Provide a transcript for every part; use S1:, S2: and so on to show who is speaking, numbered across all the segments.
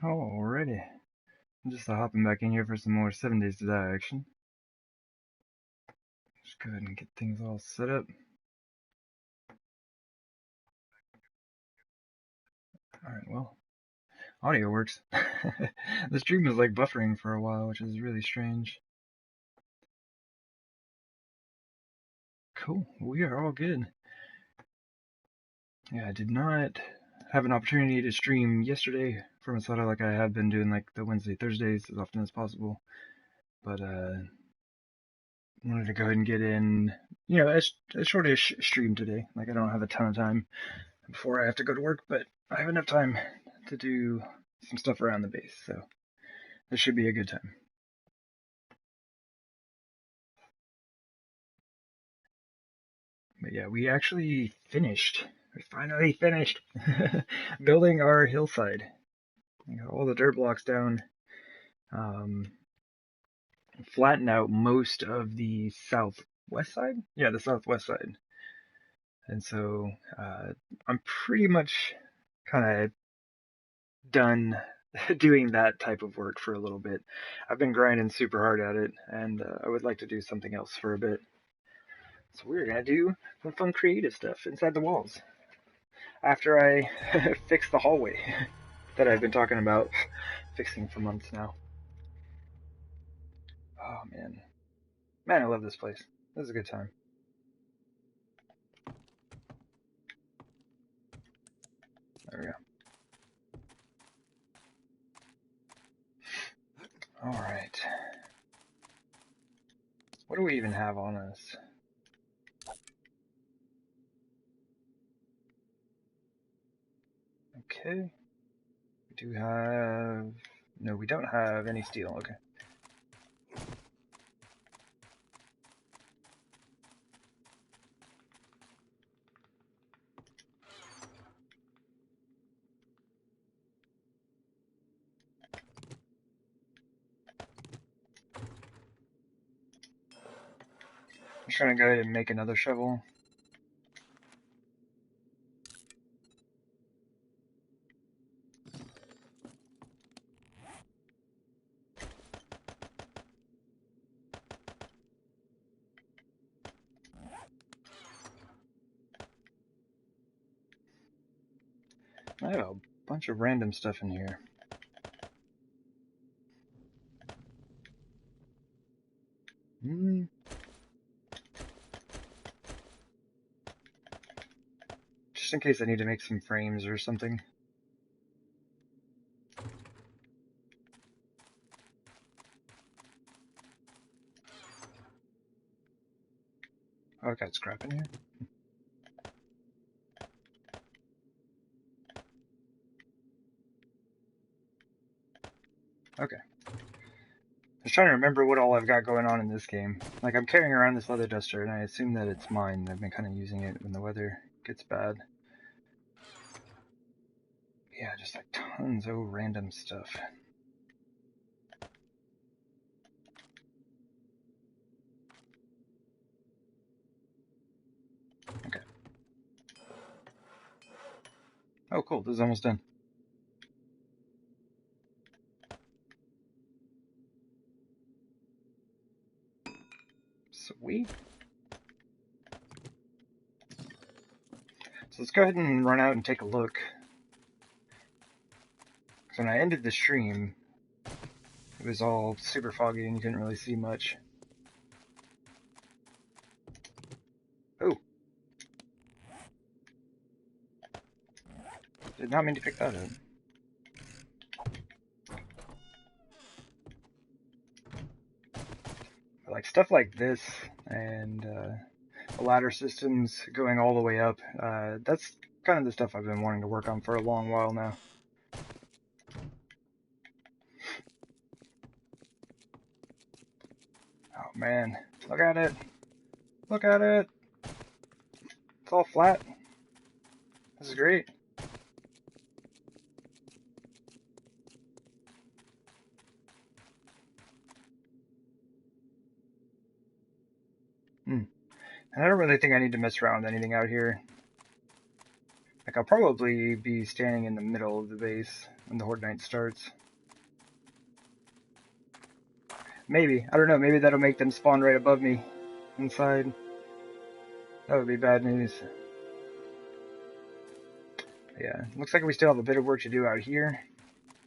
S1: Alrighty. I'm just hopping back in here for some more 7 Days to Die action. Just go ahead and get things all set up. Alright, well, audio works. The stream was like buffering for a while, which is really strange. Cool, we are all good. Yeah, I did not have an opportunity to stream yesterday for Masada like I have been doing like the Wednesday, Thursdays as often as possible. But wanted to go ahead and get in, a shortish stream today. Like I don't have a ton of time before I have to go to work, but I have enough time to do some stuff around the base, so this should be a good time. But yeah, we actually finished. We finally finished building our hillside. We got all the dirt blocks down. Flattened out most of the southwest side. Yeah, the southwest side. And so I'm pretty much kind of done doing that type of work for a little bit. I've been grinding super hard at it, and I would like to do something else for a bit. So we're gonna do some fun creative stuff inside the walls. After I fix the hallway that I've been talking about fixing for months now. Oh man. Man, I love this place. This is a good time. There we go. Alright. What do we even have on us? Okay. We do have... No, we don't have any steel. Okay. I'm just gonna go ahead and make another shovel. I have a bunch of random stuff in here. Just in case I need to make some frames or something. Oh, I got scrap in here. Okay. I was trying to remember what all I've got going on in this game. Like, I'm carrying around this leather duster, and I assume that it's mine. I've been kind of using it when the weather gets bad. Yeah, just like tons of random stuff. Okay. Oh, cool. This is almost done. Sweet. So let's go ahead and run out and take a look. So when I ended the stream, it was all super foggy and you couldn't really see much. Oh. Did not mean to pick that up. Like stuff like this and the ladder systems going all the way up, that's kind of the stuff I've been wanting to work on for a long while now. Oh man, look at it. Look at it. It's all flat. This is great. And I don't really think I need to mess around with anything out here. Like I'll probably be standing in the middle of the base when the Horde Night starts. Maybe. I don't know. Maybe that'll make them spawn right above me inside. That would be bad news. Yeah, looks like we still have a bit of work to do out here.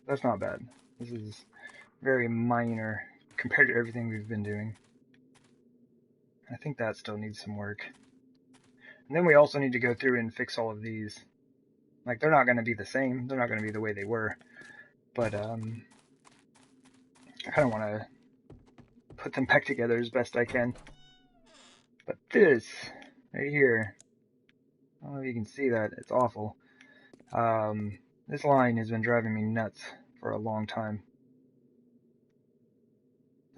S1: That's not bad. This is very minor compared to everything we've been doing. I think that still needs some work. And then we also need to go through and fix all of these. Like, they're not going to be the same. They're not going to be the way they were. But, I kind of want to put them back together as best I can. But this, right here, I don't know if you can see that. It's awful. This line has been driving me nuts for a long time.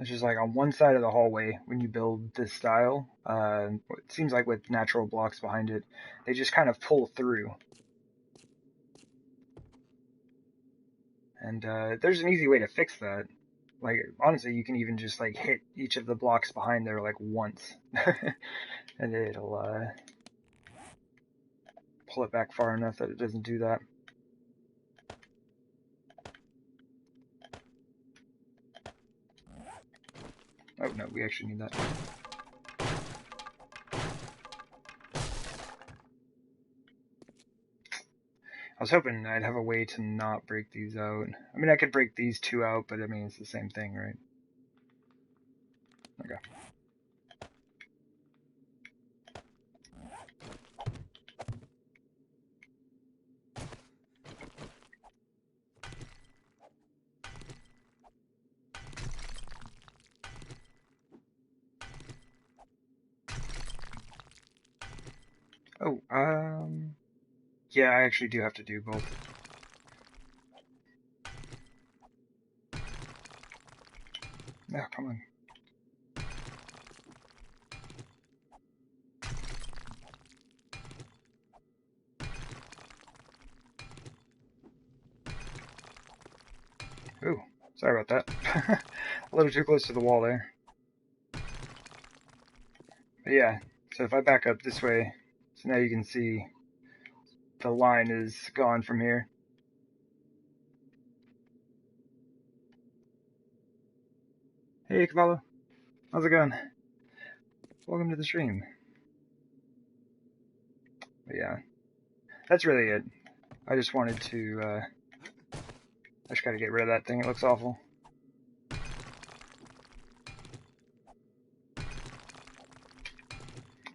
S1: It's just like on one side of the hallway, when you build this style, it seems like with natural blocks behind it, they just kind of pull through. And there's an easy way to fix that. Like, honestly, you can even just like hit each of the blocks behind there like once. And it'll pull it back far enough that it doesn't do that. Oh no, we actually need that. I was hoping I'd have a way to not break these out. I mean, I could break these two out, but I mean, it's the same thing, right? Okay. Oh, yeah, I actually do have to do both. Yeah, come on. Ooh, sorry about that. A little too close to the wall there. But yeah, so if I back up this way, so now you can see the line is gone from here. Hey, Cavallo. How's it going? Welcome to the stream. But yeah, that's really it. I just wanted to, I just gotta get rid of that thing. It looks awful.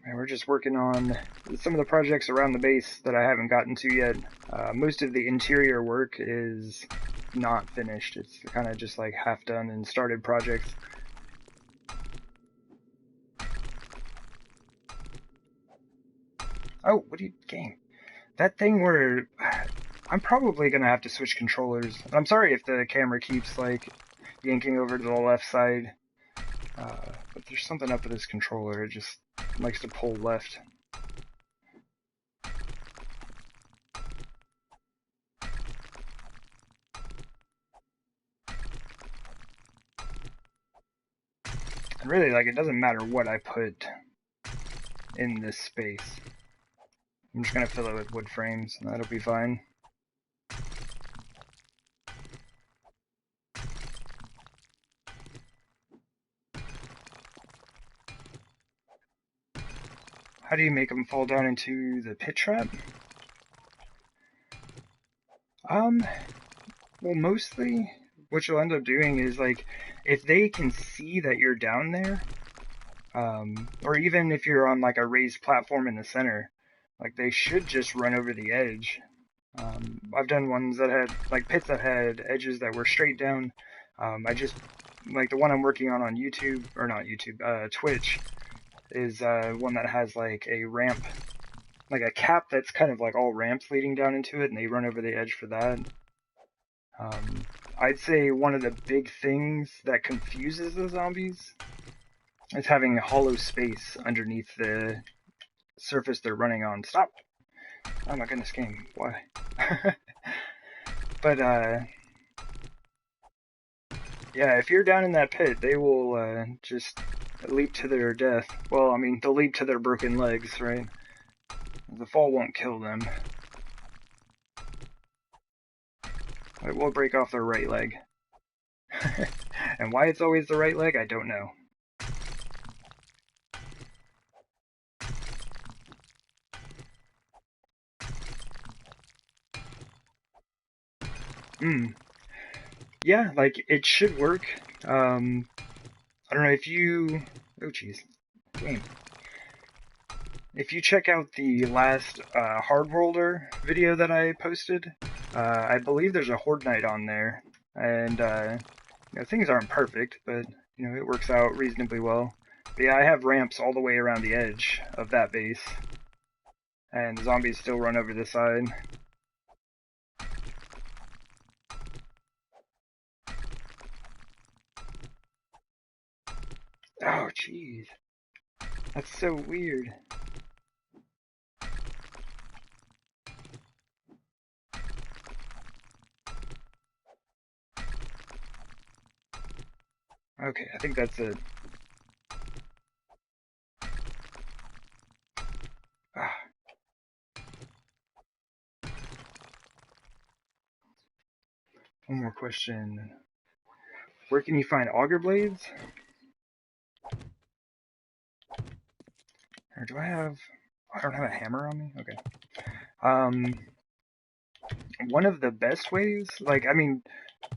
S1: And we're just working on some of the projects around the base that I haven't gotten to yet. Most of the interior work is not finished. It's kind of just like half done and started projects. Oh, what do you game? That thing where I'm probably gonna have to switch controllers. I'm sorry if the camera keeps like yanking over to the left side, but there's something up with this controller. It just likes to pull left. And really, like, it doesn't matter what I put in this space. I'm just gonna fill it with wood frames, and that'll be fine. How do you make them fall down into the pit trap? Well, mostly what you'll end up doing is, like, if they can see that you're down there, or even if you're on, like, a raised platform in the center, like, they should just run over the edge. I've done ones that had, like, pits that had edges that were straight down. I just, like, the one I'm working on YouTube, or not YouTube, Twitch, is one that has, like, a ramp, like a cap that's kind of like all ramps leading down into it, and they run over the edge for that. I'd say one of the big things that confuses the zombies is having a hollow space underneath the surface they're running on. Stop! Oh my goodness, game. Why? But, yeah, if you're down in that pit, they will, just leap to their death. Well, I mean, they'll leap to their broken legs, right? The fall won't kill them. It will break off their right leg. And why it's always the right leg, I don't know. Yeah, like, it should work. I don't know if you... Oh, jeez. Game. If you check out the last Hard Worlder video that I posted, I believe there's a Horde Knight on there. And, you know, things aren't perfect, but, you know, it works out reasonably well. But yeah, I have ramps all the way around the edge of that base. And the zombies still run over the side. Oh, jeez. That's so weird. Okay, I think that's it. Ah. One more question. Where can you find auger blades? Or do I have... I don't have a hammer on me? Okay. One of the best ways, like, I mean,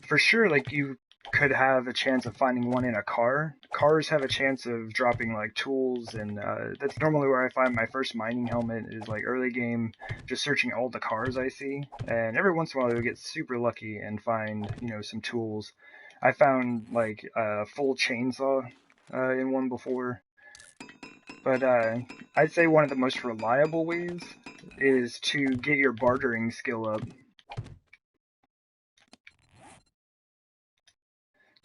S1: for sure, like, you could have a chance of finding one in a car. Cars have a chance of dropping, like, tools, and that's normally where I find my first mining helmet is, like, early game, just searching all the cars I see. And every once in a while, you'll get super lucky and find, you know, some tools. I found, like, a full chainsaw in one before. But I'd say one of the most reliable ways is to get your bartering skill up.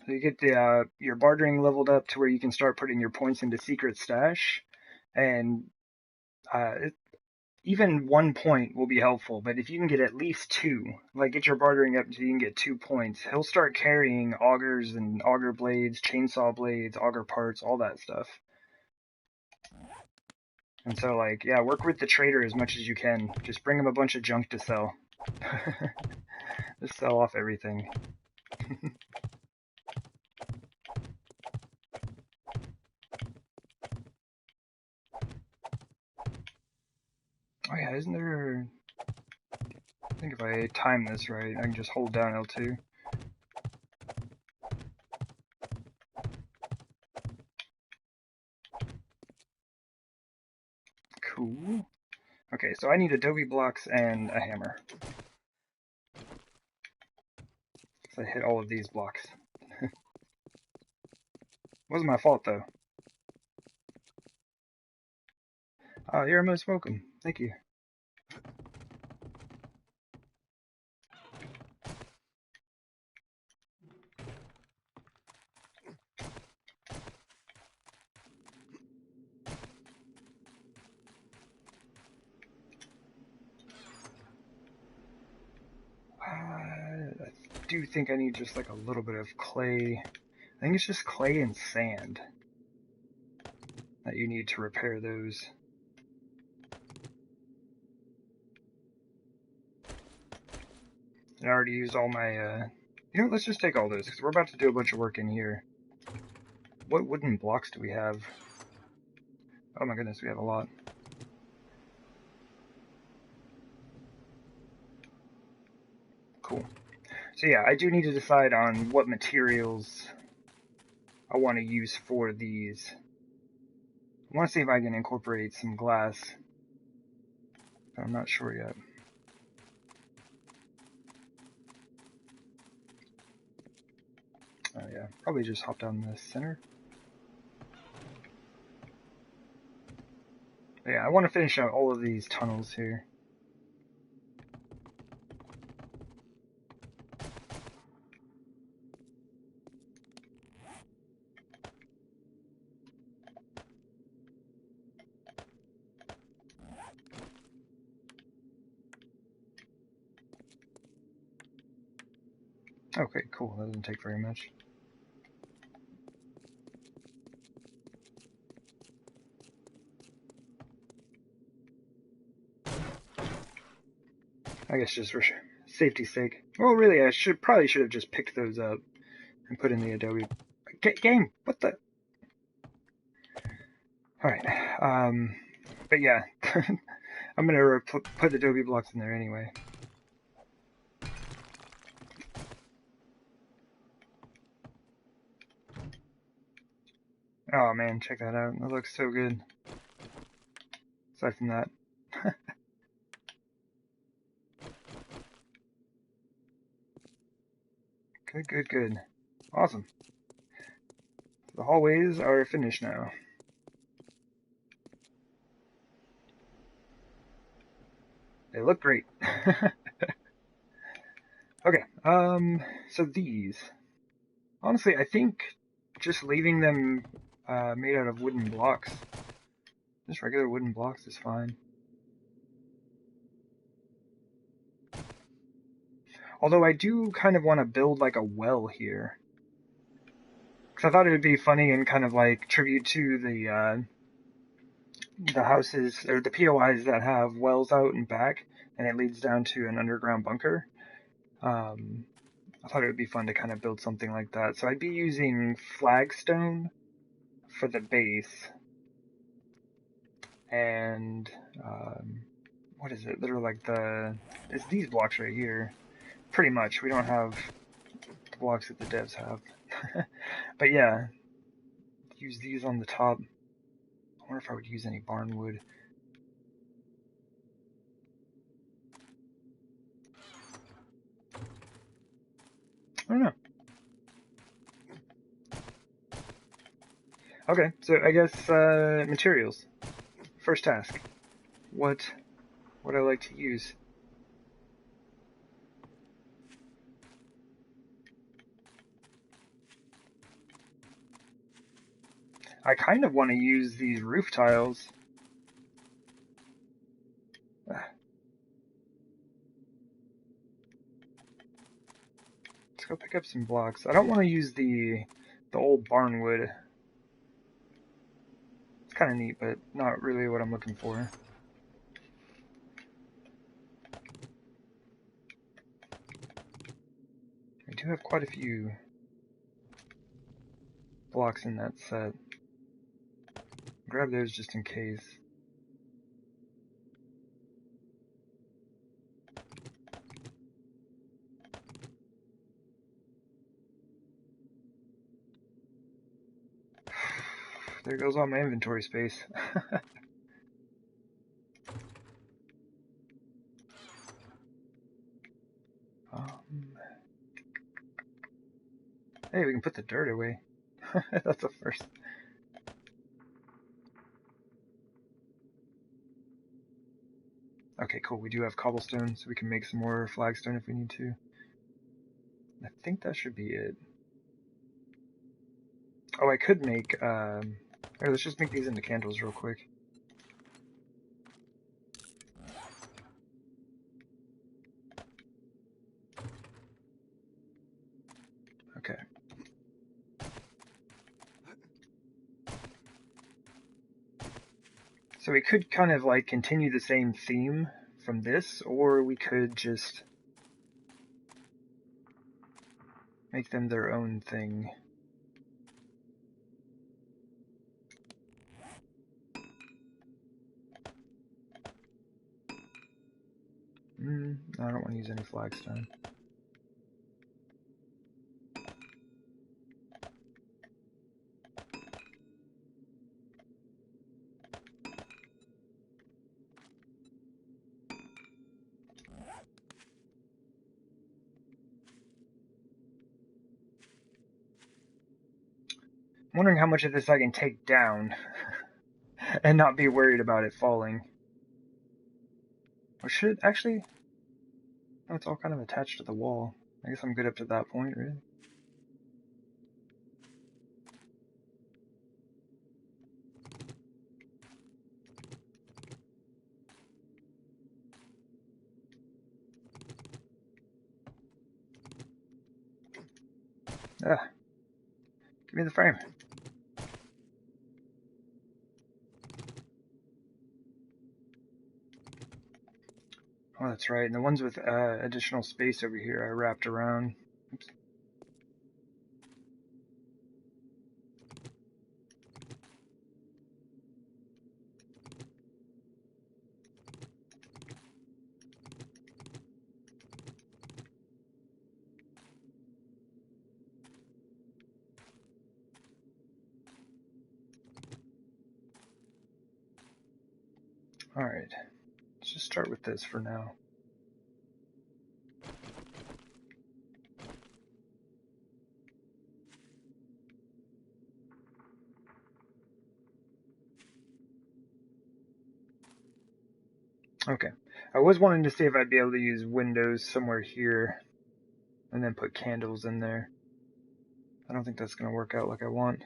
S1: So you get the your bartering leveled up to where you can start putting your points into secret stash, and it, even 1 point will be helpful. But if you can get at least two, like get your bartering up so you can get 2 points, he'll start carrying augers and auger blades, chainsaw blades, auger parts, all that stuff. And so, like, yeah, work with the trader as much as you can. Just bring him a bunch of junk to sell. Just sell off everything. Oh yeah, isn't there... I think if I time this right, I can just hold down L2. Cool. Okay, so I need adobe blocks and a hammer. So I hit all of these blocks. Wasn't my fault, though. Oh, you're most welcome. Thank you. I do think I need just like a little bit of clay. I think it's just clay and sand that you need to repair those. I already used all my, you know, let's just take all those, because we're about to do a bunch of work in here. What wooden blocks do we have? Oh my goodness, we have a lot. Cool. So yeah, I do need to decide on what materials I want to use for these. I want to see if I can incorporate some glass, but I'm not sure yet. Oh yeah, probably just hop down the center. But yeah, I want to finish out all of these tunnels here. Okay, cool, that doesn't take very much. I guess just safety's sake. Well, really, I probably should have just picked those up and put in the Adobe. Game, what the? All right. But yeah, I'm gonna put Adobe blocks in there anyway. Oh man, check that out. That looks so good. Aside from that. Good, good, good. Awesome. The hallways are finished now. They look great. Okay, so these. Honestly, I think just leaving them made out of wooden blocks, just regular wooden blocks, is fine. Although I do kind of want to build like a well here. Because I thought it would be funny and kind of like tribute to the houses, or the POIs that have wells out and back, and it leads down to an underground bunker. I thought it would be fun to kind of build something like that. So I'd be using flagstone for the base. And, what is it? They're like it's these blocks right here. Pretty much. We don't have the blocks that the devs have. But yeah, use these on the top. I wonder if I would use any barn wood. I don't know. Okay, so I guess materials. First task. What would I like to use? I kind of want to use these roof tiles. Let's go pick up some blocks. I don't want to use the old barn wood. It's kind of neat, but not really what I'm looking for. I do have quite a few blocks in that set. Grab those just in case. There goes all my inventory space. Hey, we can put the dirt away. That's a first. Okay, cool. We do have cobblestone, so we can make some more flagstone if we need to. I think that should be it. Oh, I could make, here, let's just make these into candles real quick. Okay. So we could kind of like continue the same theme from this, or we could just make them their own thing. I don't want to use any flagstone. I'm wondering how much of this I can take down and not be worried about it falling. Or should actually? No, it's all kind of attached to the wall. I guess I'm good up to that point, really. Ah, give me the frame. Oh, that's right. And the ones with additional space over here I wrapped around. Oops. Alright, let's just start with this for now. Okay, I was wanting to see if I'd be able to use windows somewhere here and then put candles in there. I don't think that's going to work out like I want.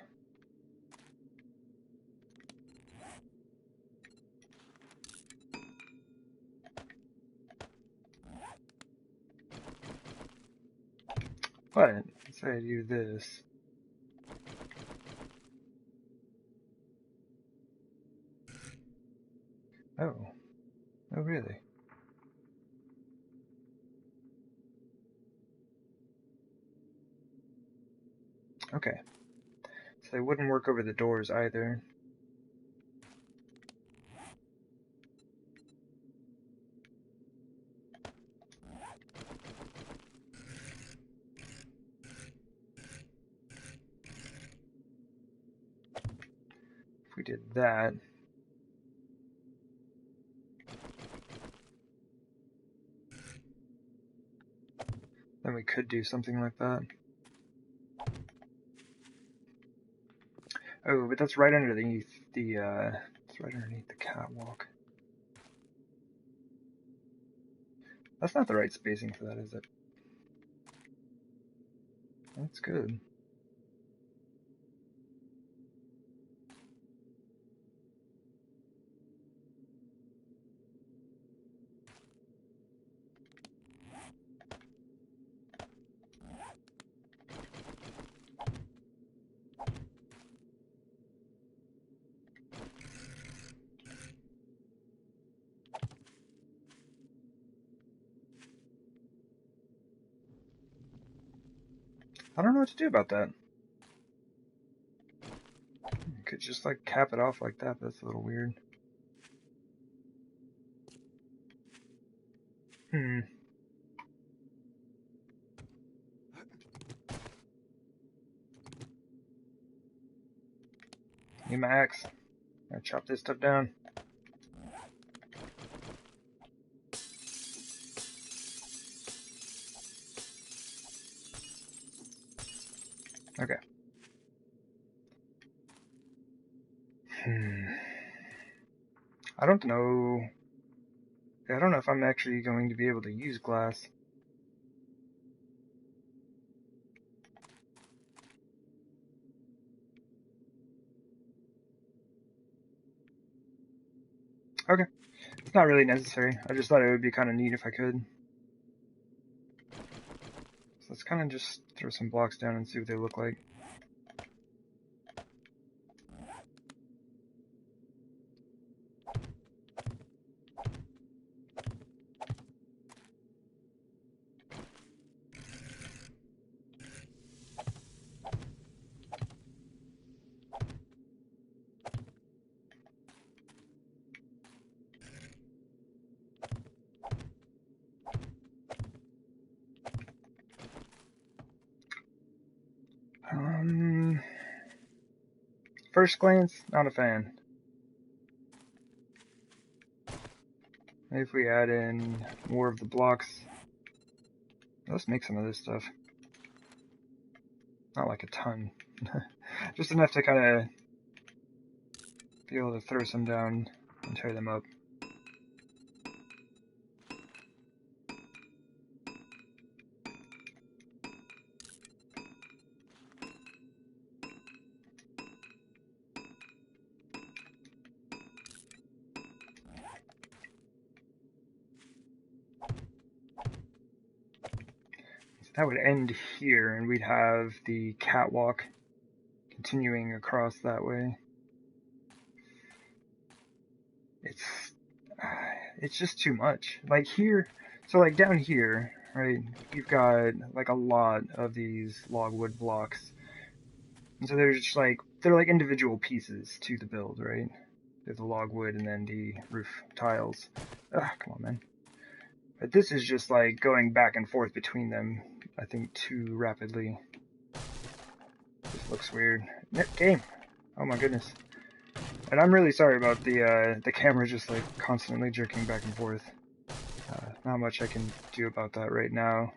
S1: But, let's say I do this. Oh. Oh, really? Okay. So they wouldn't work over the doors either. If we did that, then we could do something like that. Oh, but that's right underneath it's right underneath the catwalk. That's not the right spacing for that, is it? That's good. I don't know what to do about that. You could just like cap it off like that. That's a little weird. Hmm. Need my axe. Gotta chop this stuff down. Okay. I don't know. I don't know if I'm actually going to be able to use glass. Okay. It's not really necessary. I just thought it would be kind of neat if I could. So let's kind of just throw some blocks down and see what they look like. First glance, not a fan. Maybe if we add in more of the blocks. Let's make some of this stuff. Not like a ton. Just enough to kind of be able to throw some down and tear them up. That would end here, and we'd have the catwalk continuing across that way. It's it's just too much. Like here, so like down here, right, you've got like a lot of these logwood blocks. And so they're just like, they're like individual pieces to the build, right? There's the logwood and then the roof tiles. Ugh, come on, man. But this is just like going back and forth between them, I think, too rapidly. This looks weird. Game! Oh my goodness. And I'm really sorry about the camera just like constantly jerking back and forth. Not much I can do about that right now.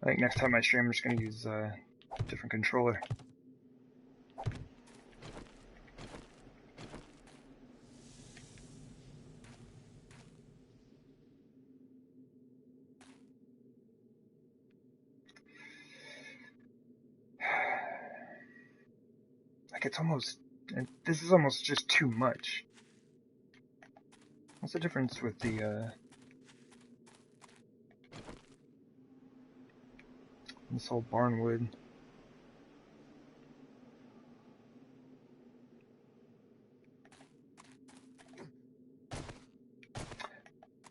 S1: I think next time I stream I'm just gonna use a different controller. Like it's almost, this is almost just too much. What's the difference with the this whole barnwood?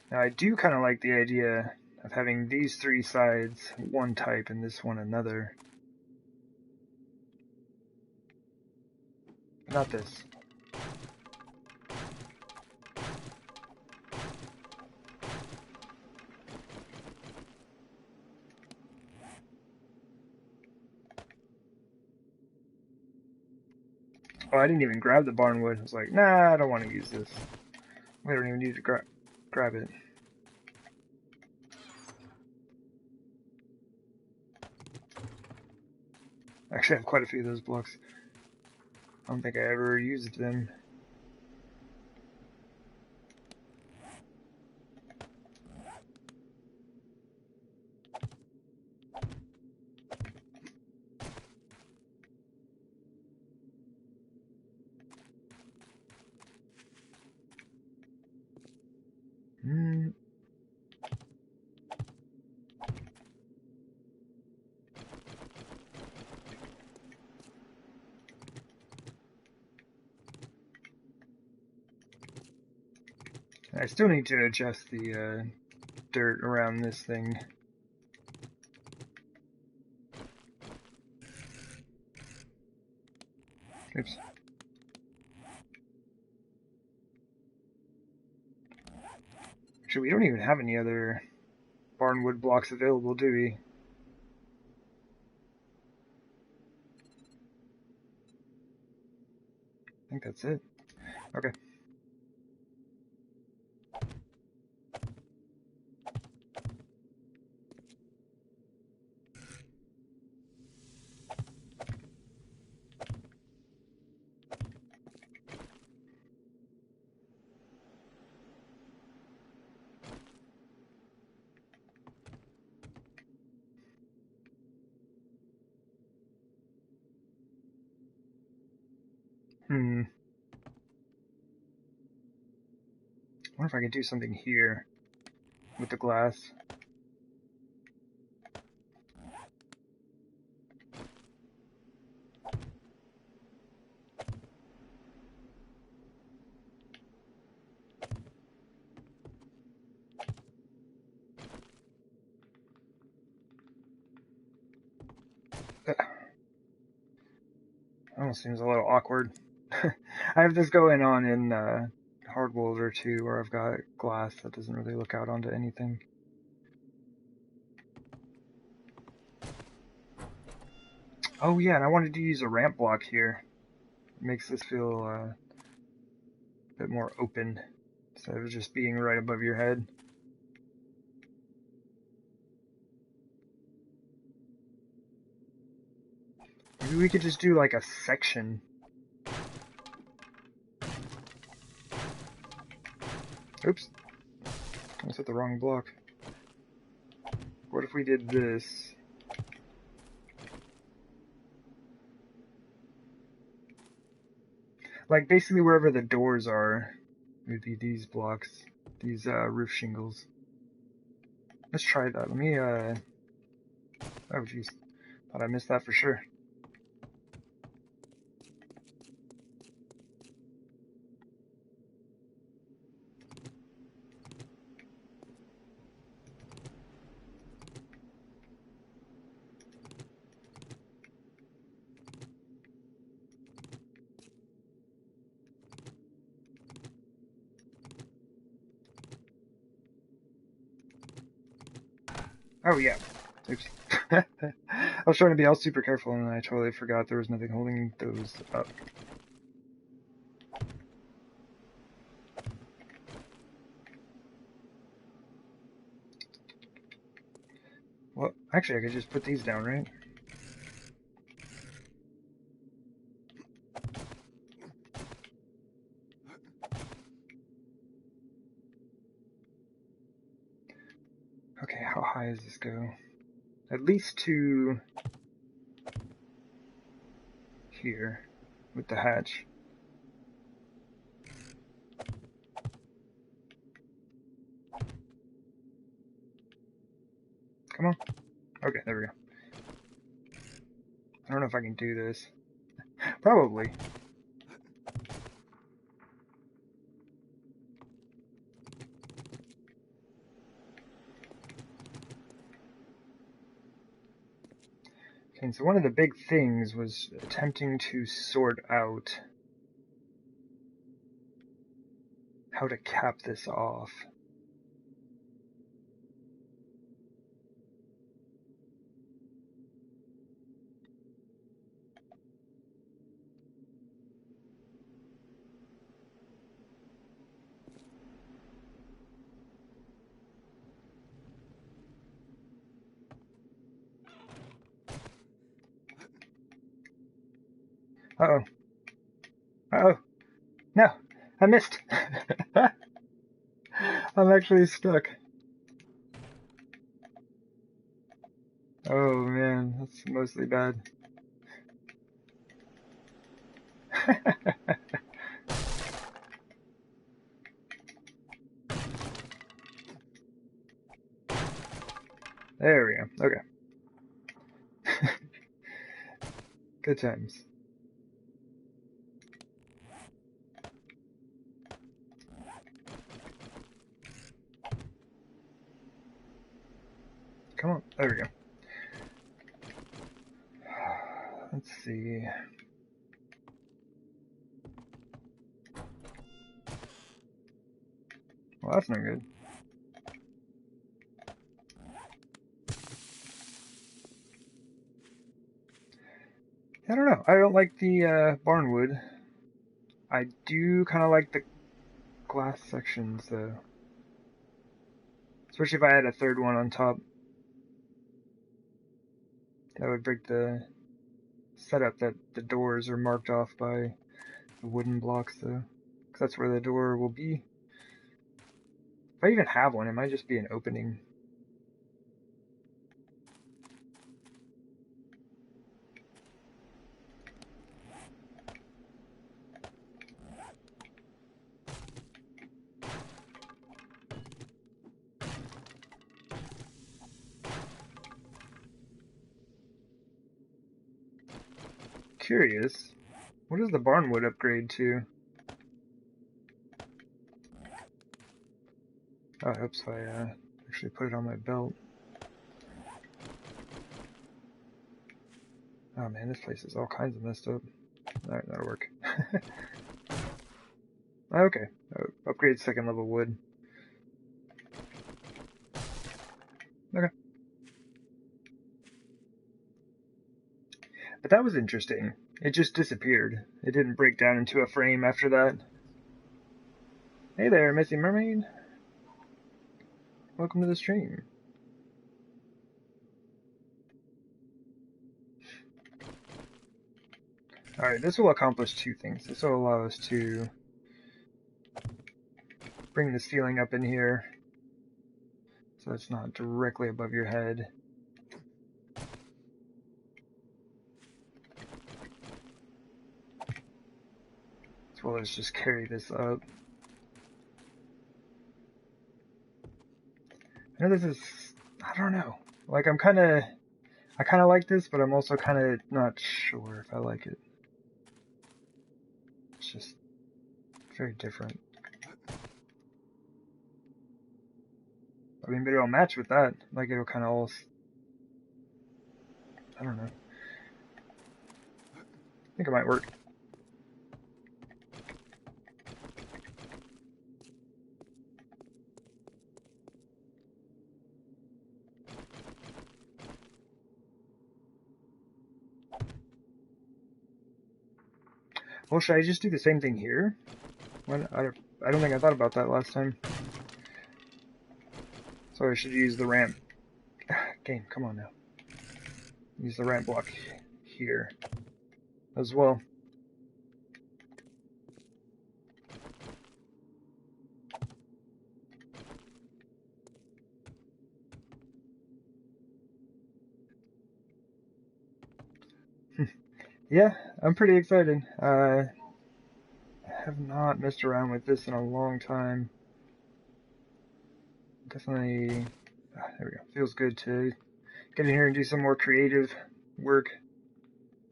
S1: Now I do kind of like the idea of having these three sides one type and this one another. Not this. Oh, I didn't even grab the barnwood. I was like, nah, I don't want to use this. We don't even need to grab it. Actually, I have quite a few of those blocks. I don't think I ever used them. Hmm. I still need to adjust the dirt around this thing. Oops. Actually, we don't even have any other barnwood blocks available, do we? I think that's it. Okay. Hmm. I wonder if I could do something here with the glass. Almost seems a little awkward. I have this going on in Hardwold or 2 where I've got glass that doesn't really look out onto anything. Oh yeah, and I wanted to use a ramp block here. It makes this feel a bit more open instead of just being right above your head. Maybe we could just do like a section. Oops. I set the wrong block. What if we did this? Like basically wherever the doors are, would be these blocks, these roof shingles. Let's try that. Let me oh jeez, thought I missed that for sure. Oh yeah. Oops. I was trying to be all super careful and I totally forgot there was nothing holding those up. Well, actually I could just put these down, right? Okay, how high does this go? At least to here with the hatch. Come on. Okay, there we go. I don't know if I can do this. Probably. Okay, so one of the big things was attempting to sort out how to cap this off. Uh-oh. Uh-oh. No! I missed! I'm actually stuck. Oh man, that's mostly bad. There we go. Okay. Good times. Come on. There we go. Let's see. Well, that's no good. I don't know. I don't like the barn wood. I do kind of like the glass sections, though. Especially if I had a third one on top. That would break the setup that the doors are marked off by the wooden blocks, though. Because that's where the door will be. If I even have one, it might just be an opening. Curious. What does the barnwood upgrade to? Oh, I hope so. I actually put it on my belt. Oh man, this place is all kinds of messed up. Alright, that'll work. Okay. Upgrade second level wood. Okay. But that was interesting. It just disappeared. It didn't break down into a frame after that. Hey there, Missy Mermaid. Welcome to the stream. Alright, this will accomplish two things. This will allow us to bring the ceiling up in here so it's not directly above your head. As well as just carry this up. I know this is, I don't know. Like I kind of like this, but I'm also kind of not sure if I like it. It's just very different. I mean, but it'll match with that. Like it'll kind of all, I don't know. I think it might work. Well, should I just do the same thing here? I don't think I thought about that last time. So I should use the ramp. Game, come on now. Use the ramp block here as well. Yeah, I'm pretty excited. I have not messed around with this in a long time. Definitely, there we go. Feels good to get in here and do some more creative work.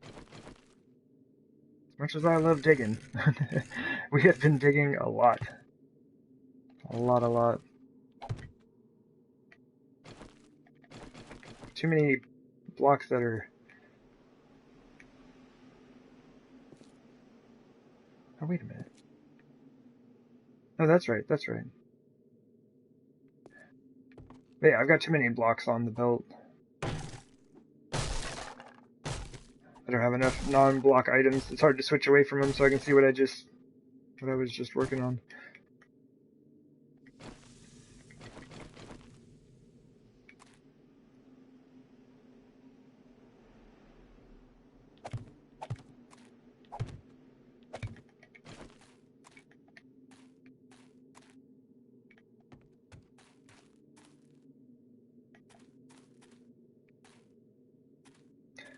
S1: As much as I love digging, we have been digging a lot. A lot. Too many blocks that are... Oh, wait a minute. Oh, that's right. Yeah, I've got too many blocks on the belt. I don't have enough non-block items. It's hard to switch away from them so I can see what I was just working on.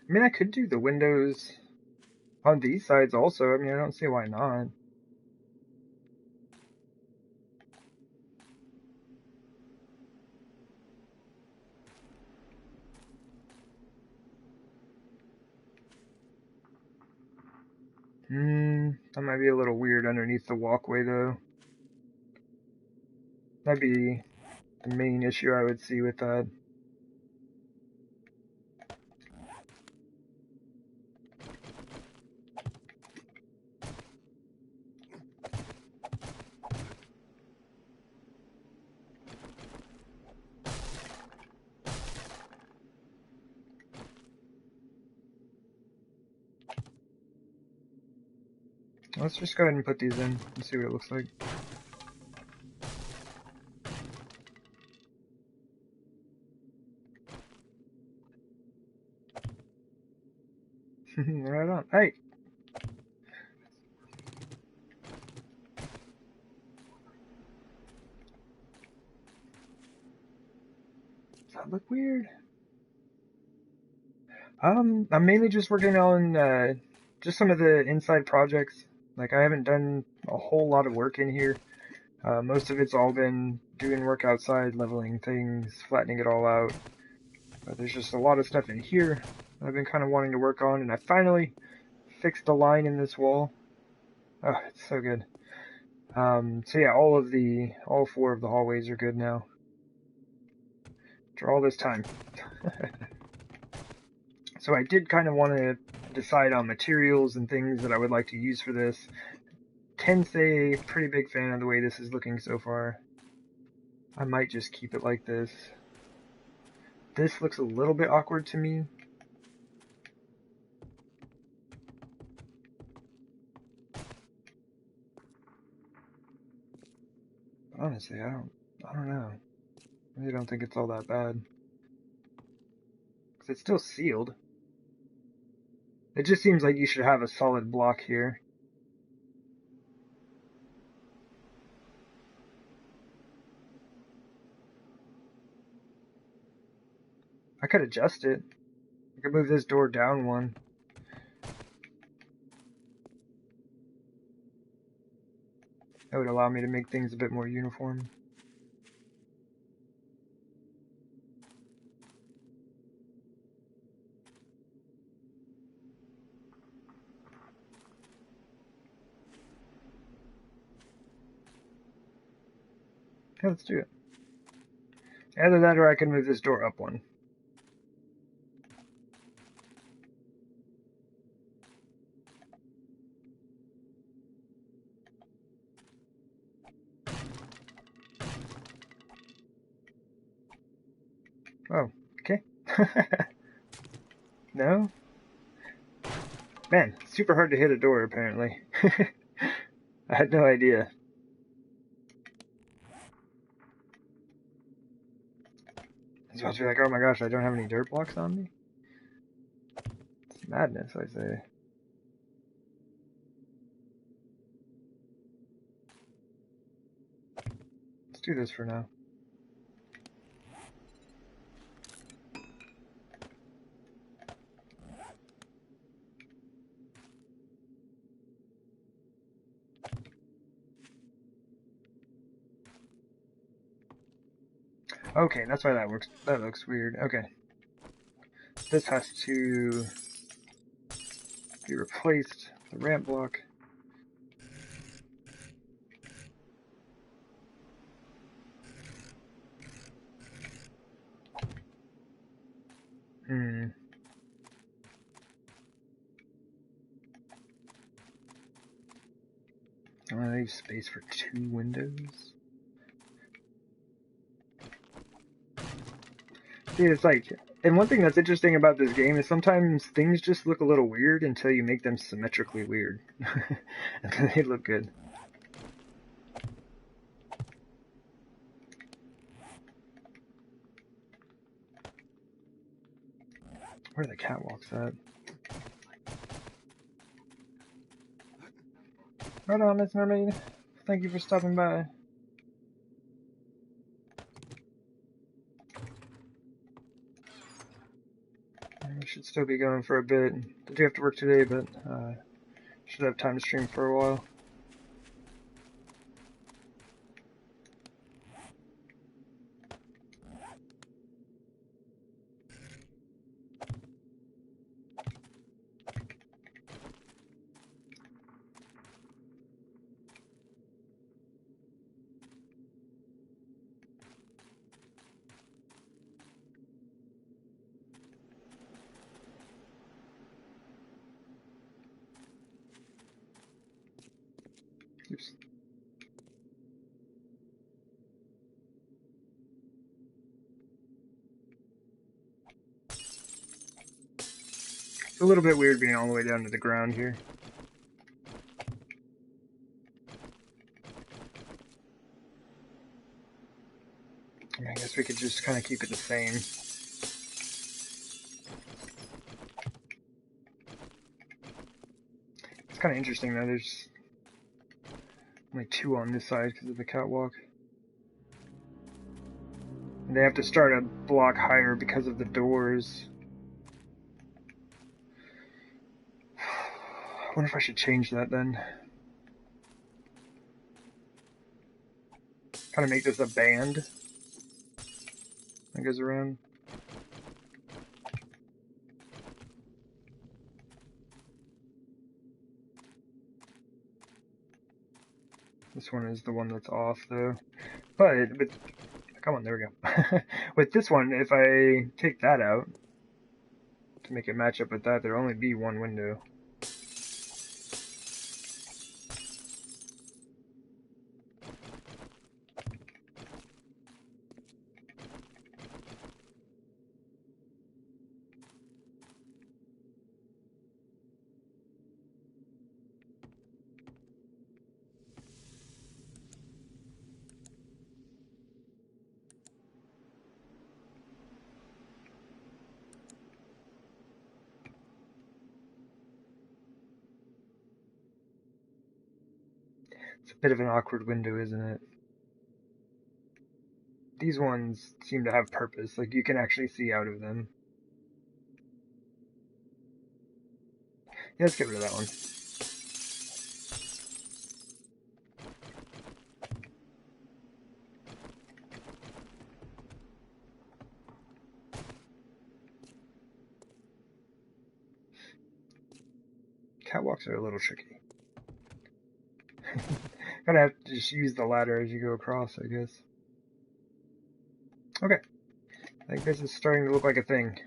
S1: I mean, I could do the windows on these sides also. I mean, I don't see why not. That might be a little weird underneath the walkway, though. That'd be the main issue I would see with that. Let's just go ahead and put these in and see what it looks like. Right on. Hey! Does that look weird? I'm mainly just working on just some of the inside projects. Like, I haven't done a whole lot of work in here. Most of it's all been doing work outside, leveling things, flattening it all out. But there's just a lot of stuff in here I've been kind of wanting to work on, and I finally fixed the line in this wall. Oh, it's so good. So yeah, all four of the hallways are good now. After all this time. So I did kind of want to decide on materials and things that I would like to use for this. Can say pretty big fan of the way this is looking so far. I might just keep it like this. This looks a little bit awkward to me. Honestly, I don't know. I really don't think it's all that bad. Because it's still sealed. It just seems like you should have a solid block here. I could adjust it. I could move this door down one. That would allow me to make things a bit more uniform. Yeah, let's do it. Either that or I can move this door up one. Oh, okay. No? Man, it's super hard to hit a door, apparently. I had no idea. I was about to be like, oh my gosh, I don't have any dirt blocks on me? It's madness, I say. Let's do this for now. Okay, that's why that works. That looks weird. Okay. This has to be replaced. The ramp block. Hmm. I want to leave space for 2 windows. See, it's like, and one thing that's interesting about this game is sometimes things just look a little weird until you make them symmetrically weird. And then they look good. Where are the catwalks at? Right on, Miss Mermaid. Thank you for stopping by. We should still be going for a bit. I do have to work today, but should have time to stream for a while. Oops. It's a little bit weird being all the way down to the ground here. I guess we could just kind of keep it the same. It's kind of interesting though, there's only 2 on this side because of the catwalk. And they have to start a block higher because of the doors. I wonder if I should change that then. Kind of make this a band that goes around. This one is the one that's off though. But with, come on, there we go. With this one, if I take that out to make it match up with that, there'll only be 1 window. It's a bit of an awkward window, isn't it? These ones seem to have purpose, like you can actually see out of them. Yeah, let's get rid of that one. Catwalks are a little tricky. Gotta have to just use the ladder as you go across, I guess. Okay. I think this is starting to look like a thing.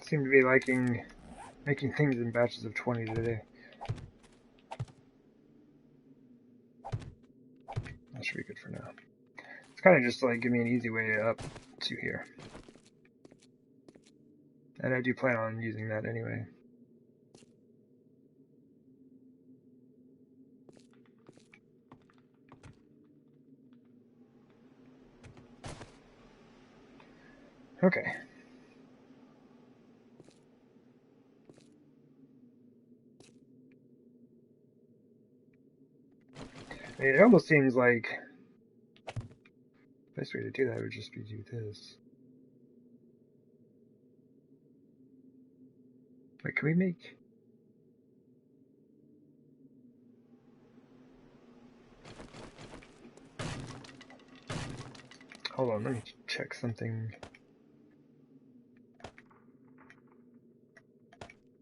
S1: seem to be liking making things in batches of 20 today. That should be good for now. It's kind of just like give me an easy way up to here. And I do plan on using that anyway. Okay. I mean, it almost seems like the best way to do that would just be to do this. Wait, can we make... Hold on, let me check something.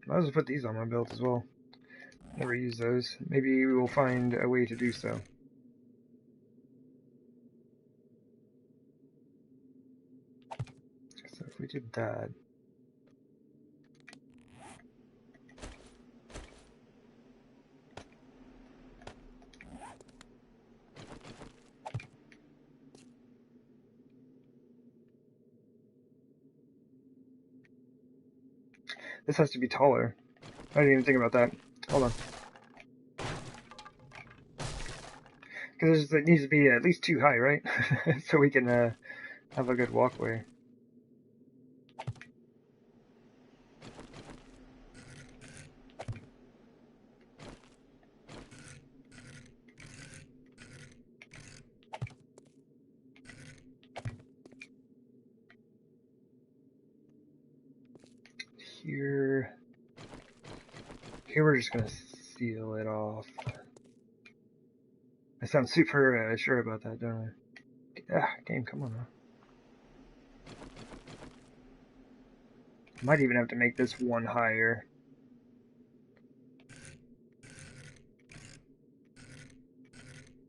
S1: Might as well put these on my belt as well. Never use those. Maybe we will find a way to do so. So if we did that... This has to be taller. I didn't even think about that. Hold on. Because it needs to be at least 2 high, right? So we can have a good walkway. Here we're just gonna seal it off. I sound super sure about that, don't I? Ah, game, come on now. Might even have to make this 1 higher.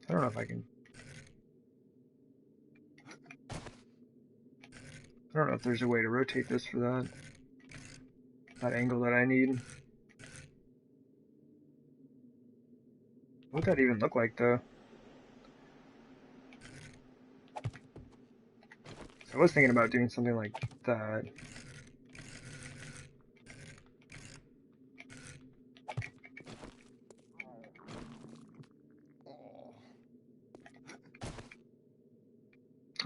S1: I don't know if I can... I don't know if there's a way to rotate this for that angle that I need. What would that even look like, though? So I was thinking about doing something like that.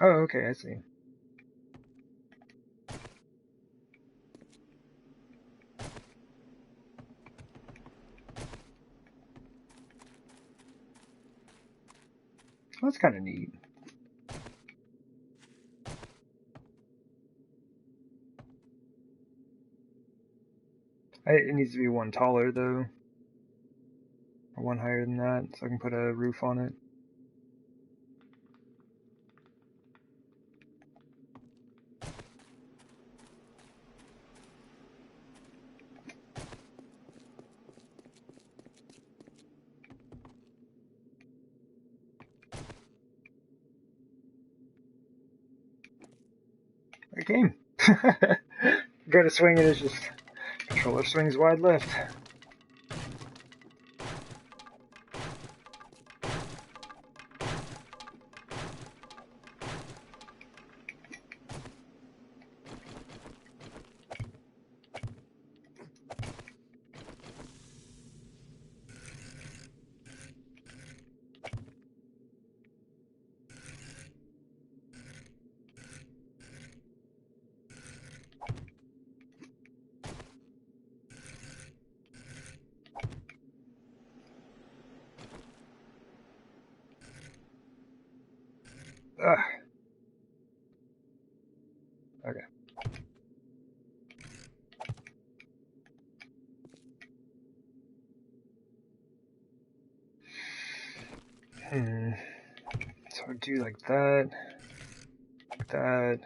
S1: Oh, okay, I see. Well, that's kind of neat. It needs to be 1 taller, though. Or 1 higher than that, so I can put a roof on it. A game. Go to swing and it's just controller swings wide left. Ugh. Okay. So I do like that. Like that.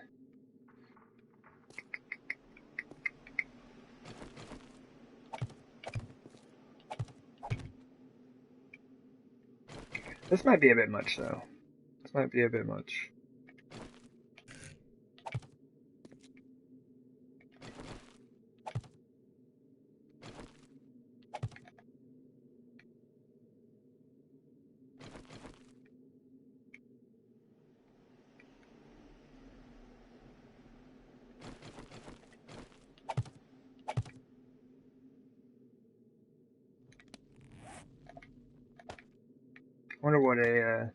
S1: This might be a bit much, though. This might be a bit much. Wonder what a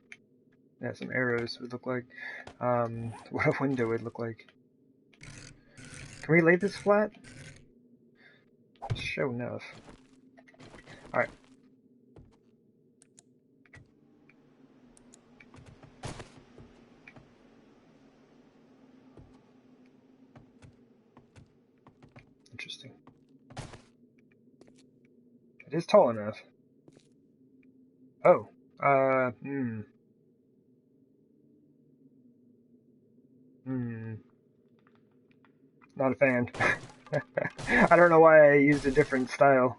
S1: yeah, some arrows would look like. What a window would look like. Can we lay this flat? Sure enough. Alright. Interesting. It is tall enough. Oh. Not a fan. I don't know why I used a different style.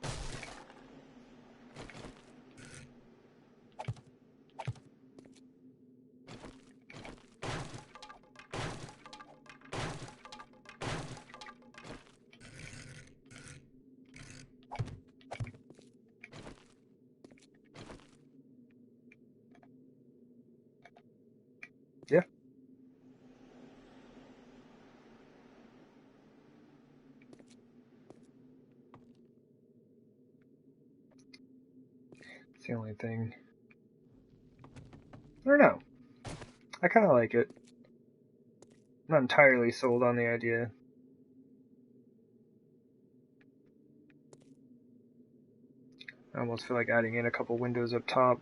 S1: Yeah. It's the only thing. I don't know. I kind of like it. I'm not entirely sold on the idea. I almost feel like adding in a couple windows up top.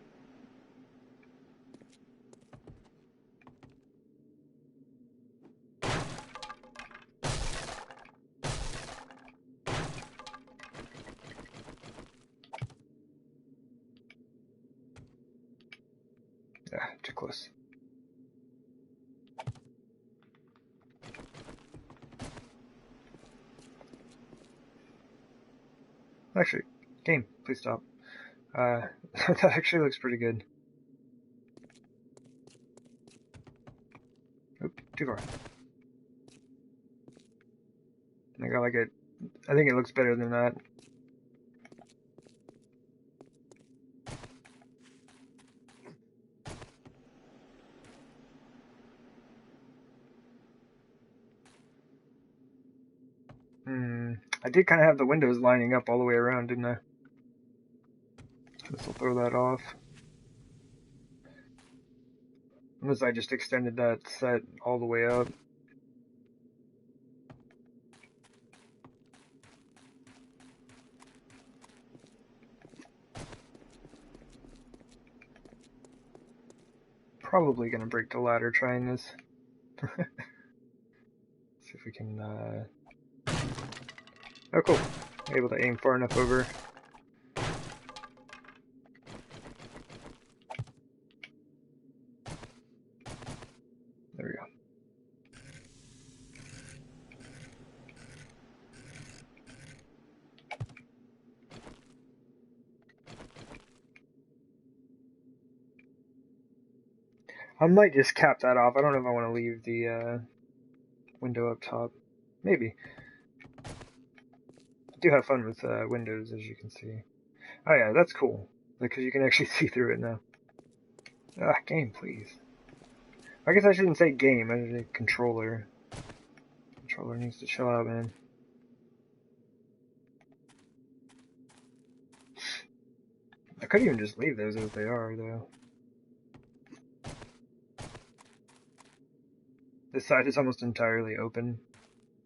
S1: Ah, too close. Actually, game, please stop. That actually looks pretty good. Oop, too far. I like it. I think it looks better than that. I did kind of have the windows lining up all the way around, didn't I? This will throw that off. Unless I just extended that set all the way up. Probably gonna break the ladder trying this. See if we can, oh cool. Able to aim far enough over. There we go. I might just cap that off. I don't know if I want to leave the window up top. Maybe. I do have fun with windows, as you can see. Oh yeah, that's cool. Because you can actually see through it now. Ah, game, please. I guess I shouldn't say game, I should say controller. Controller needs to chill out, man. I could even just leave those as they are, though. This side is almost entirely open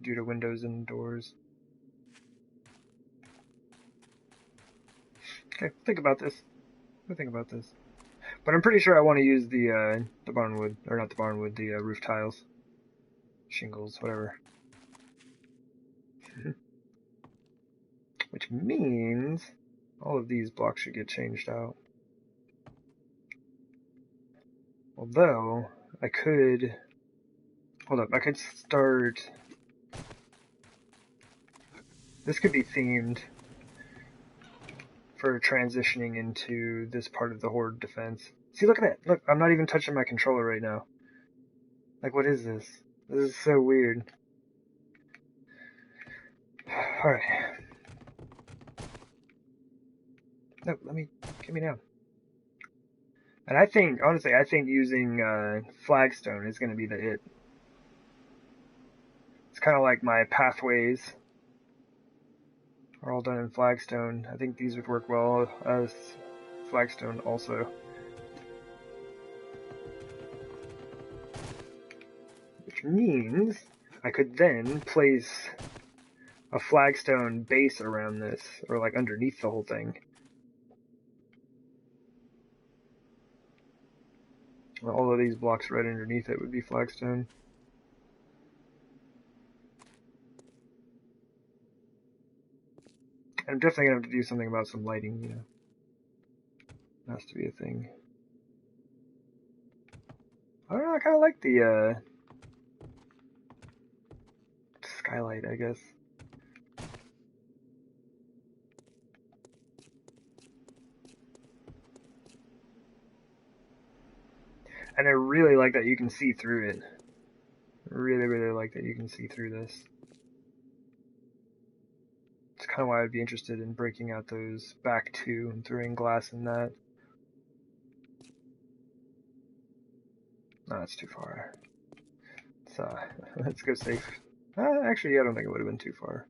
S1: due to windows and doors. Okay, think about this. Think about this. But I'm pretty sure I want to use the barnwood, or not the barnwood, the roof tiles, shingles, whatever. Which means all of these blocks should get changed out. Although I could, hold up, I could start. This could be themed for transitioning into this part of the horde defense. See, look at that. Look, I'm not even touching my controller right now. Like, what is this? This is so weird. Alright. No, get me down. And I think, honestly, I think using flagstone is going to be the it. It's kind of like my pathways are all done in flagstone. I think these would work well as flagstone also. which means I could then place a flagstone base around this, or like underneath the whole thing. All of these blocks right underneath it would be flagstone. I'm definitely gonna have to do something about some lighting, you know. It has to be a thing. I don't know, I kinda like the skylight, I guess. And I really like that you can see through it. Really, really like that you can see through this. It's kind of why I'd be interested in breaking out those back two and throwing glass in that. No, that's too far. So, let's go safe. Actually, I don't think it would have been too far.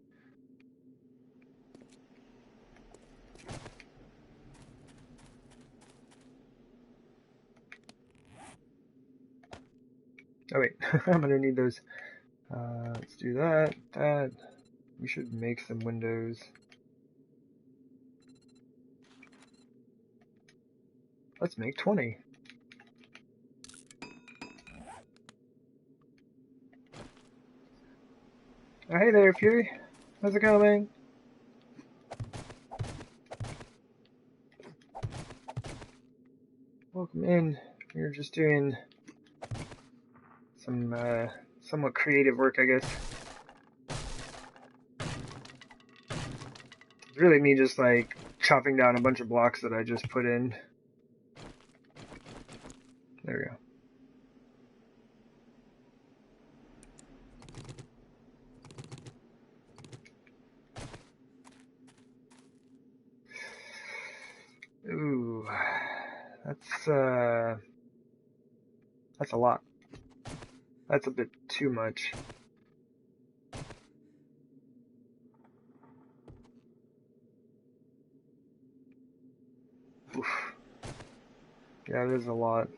S1: Oh wait, I'm gonna need those. Let's do that, that. We should make some windows. Let's make 20. Oh, hey there, Fury. How's it going? Welcome in. We're just doing some somewhat creative work, I guess. It's really me just like chopping down a bunch of blocks that I just put in. There we go. Ooh, that's a lot. That's a bit too much. Oof. Yeah, it is a lot.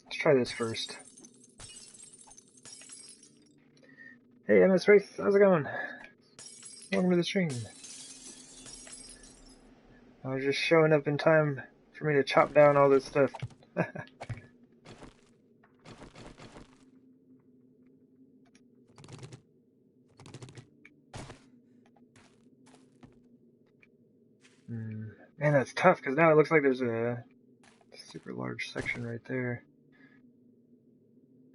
S1: Let's try this first. Hey, MS Race, how's it going? Welcome to the stream. I was just showing up in time for me to chop down all this stuff. Man, that's tough, because now it looks like there's a super large section right there.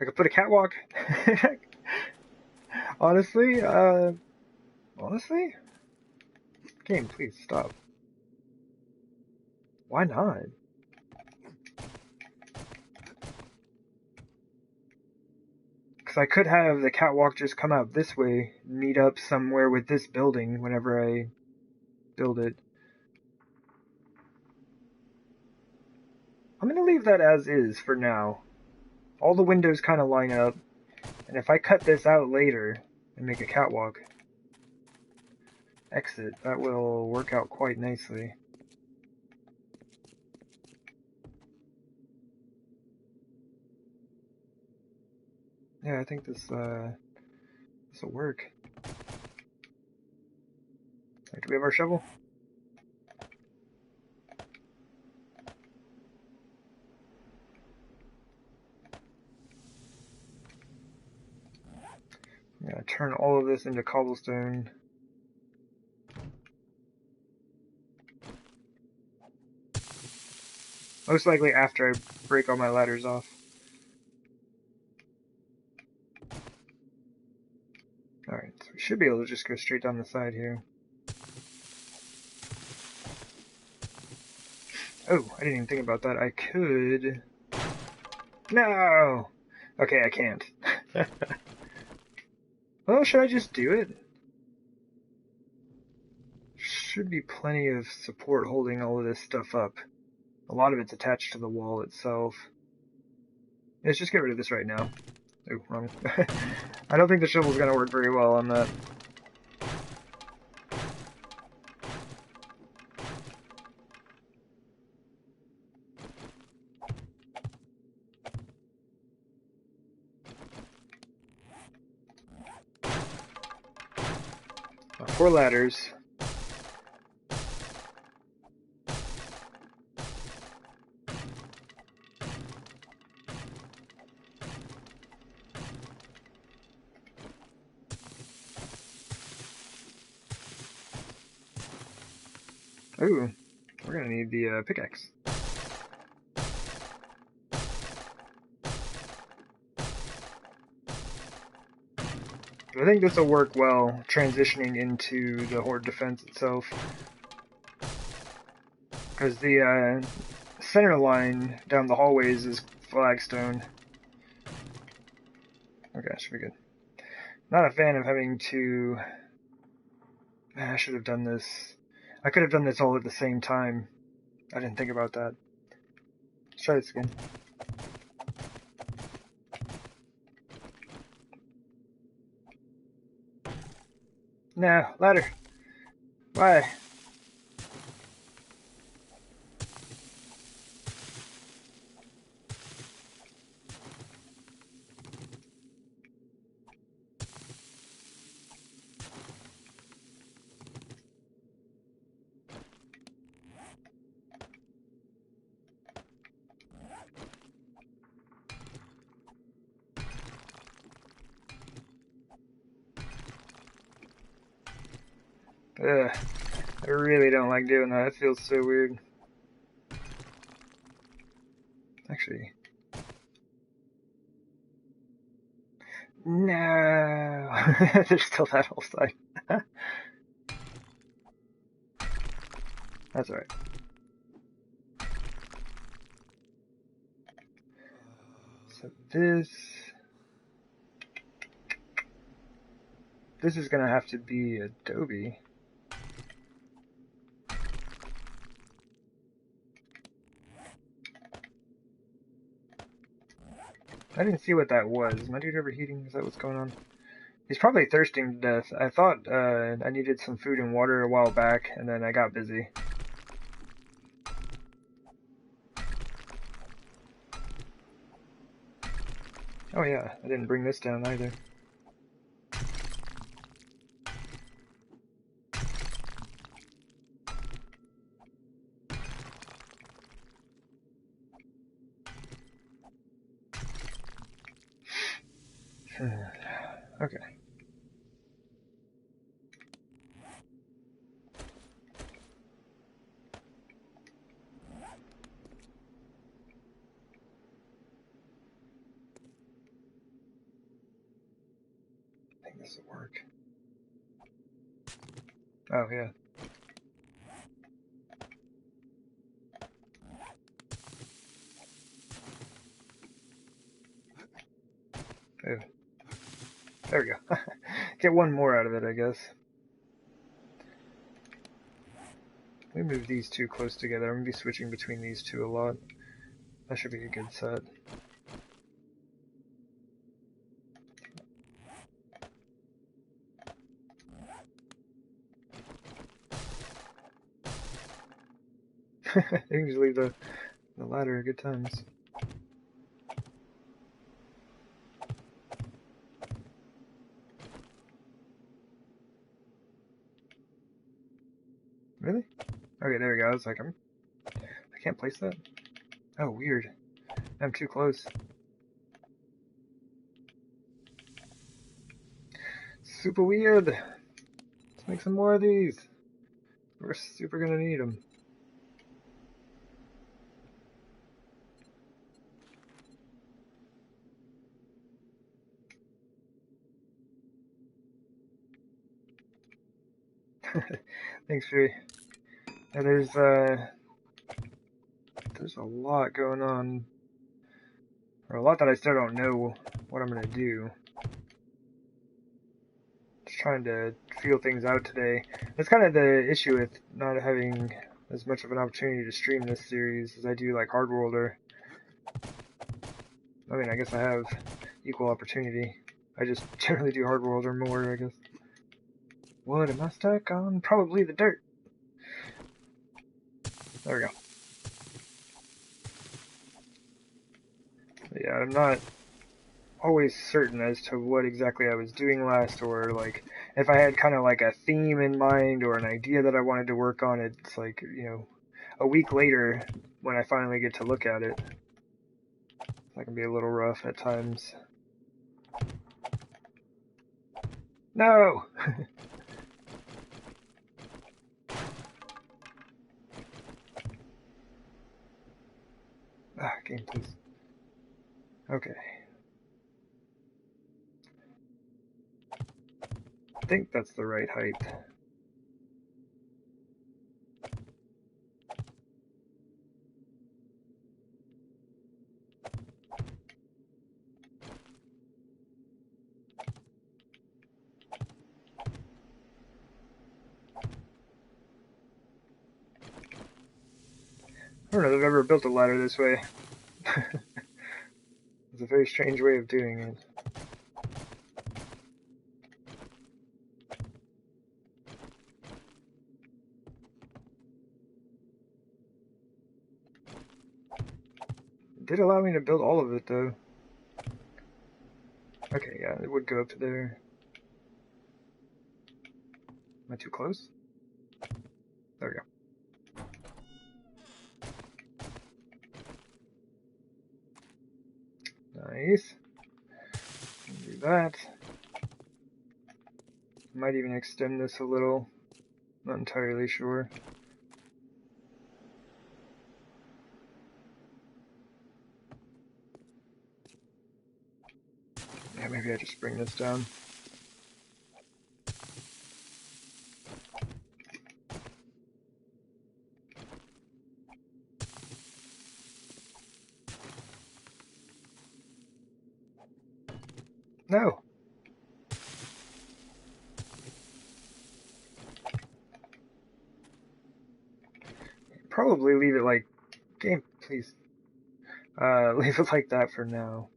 S1: I could put a catwalk. Honestly, game, please stop. Why not? Because I could have the catwalk just come out this way, meet up somewhere with this building whenever I build it. I'm going to leave that as is for now. All the windows kind of line up, and if I cut this out later and make a catwalk exit, that will work out quite nicely. Yeah, I think this will work. Right, do we have our shovel? I'm gonna turn all of this into cobblestone. Most likely after I break all my ladders off. Alright, so we should be able to just go straight down the side here. Oh, I didn't even think about that. I could... No! Okay, I can't. Well, should I just do it? Should be plenty of support holding all of this stuff up. A lot of it's attached to the wall itself. Let's just get rid of this right now. Oh, wrong. I don't think the shovel's gonna work very well on that. Four ladders. Ooh, we're gonna need the pickaxe. I think this will work well transitioning into the horde defense itself. Because the center line down the hallways is flagstone. Okay, should be good. Not a fan of having to... Man, I should have done this. I could have done this all at the same time. I didn't think about that. Let's try this again. No, ladder. Why? Ugh. I really don't like doing that. It feels so weird. Actually. No! There's still that whole side. That's alright. So this is gonna have to be Adobe. I didn't see what that was. Is my dude overheating? Is that what's going on? He's probably thirsting to death. I thought I needed some food and water a while back, and then I got busy. Oh yeah, I didn't bring this down either. Okay. I think this will work. Oh yeah. Oh. There we go. Get one more out of it, I guess. Let me move these two close together. I'm going to be switching between these two a lot. That should be a good set. Usually the ladder are good times. Really? Okay, there we go. I was like, I can't place that. Oh, weird. I'm too close. Super weird. Let's make some more of these. We're super gonna need them. Thanks, Fury. Yeah, there's a lot going on. Or a lot that I still don't know what I'm gonna do. Just trying to feel things out today. That's kind of the issue with not having as much of an opportunity to stream this series as I do like Hardworlder. I mean, I guess I have equal opportunity. I just generally do hard world or more, I guess. What am I stuck on? Probably the dirt. There we go. But yeah, I'm not always certain as to what exactly I was doing last, or like if I had kind of like a theme in mind or an idea that I wanted to work on. It's like, you know, a week later when I finally get to look at it, that can be a little rough at times. No! Ah, game, please. Okay. I think that's the right height. I don't know if I've ever built a ladder this way. It's a very strange way of doing it. It did allow me to build all of it, though. Okay, yeah, it would go up to there. Am I too close? There we go. Nice. Do that. Might even extend this a little. Not entirely sure. Yeah, maybe I just bring this down. No! Probably leave it like... Game, please. Leave it like that for now.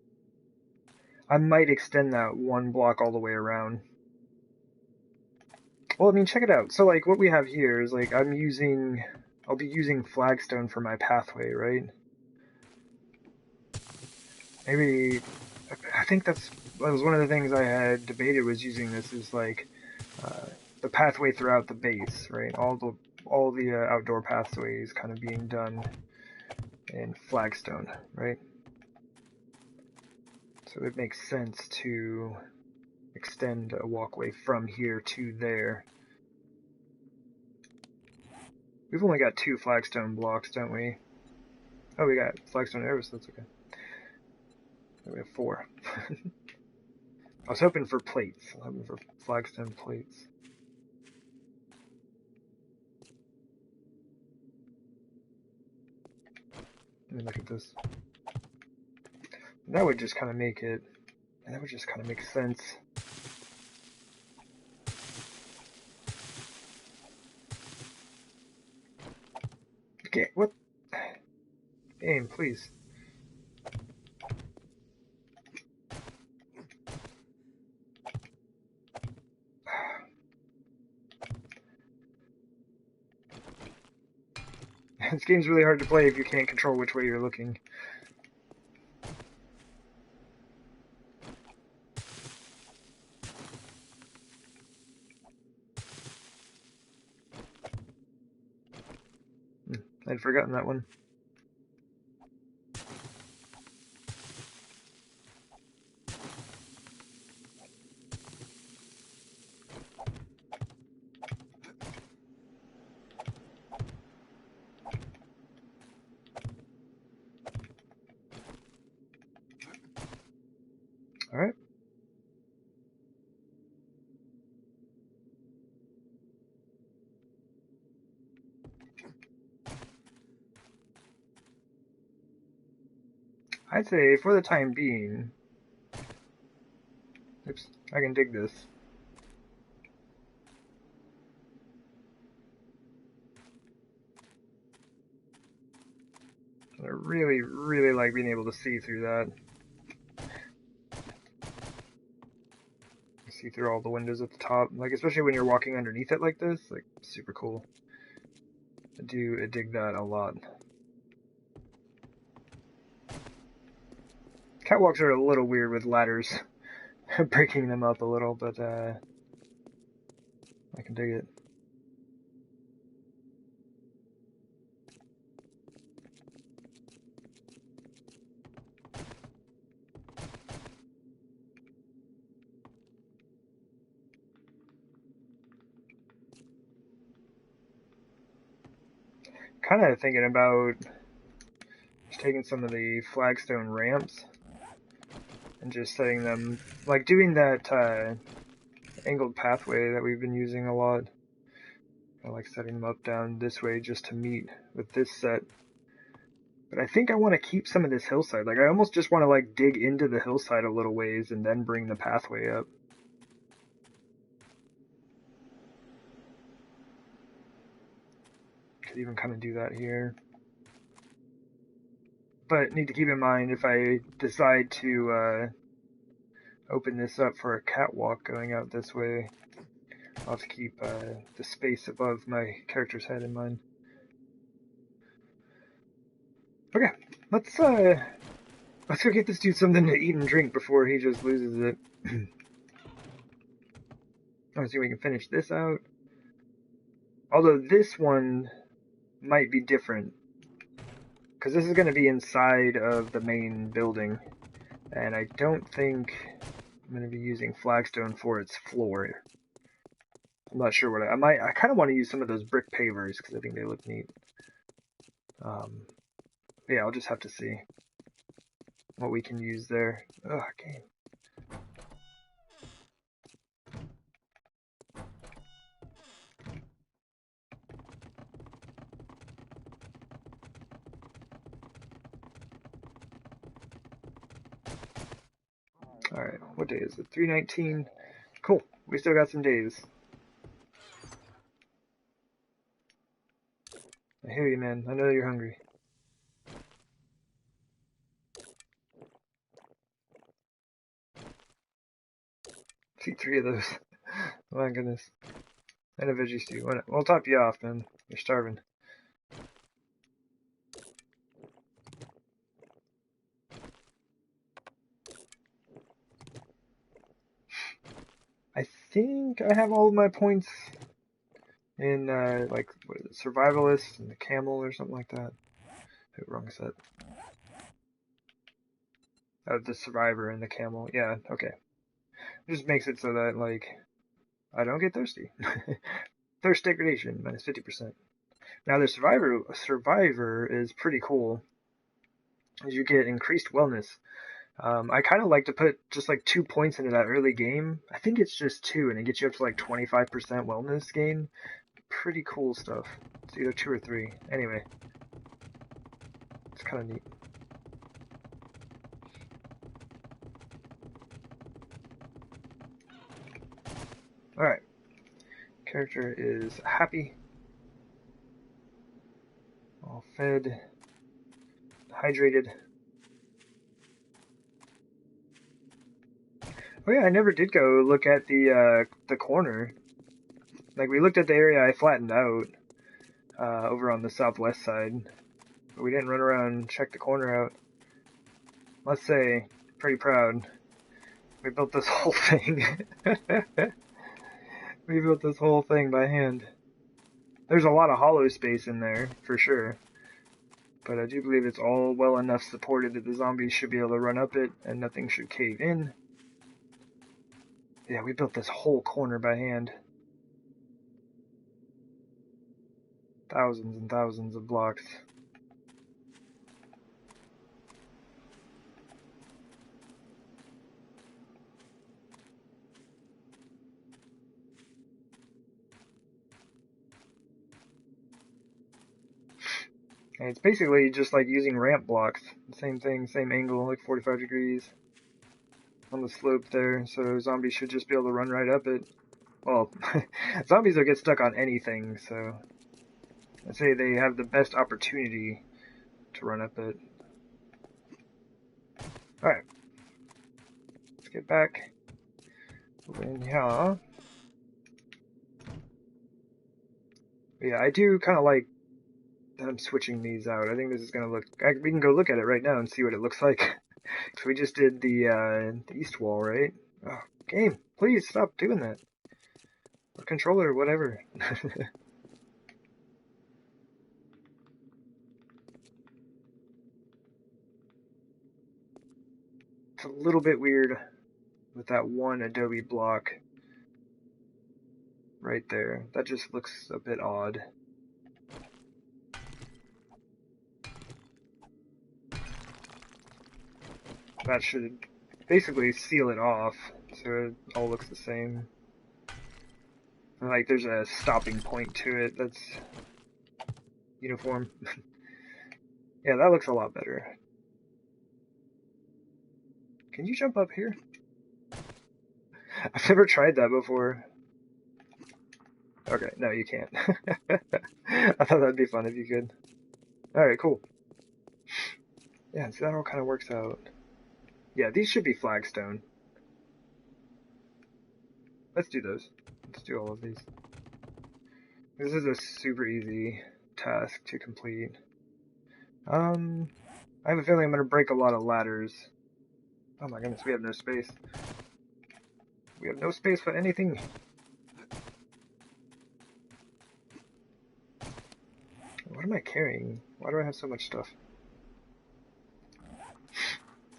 S1: I might extend that one block all the way around. Well, I mean, check it out. So, like, what we have here is, like, I'll be using flagstone for my pathway, right? Maybe, I think that was one of the things I had debated, was using this as, like, the pathway throughout the base, right? All the outdoor pathways kind of being done in flagstone, right? So it makes sense to extend a walkway from here to there. We've only got 2 flagstone blocks, don't we? Oh, we got flagstone arrows, so that's okay. We have 4. I was hoping for plates. I was hoping for flagstone plates. Let me look at this. That would just kind of make it... That would just kind of make sense. Okay, what? Aim, please. This game's really hard to play if you can't control which way you're looking. I'd forgotten that one. Alright. I'd say, for the time being... Oops, I can dig this. I really, really like being able to see through that. see through all the windows at the top. Like, especially when you're walking underneath it like this, like, super cool. I dig that a lot. Catwalks are a little weird with ladders, breaking them up a little, but I can dig it. Kind of thinking about just taking some of the flagstone ramps and just setting them, like doing that angled pathway that we've been using a lot. I like setting them up down this way just to meet with this set. But I think I want to keep some of this hillside. Like, I almost just want to like dig into the hillside a little ways and then bring the pathway up. Could even kind of do that here. But need to keep in mind, if I decide to open this up for a catwalk going out this way, I'll have to keep the space above my character's head in mind. Okay, let's go get this dude something to eat and drink before he just loses it. Let's see if we can finish this out. Although this one might be different, because this is going to be inside of the main building, and I don't think I'm going to be using flagstone for its floor. I'm not sure what I kind of want to use some of those brick pavers because I think they look neat. Yeah, I'll just have to see what we can use there. Ugh, game. Alright, what day is it? 3/19. Cool, we still got some days. I hear you, man. I know you're hungry. See 3 of those. Oh my goodness. And a veggie stew. We'll top you off, man. You're starving. I think I have all of my points in, like, what is it, Survivalist and the Camel or something like that. Oh, wrong set. Oh, the Survivor and the Camel. Yeah, okay. It just makes it so that, like, I don't get thirsty. Thirst degradation, minus 50%. Now, the Survivor is pretty cool, as you get increased wellness. I kind of like to put just like 2 points into that early game. I think it's just 2, and it gets you up to like 25% wellness gain. Pretty cool stuff. It's either 2 or 3. Anyway, it's kind of neat. Alright. Character is happy. All fed. Hydrated. Oh yeah, I never did go look at the corner. Like, we looked at the area I flattened out over on the southwest side, but we didn't run around and check the corner out. Let's say, pretty proud. We built this whole thing. We built this whole thing by hand. There's a lot of hollow space in there, for sure. But I do believe it's all well enough supported that the zombies should be able to run up it, and nothing should cave in. Yeah, we built this whole corner by hand. Thousands and thousands of blocks. And it's basically just like using ramp blocks. Same thing, same angle, like 45 degrees on the slope there, so zombies should just be able to run right up it. Well, zombies will get stuck on anything, so I'd say they have the best opportunity to run up it. Alright. Let's get back. in here. Yeah, I do kind of like that I'm switching these out. I think this is gonna look. We can go look at it right now and see what it looks like. So we just did the east wall, right? Oh, game, please stop doing that. Or controller, whatever. It's a little bit weird with that one Adobe block right there. That just looks a bit odd. That should basically seal it off so it all looks the same. And like there's a stopping point to it that's uniform. Yeah, that looks a lot better. Can you jump up here? I've never tried that before. Okay, no, you can't. I thought that'd be fun if you could. Alright, cool. Yeah, so that all kind of works out. Yeah, these should be flagstone. Let's do those. Let's do all of these. This is a super easy task to complete. I have a feeling I'm going to break a lot of ladders. Oh my goodness, we have no space. We have no space for anything. What am I carrying? Why do I have so much stuff?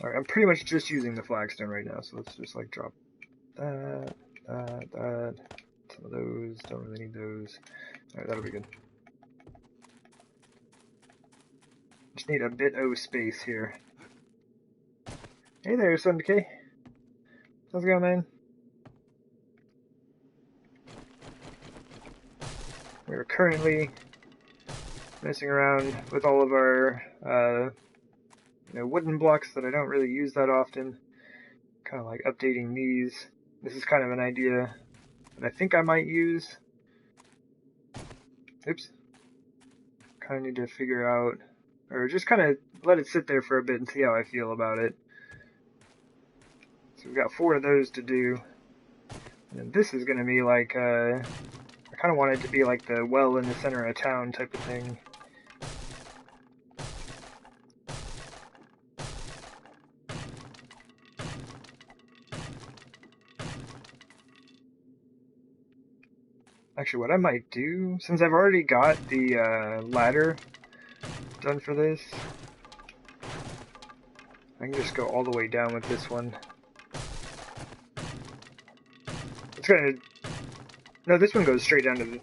S1: Alright, I'm pretty much just using the flagstone right now, so let's just like drop that. Some of those, don't really need those. Alright, that'll be good. Just need a bit of space here. Hey there, Sun Decay. How's it going, man? We're currently messing around with all of our wooden blocks that I don't really use that often. Kind of like updating these. This is kind of an idea that I think I might use. Oops. Kind of need to figure out, or just kind of let it sit there for a bit and see how I feel about it. So we've got 4 of those to do. And this is going to be like, I kind of want it to be like the well in the center of town type of thing. Actually, what I might do, since I've already got the ladder done for this, I can just go all the way down with this one. It's gonna... No, this one goes straight down to the...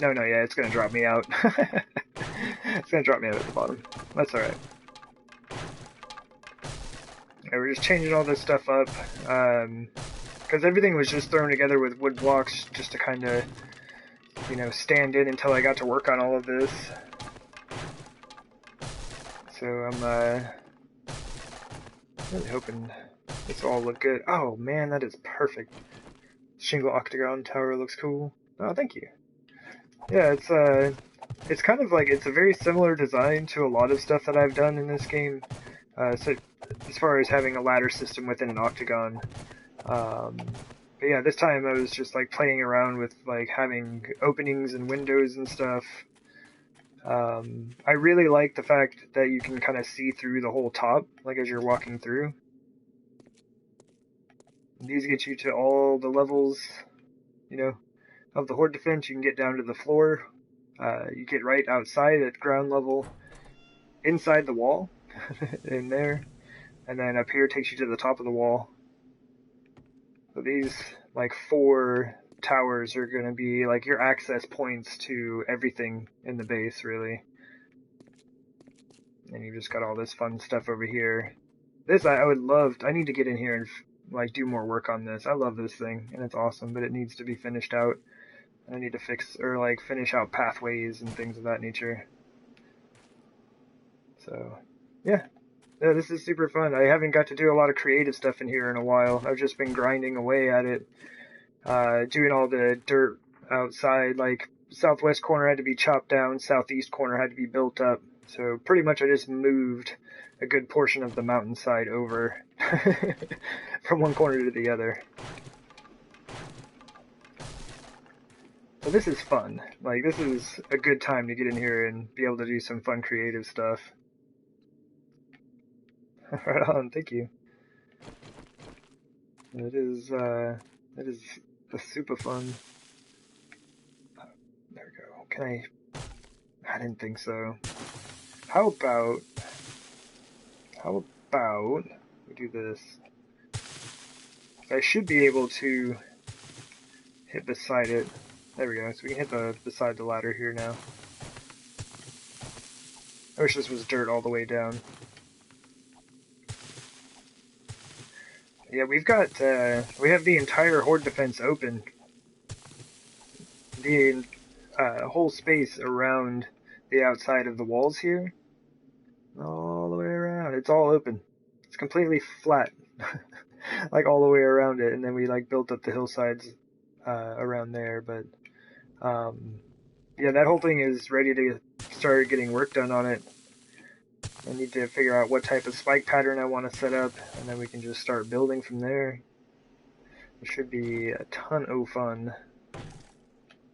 S1: No, yeah, it's gonna drop me out. It's gonna drop me out at the bottom. That's alright. Yeah, we're just changing all this stuff up, because everything was just thrown together with wood blocks just to kind of, stand in until I got to work on all of this. So I'm really hoping this will all look good. Oh man, that is perfect. Shingle octagon tower looks cool. Oh, thank you. Yeah, it's kind of like, it's a very similar design to a lot of stuff that I've done in this game. So as far as having a ladder system within an octagon. But yeah, this time I was just like playing around with like having openings and windows and stuff. I really like the fact that you can kind of see through the whole top, like as you're walking through. These get you to all the levels, of the horde defense. You can get down to the floor. You get right outside at ground level, inside the wall, in there. And then up here takes you to the top of the wall. So these, like, 4 towers are going to be, like, your access points to everything in the base, really. And you've just got all this fun stuff over here. This, I would love... I need to get in here and, like, do more work on this. I love this thing, and it's awesome, but it needs to be finished out. I need to fix, or, like, finish out pathways and things of that nature. So, yeah. Yeah, this is super fun. I haven't got to do a lot of creative stuff in here in a while. I've just been grinding away at it. Doing all the dirt outside, like, southwest corner had to be chopped down, southeast corner had to be built up. So pretty much I just moved a good portion of the mountainside over from one corner to the other. But this is fun. Like, this is a good time to get in here and be able to do some fun creative stuff. Right on, thank you. It is super fun. There we go. Can I didn't think so. How about we do this? I should be able to hit beside it. There we go. So we can hit beside the ladder here now. I wish this was dirt all the way down. Yeah, we've got we have the entire horde defense open. The whole space around the outside of the walls here, all the way around. It's all open. It's completely flat, like all the way around it. And then we like built up the hillsides around there. But yeah, that whole thing is ready to start getting work done on it. I need to figure out what type of spike pattern I want to set up, and then we can just start building from there. It should be a ton of fun.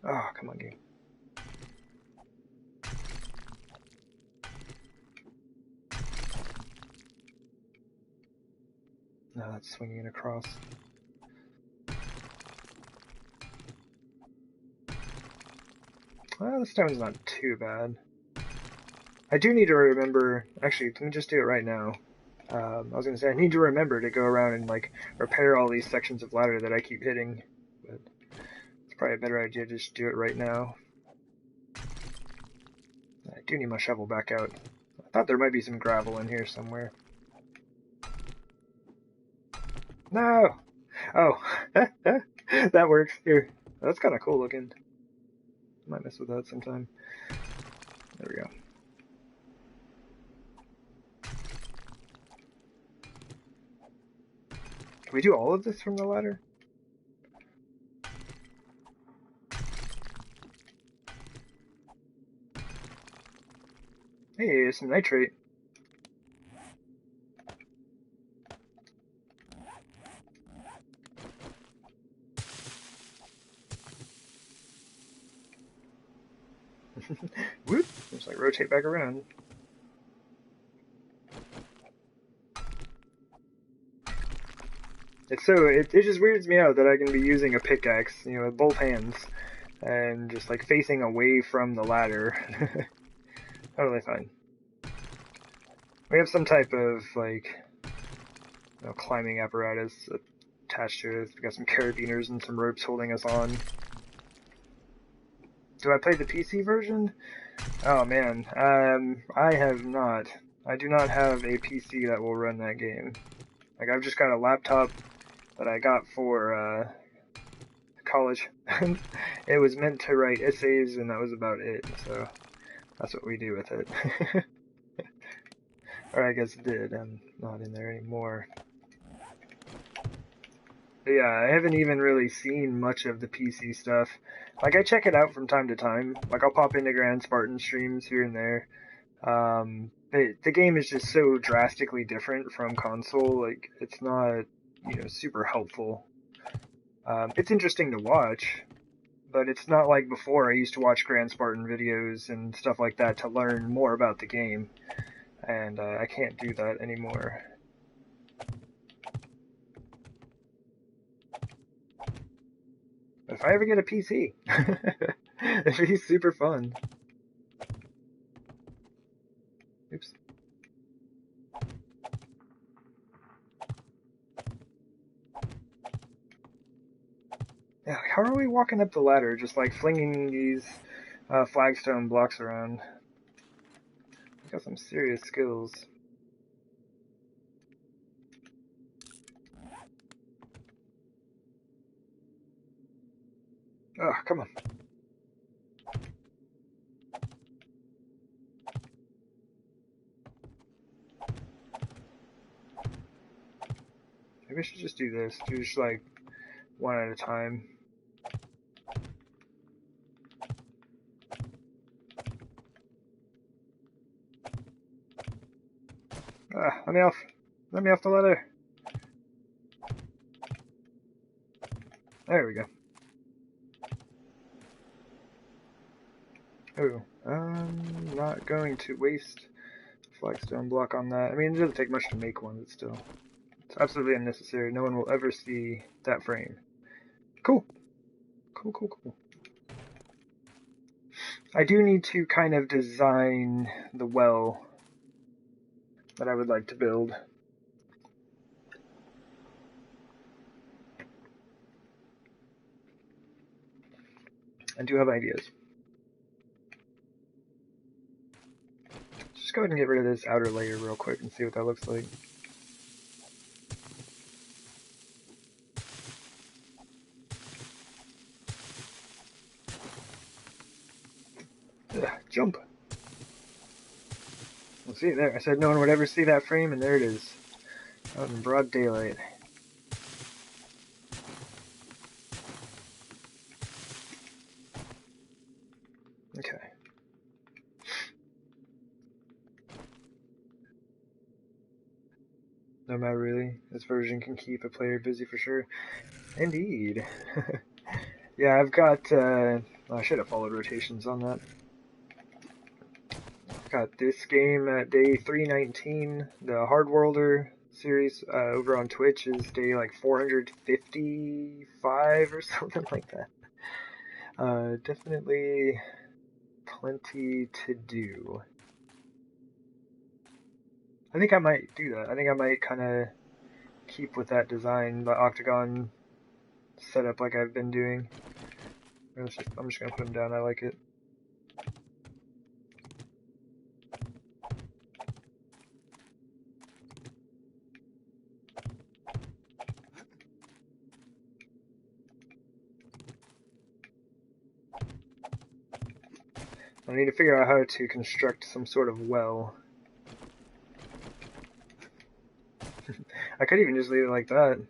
S1: Oh, come on, game. No, that's swinging it across. Well, the stone's not too bad. I do need to remember, actually, let me just do it right now. I was going to say, I need to remember to go around and, like, repair all these sections of ladder that I keep hitting. But it's probably a better idea to just do it right now. I do need my shovel back out. I thought there might be some gravel in here somewhere. No! Oh, that works. Here. That's kind of cool looking. Might mess with that sometime. There we go. Can we do all of this from the ladder? Hey, some nitrate. Whoop! Just like rotate back around. It's so it just weirds me out that I can be using a pickaxe, you know, with both hands, and just like facing away from the ladder. Totally fine. We have some type of like, you know, climbing apparatus attached to it. We got some carabiners and some ropes holding us on. Do I play the PC version? Oh man, I have not. I do not have a PC that will run that game. Like, I've just got a laptop that I got for college. It was meant to write essays, and that was about it. So that's what we do with it. Or I guess it did. I'm not in there anymore. But yeah, I haven't even really seen much of the PC stuff. Like, I check it out from time to time. Like, I'll pop into Grand Spartan streams here and there. The game is just so drastically different from console. Like, it's not, you know, super helpful. It's interesting to watch, but it's not like before. I used to watch Grand Spartan videos and stuff like that to learn more about the game, and I can't do that anymore. If I ever get a PC, it'd be super fun. Oops. Yeah, how are we walking up the ladder, just like flinging these flagstone blocks around? We got some serious skills. Oh, come on. Maybe I should just do this. Do just like one at a time. Ah, let me off. Let me off the ladder. There we go. Oh, I'm not going to waste a flagstone block on that. I mean, it doesn't take much to make one, but still. It's absolutely unnecessary. No one will ever see that frame. Cool. Cool, cool, cool. I do need to kind of design the well that I would like to build. I do have ideas. Just go ahead and get rid of this outer layer real quick and see what that looks like. Ugh, jump. We'll see it there. I said no one would ever see that frame, and there it is. Out in broad daylight. Okay. No matter really. This version can keep a player busy for sure. Indeed. Yeah, I've got, I should have followed rotations on that. I've got this game at day 319. The Hardworlder series over on Twitch is day like 455 or something like that. Definitely plenty to do. I think I might do that. I think I might kind of keep with that design, the octagon setup like I've been doing. I'm just going to put them down. I like it. I need to figure out how to construct some sort of well. I could even just leave it like that.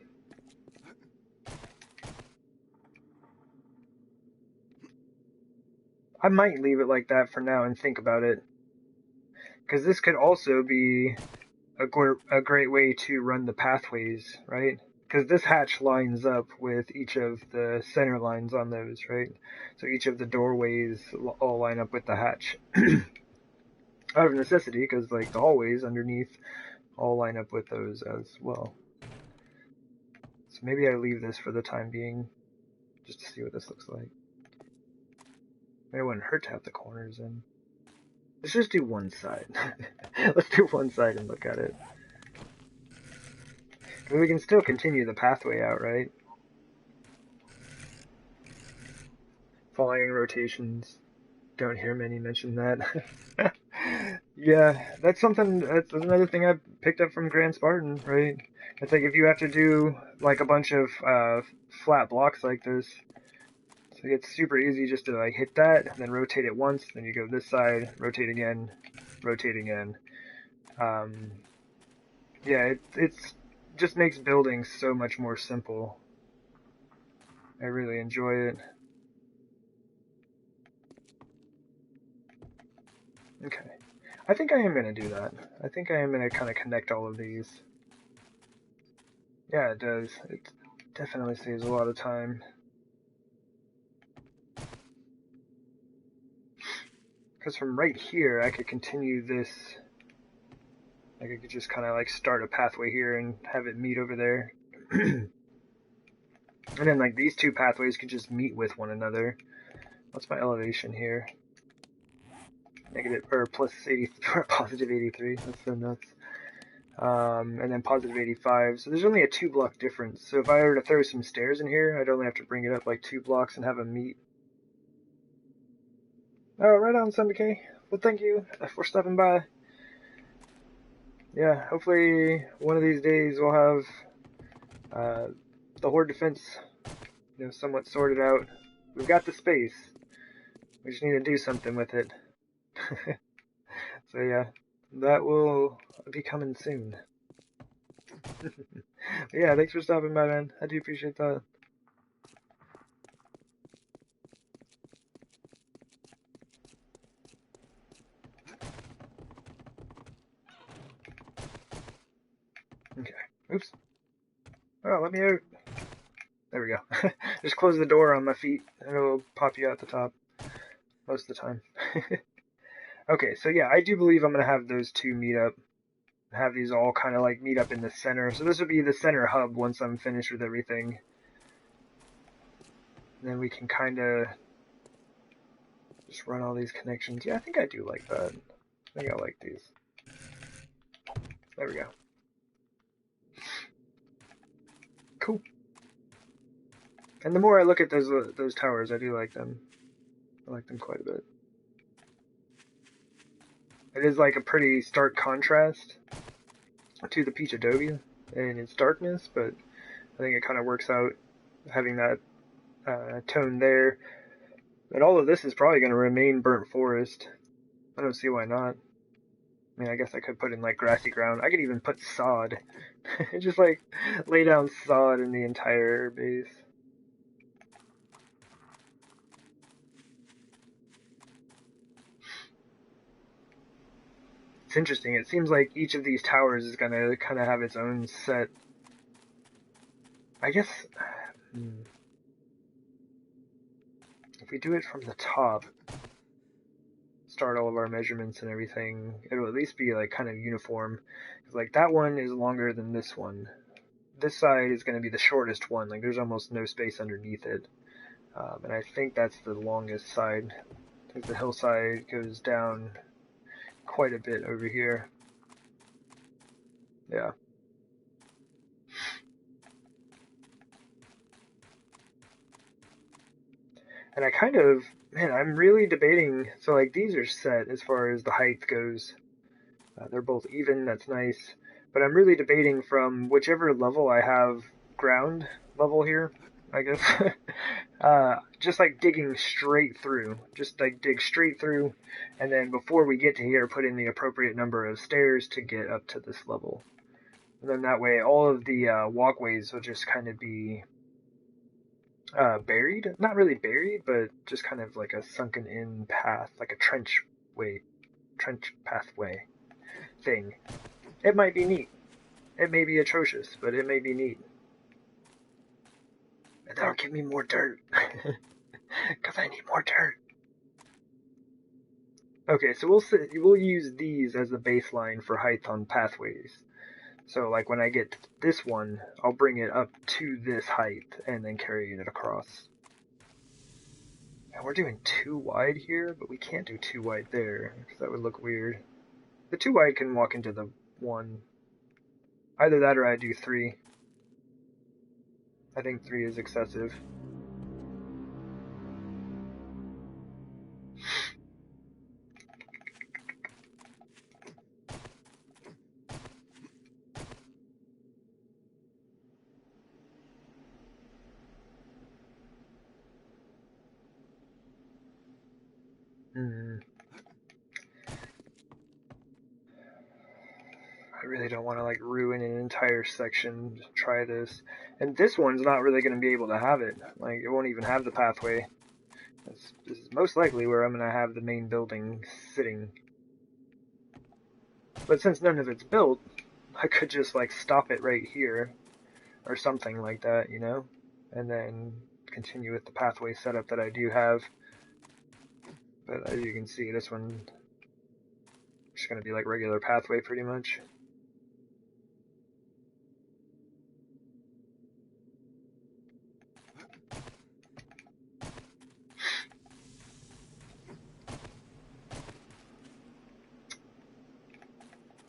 S1: I might leave it like that for now and think about it. Because this could also be a great way to run the pathways, right? Because this hatch lines up with each of the center lines on those, right? So each of the doorways all line up with the hatch. Out of necessity, because like the hallways underneath all line up with those as well. So maybe I leave this for the time being, just to see what this looks like. Maybe it wouldn't hurt to have the corners in. Let's just do one side. Let's do one side and look at it. But we can still continue the pathway out, right? Following rotations. Don't hear many mention that. Yeah, that's another thing I picked up from Grand Spartan, right? It's like if you have to do like a bunch of flat blocks like this, so it's super easy just to like hit that, and then rotate it once, then you go this side, rotate again, rotate again. Yeah, it's just makes building so much more simple. I really enjoy it. Okay. I think I am going to do that. I think I am going to kind of connect all of these. Yeah, it does. It definitely saves a lot of time. Because from right here, I could continue this. Like I could just kind of like start a pathway here and have it meet over there. And then like these two pathways could just meet with one another. What's my elevation here? Negative, or plus 80, or positive 83. That's so nuts. And then positive 85. So there's only a 2-block difference. So if I were to throw some stairs in here, I'd only have to bring it up like 2 blocks and have them meet. Oh, right on, Sunday. Well, thank you for stopping by. Yeah, hopefully one of these days we'll have the Horde defense, somewhat sorted out. We've got the space. We just need to do something with it. So yeah, that will be coming soon. Yeah, thanks for stopping by, man. I do appreciate that. Okay. Oops. Oh, let me out. There we go. Just close the door on my feet, and it'll pop you out the top most of the time. Okay, so yeah, I do believe I'm gonna have those two meet up. Have these all kind of like meet up in the center. So this would be the center hub once I'm finished with everything. And then we can kind of just run all these connections. Yeah, I think I do like that. I think I like these. There we go. Cool. And the more I look at those towers, I do like them. I like them quite a bit. It is like a pretty stark contrast to the peach adobe and its darkness, but I think it kind of works out having that tone there. But all of this is probably going to remain burnt forest. I don't see why not. I mean, I guess I could put in like grassy ground. I could even put sod. Just like lay down sod in the entire base. It's interesting. It seems like each of these towers is going to kind of have its own set. I guess if we do it from the top, start all of our measurements and everything, it'll at least be like kind of uniform. Like that one is longer than this one. This side is going to be the shortest one. Like there's almost no space underneath it. And I think that's the longest side. I think the hillside goes down quite a bit over here. Yeah. And I kind of, man, I'm really debating. So like these are set as far as the height goes. They're both even, that's nice. But I'm really debating from whichever level I have ground level here, I guess. Just like digging straight through. Just like dig straight through. And then before we get to here, put in the appropriate number of stairs to get up to this level. And then that way all of the walkways will just kind of be buried. Not really buried, but just kind of like a sunken in path, like a trench pathway thing. It might be neat. It may be atrocious, but it may be neat. And that'll give me more dirt. Because I need more dirt. Okay, so we'll use these as the baseline for height on pathways. So like when I get to this one, I'll bring it up to this height and then carry it across. And we're doing too wide here, but we can't do too wide there, because that would look weird. The too wide can walk into the one. Either that or I do 3. I think 3 is excessive. I really don't want to like ruin an entire section to try this. And this one's not really going to be able to have it. Like it won't even have the pathway. This is most likely where I'm going to have the main building sitting. But since none of it's built, I could just like stop it right here or something like that, you know? And then continue with the pathway setup that I do have. But as you can see, this one is just going to be like regular pathway pretty much.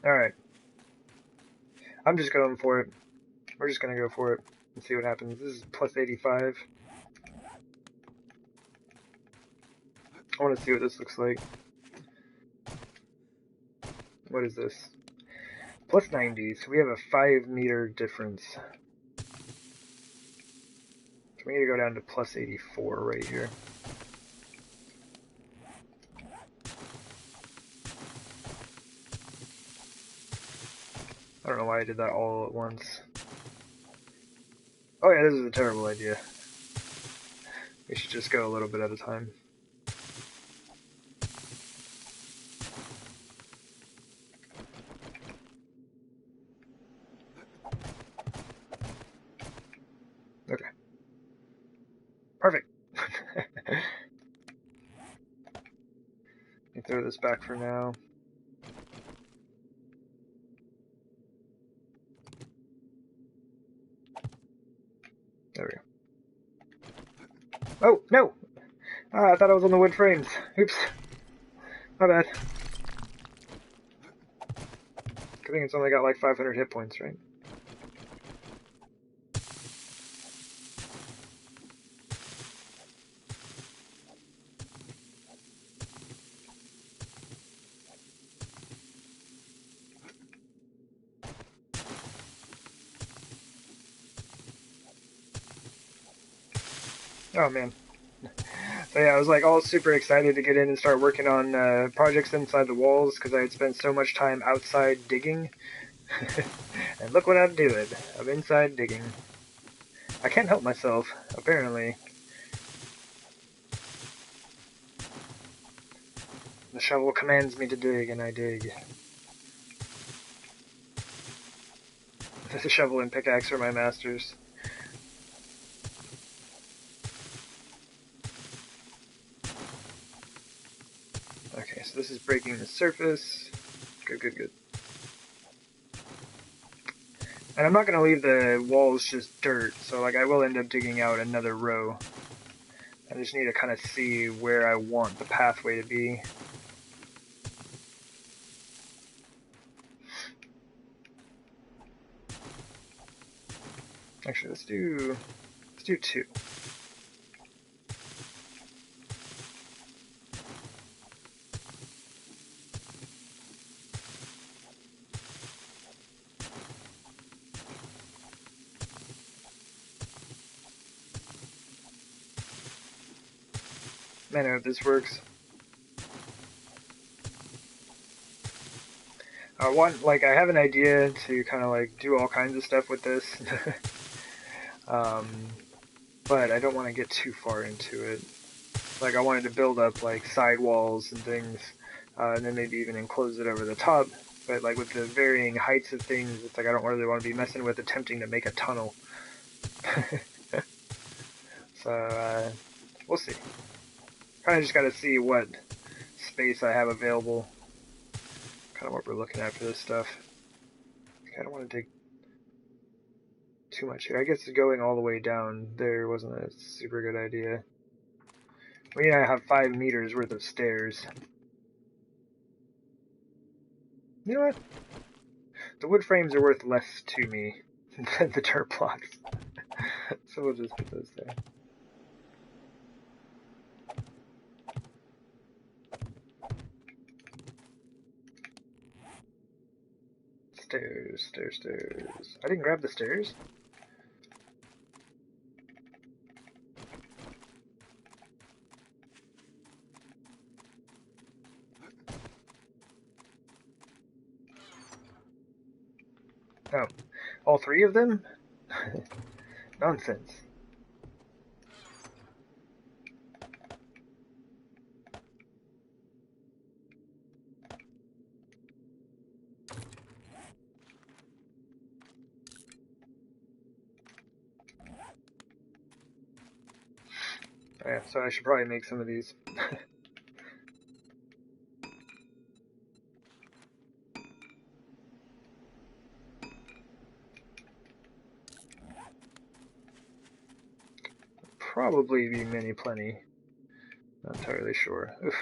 S1: Alright. I'm just going for it. We're just going to go for it and see what happens. This is plus 85. I want to see what this looks like. What is this? Plus 90, so we have a 5 meter difference. So we need to go down to plus 84 right here. I don't know why I did that all at once. Oh yeah, this is a terrible idea. We should just go a little bit at a time. Okay. Perfect. this back for now. There we go. Oh, no! Ah, I thought I was on the wood frames. Oops. My bad. I think it's only got like 500 hit points, right? Oh man. So yeah, I was like all super excited to get in and start working on projects inside the walls because I had spent so much time outside digging. And look what I'm doing. I'm inside digging. I can't help myself, apparently. The shovel commands me to dig, and I dig. The shovel and pickaxe are my masters. Okay, so this is breaking the surface. Good, good, good. And I'm not going to leave the walls just dirt, so like I will end up digging out another row. I just need to kind of see where I want the pathway to be. Actually, let's do 2. Man, I hope this works. I have an idea to kind of like do all kinds of stuff with this. But I don't want to get too far into it. Like I wanted to build up like side walls and things, and then maybe even enclose it over the top. But like with the varying heights of things, it's like I don't really want to be messing with attempting to make a tunnel. So we'll see. Kind of just got to see what space I have available. Kind of what we're looking at for this stuff. Okay, I don't want to dig too much here. I guess going all the way down there wasn't a super good idea. We need to have 5 meters worth of stairs. You know what? The wood frames are worth less to me than the dirt blocks. So we'll just put those there. Stairs, stairs, stairs. I didn't grab the stairs? Oh. All 3 of them? Nonsense. Yeah, so I should probably make some of these. Probably be many plenty. Not entirely sure. Oof.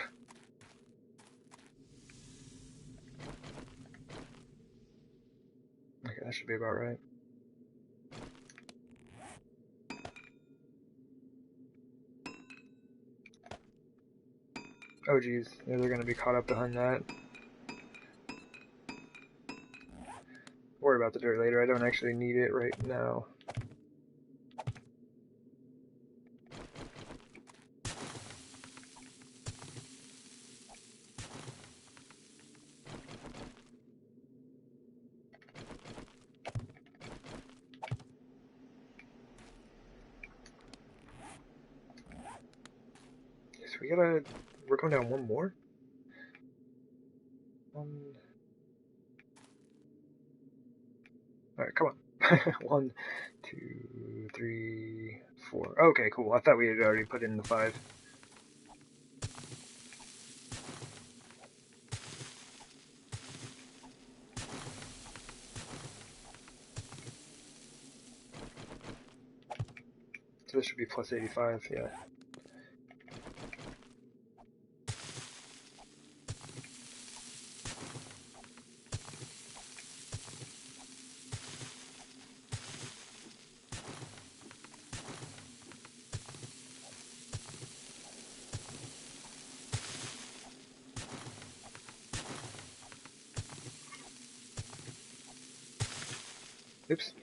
S1: Okay, that should be about right. Oh geez, yeah, they're gonna be caught up behind that. Worry about the dirt later, I don't actually need it right now. So we're going down one more? Alright, come on. 1, 2, 3, 4. Okay, cool. I thought we had already put in the 5. So this should be plus 85, yeah. Oops.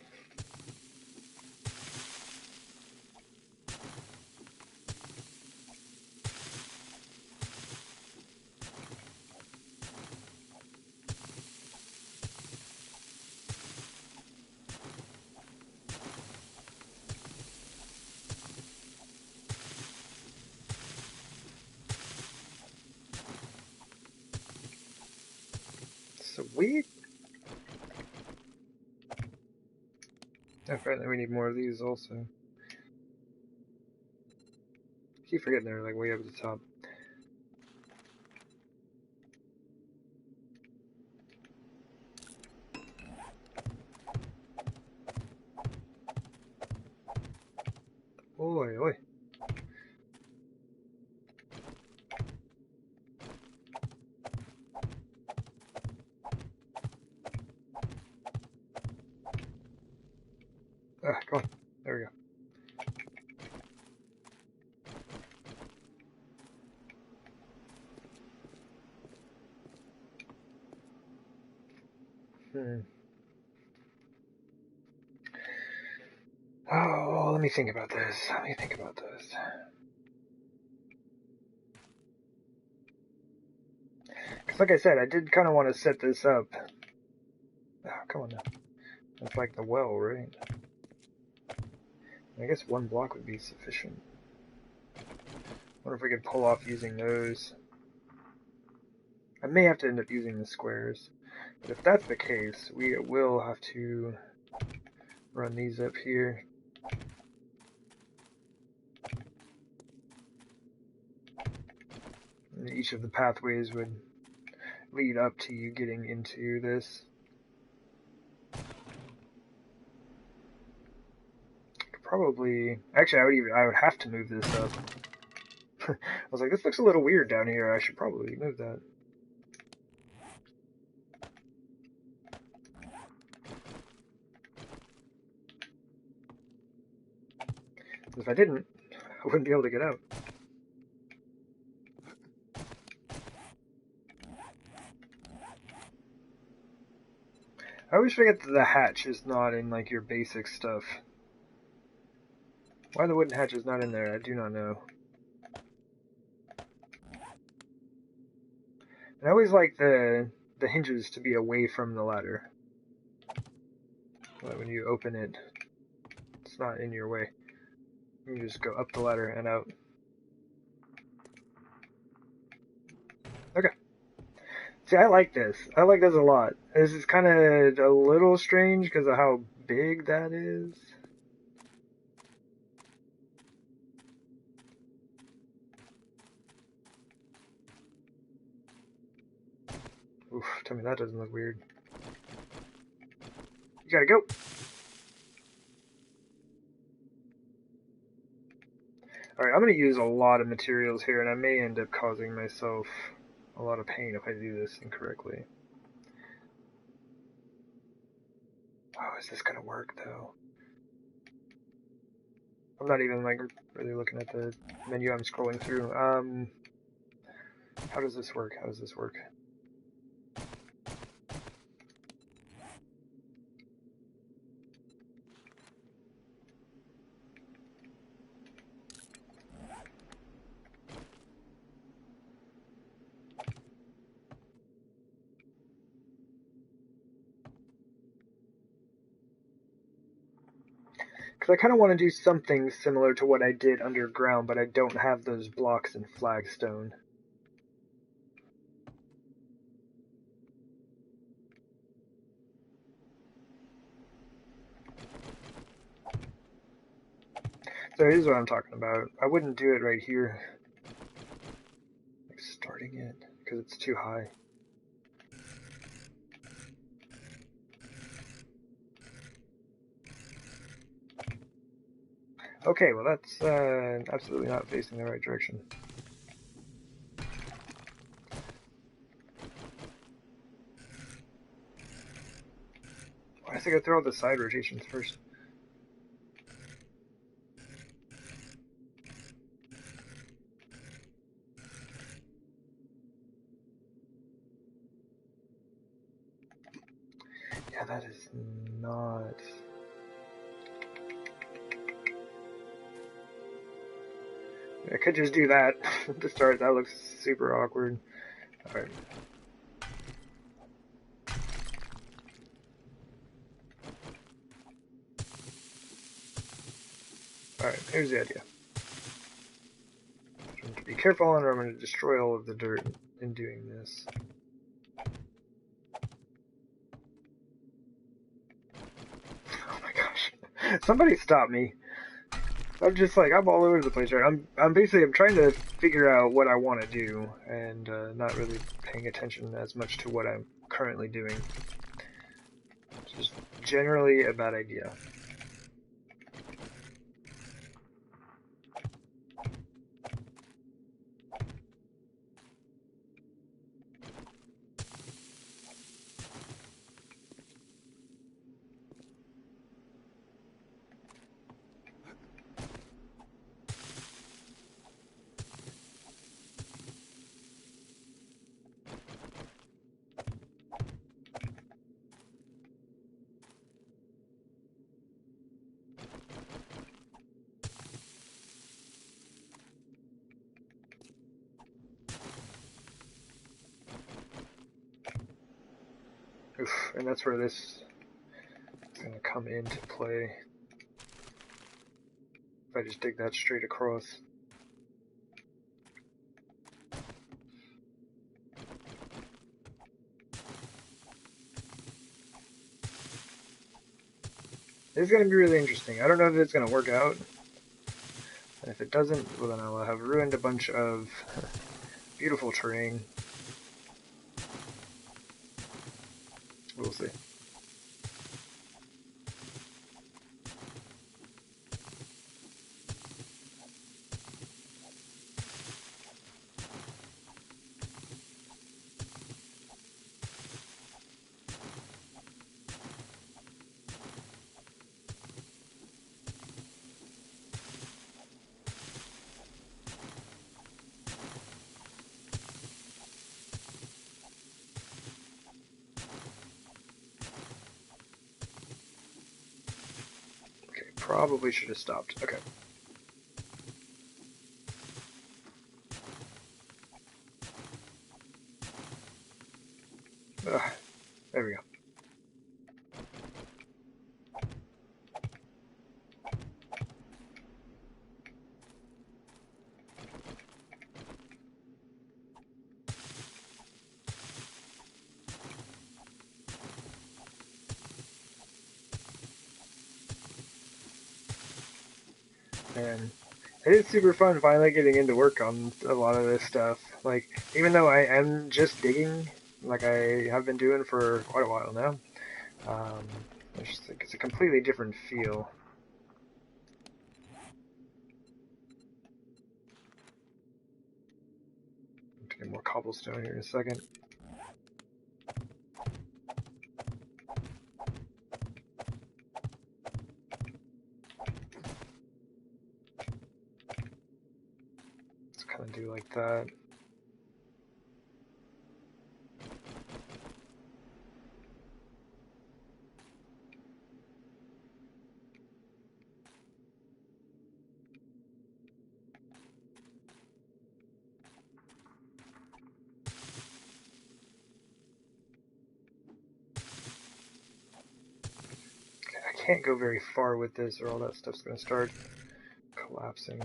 S1: Sweet. Apparently we need more of these also. I keep forgetting they're like way up at the top. Oi, oi. Ah, come on. There we go. Oh, let me think about this. Because like I said, I did kind of want to set this up. Oh, come on now. It's like the well, right? I guess one block would be sufficient. Wonder if we could pull off using those. I may have to end up using the squares. But if that's the case, we will have to run these up here. And each of the pathways would lead up to you getting into this. Probably, actually, I would have to move this up. I was like, this looks a little weird down here. I should probably move that. If I didn't, I wouldn't be able to get out. I always forget that the hatch is not in like your basic stuff. Why the wooden hatch is not in there, I do not know. And I always like the hinges to be away from the ladder. But when you open it, it's not in your way. You can just go up the ladder and out. Okay. See, I like this. I like this a lot. This is kind of a little strange because of how big that is. Oof, tell me that doesn't look weird. You gotta go. Alright, I'm gonna use a lot of materials here, and I may end up causing myself a lot of pain if I do this incorrectly. Oh, is this gonna work, though? I'm not even, like, really looking at the menu I'm scrolling through. How does this work? Because I kind of want to do something similar to what I did underground, but I don't have those blocks in flagstone. So here's what I'm talking about. I wouldn't do it right here. Like starting it, because it's too high. Okay, well that's absolutely not facing the right direction. I think I throw out the side rotations first. Yeah, that is not... I could just do that to start. That looks super awkward. Alright. Alright, here's the idea. I'm going to be careful or I'm going to destroy all of the dirt in doing this. Oh my gosh. Somebody stop me. I'm just like, I'm all over the place right. I'm trying to figure out what I want to do and not really paying attention as much to what I'm currently doing. It's just generally a bad idea. Oof, and that's where this is going to come into play. If I just dig that straight across. This is going to be really interesting. I don't know if it's going to work out. And if it doesn't, well then I'll have ruined a bunch of beautiful terrain. We'll see. Probably should have stopped. Okay. There we go. And it is super fun finally getting into work on a lot of this stuff. Like, even though I am just digging, like I have been doing for quite a while now, it's a completely different feel. To get more cobblestone here in a second. Let's kind of do like that. I can't go very far with this or all that stuff's going to start collapsing.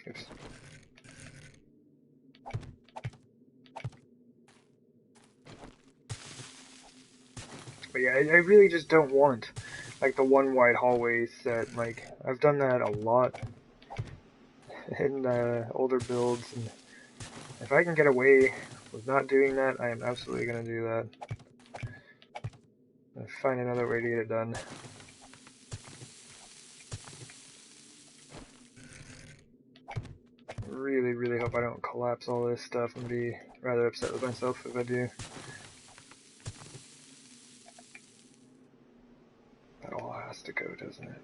S1: Oops. But yeah, I really just don't want like the one wide hallway set. Like I've done that a lot in older builds, and if I can get away with not doing that, I am absolutely gonna do that. I'm gonna find another way to get it done. Really, really hope I don't collapse all this stuff and be rather upset with myself if I do. That all has to go, doesn't it?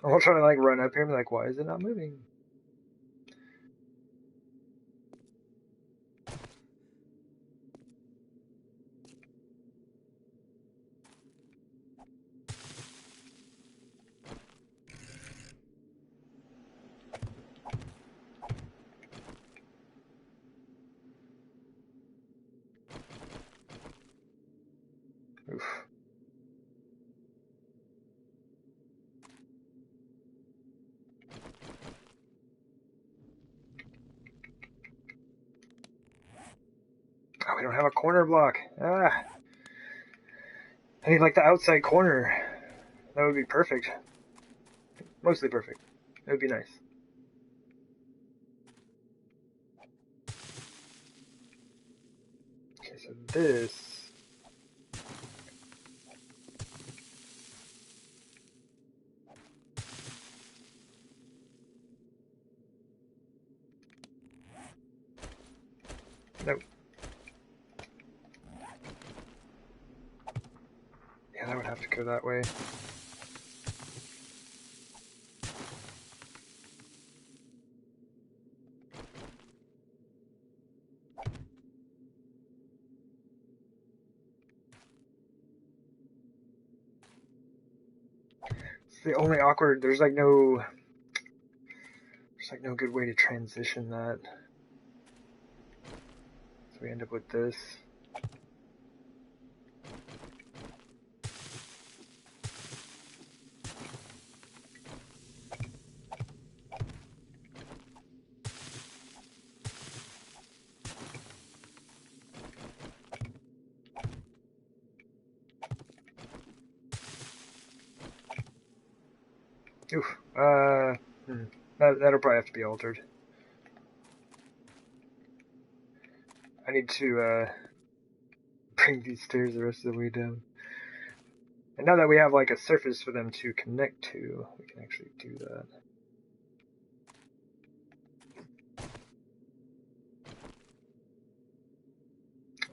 S1: I'll try to like run up here and be like, why is it not moving? Oof. Oh, we don't have a corner block. Ah. I need like the outside corner. That would be perfect. Mostly perfect. It would be nice. Okay, so this... Nope. Yeah, that would have to go that way. It's the only awkward... There's like no good way to transition that. So we end up with this. Oof. That'll probably have to be altered. I need to bring these stairs the rest of the way down. And now that we have like a surface for them to connect to, we can actually do that.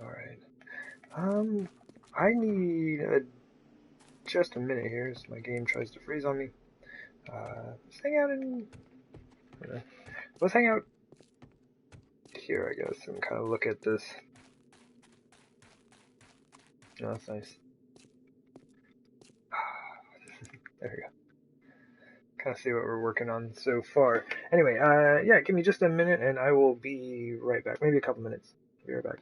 S1: Alright. I need just a minute here as my game tries to freeze on me. Let's hang out in... let's hang out here, I guess, and kind of look at this. Oh, that's nice. There we go. Kind of see what we're working on so far. Anyway, yeah, give me just a minute and I will be right back. Maybe a couple minutes. Be right back.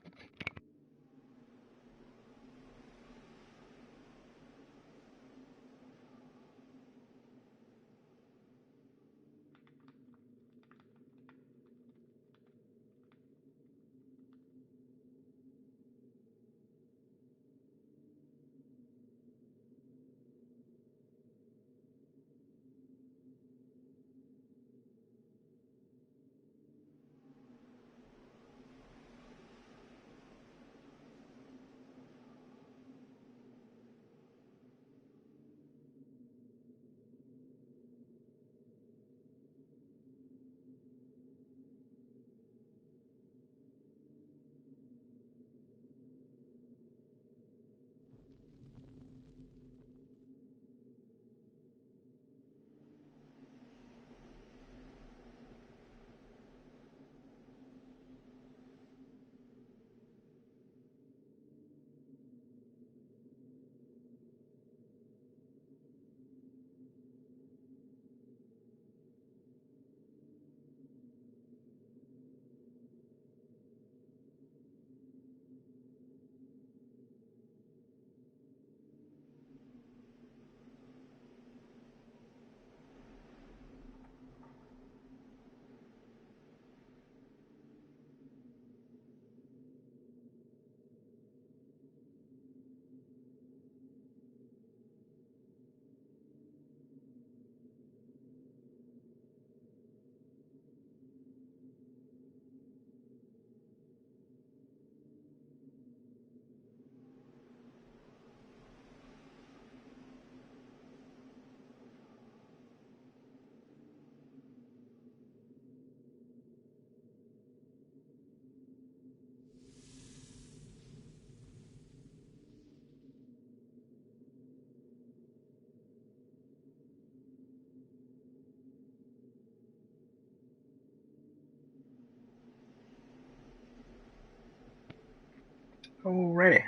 S1: Alrighty,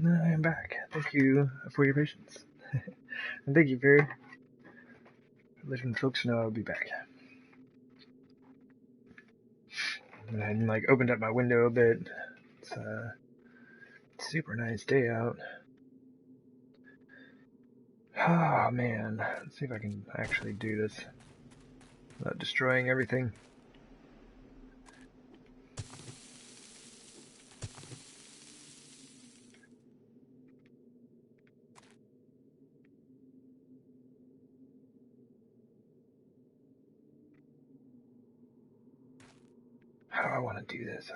S1: I am back. Thank you for your patience. And thank you for letting folks know I'll be back. And I like opened up my window a bit. It's a super nice day out. Oh man, let's see if I can actually do this without destroying everything. How do I want to do this?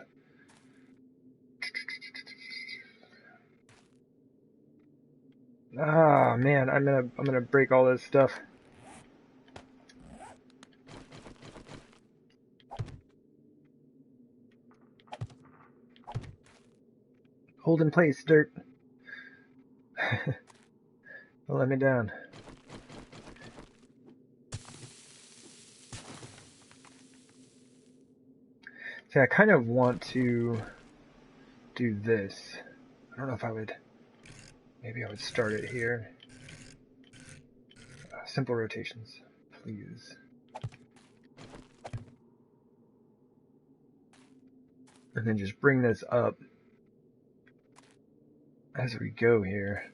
S1: Ah man, I'm gonna break all this stuff. Hold in place, dirt. Don't let me down. See, I kind of want to do this. I don't know if I would. Maybe I would start it here. Simple rotations, please. And then just bring this up as we go here.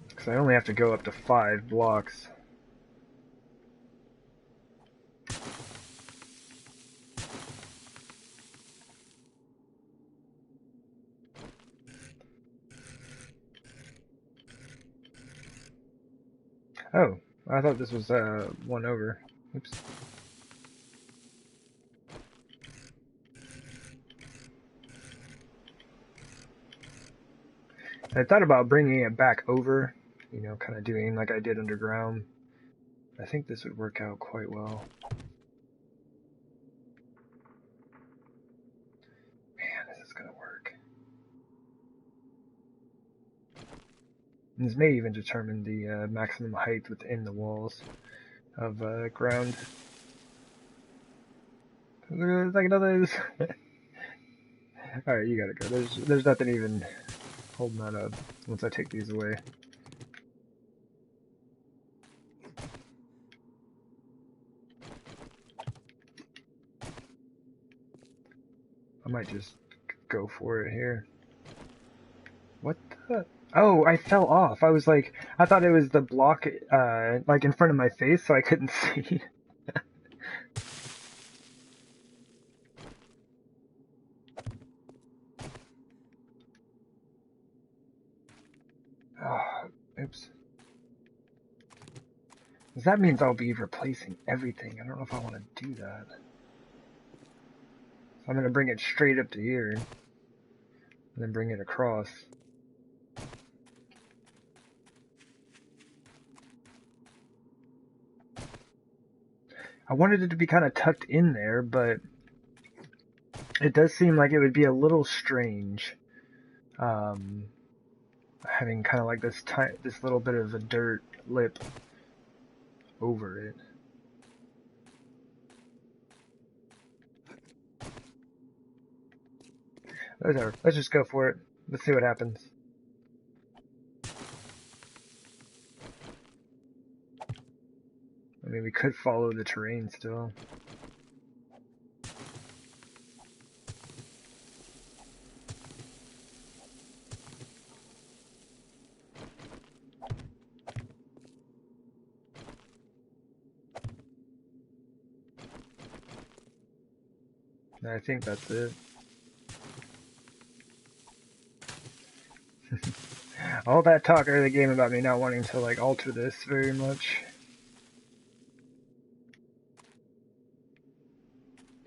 S1: Because I only have to go up to 5 blocks. Oh, I thought this was one over. Oops. I thought about bringing it back over, you know, kind of doing like I did underground. I think this would work out quite well. Man, this is gonna work. And this may even determine the maximum height within the walls of ground. There's like another. All right, you gotta go. There's nothing even holding that up once I take these away. I might just go for it here. What the? Oh, I fell off. I was like, I thought it was the block, like in front of my face, so I couldn't see. Oh, oops. That means I'll be replacing everything. I don't know if I want to do that. So I'm gonna bring it straight up to here, and then bring it across. I wanted it to be kind of tucked in there, but it does seem like it would be a little strange, having kind of like this little bit of a dirt lip over it. Whatever. Let's just go for it. Let's see what happens. I mean, we could follow the terrain still. I think that's it. All that talk early game about me not wanting to like alter this very much.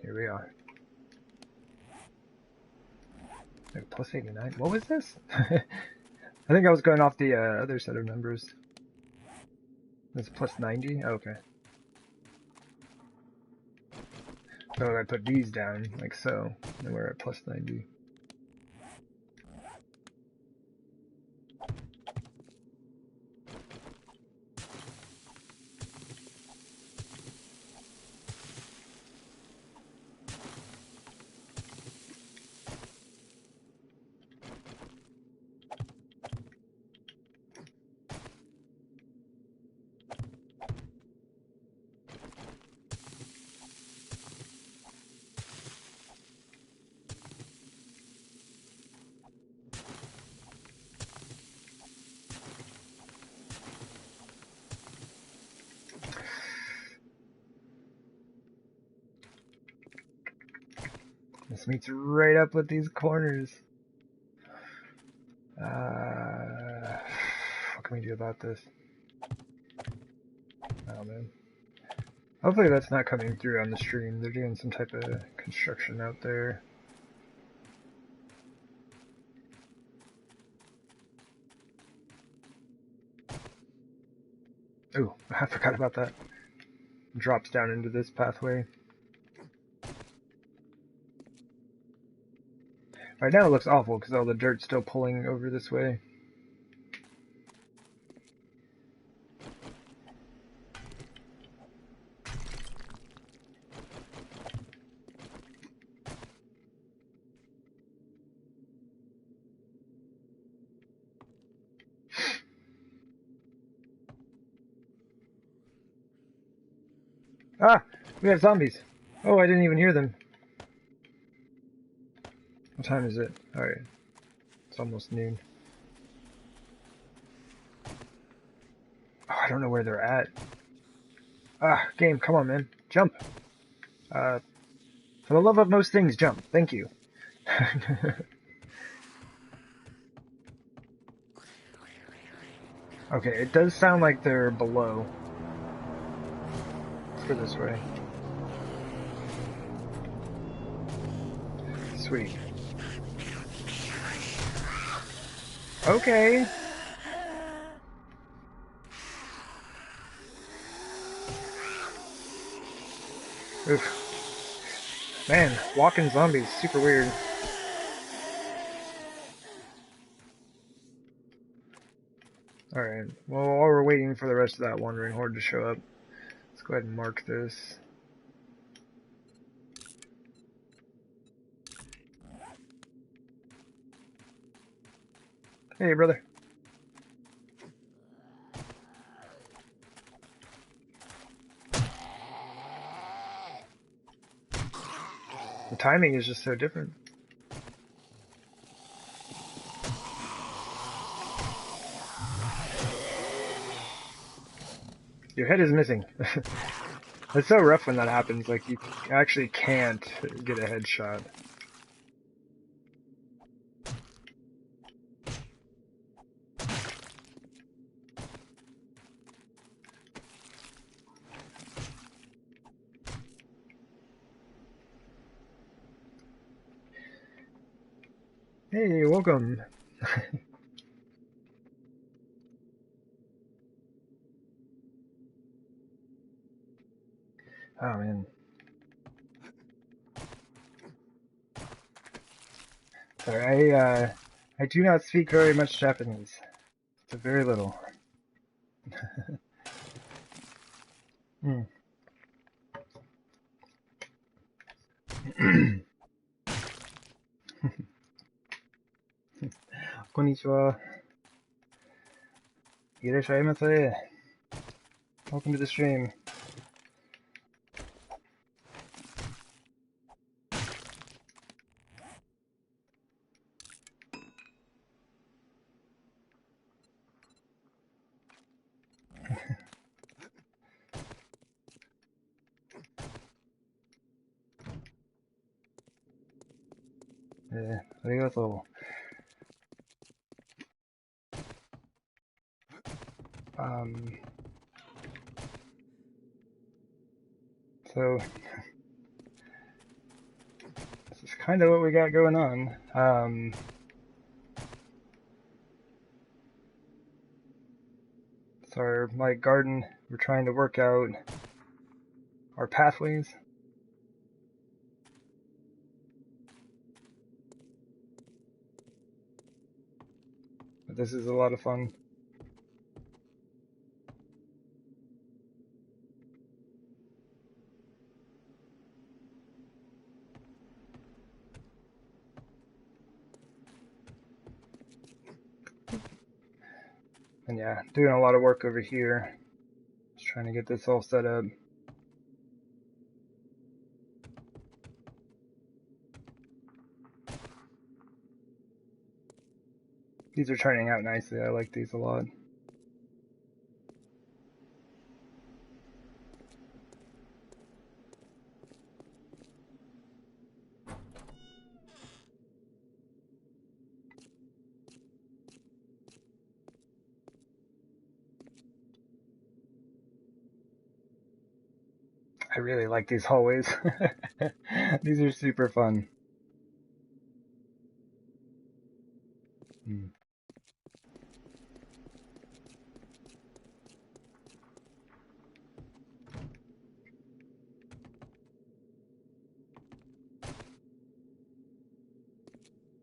S1: Here we are. Like plus 89. What was this? I think I was going off the other set of numbers. It's plus 90? Oh, okay. So I put these down, like so, and we're at plus 90. This meets right up with these corners. What can we do about this? Oh man. Hopefully that's not coming through on the stream. They're doing some type of construction out there. Oh, I forgot about that. Drops down into this pathway. Right now it looks awful because all the dirt's still pulling over this way. Ah! We have zombies! Oh, I didn't even hear them. What time is it? Alright. It's almost noon. Oh, I don't know where they're at. Ah, game, come on, man. Jump! For the love of most things, jump. Thank you. Okay, it does sound like they're below. Let's go this way. Sweet. Okay. Oof. Man, walking zombies, super weird. Alright, well, while we're waiting for the rest of that wandering horde to show up, let's go ahead and mark this. Hey, brother. The timing is just so different. Your head is missing. It's so rough when that happens, like you actually can't get a headshot. Hey, welcome. Oh man. Sorry, I do not speak very much Japanese. So very little. Hmm. こんにちは。いらっしゃいませ。Welcome to the stream. Yeah, ありがとう。So this is kind of what we got going on. So our my garden, we're trying to work out our pathways. But this is a lot of fun. And yeah, doing a lot of work over here. Just trying to get this all set up. These are turning out nicely. I like these a lot. I really like these hallways. These are super fun. Hmm.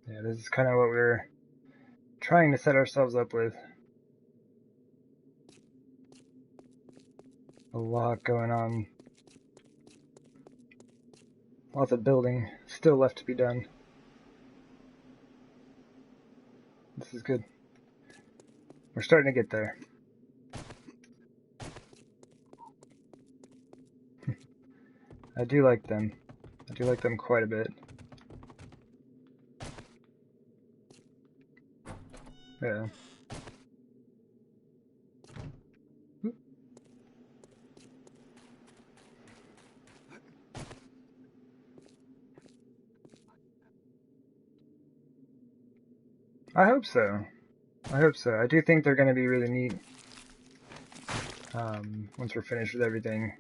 S1: Yeah, this is kind of what we're trying to set ourselves up with. A lot going on. Lots of building still left to be done. This is good. We're starting to get there. I do like them. I do like them quite a bit. Yeah. I hope so. I hope so. I do think they're going to be really neat once we're finished with everything.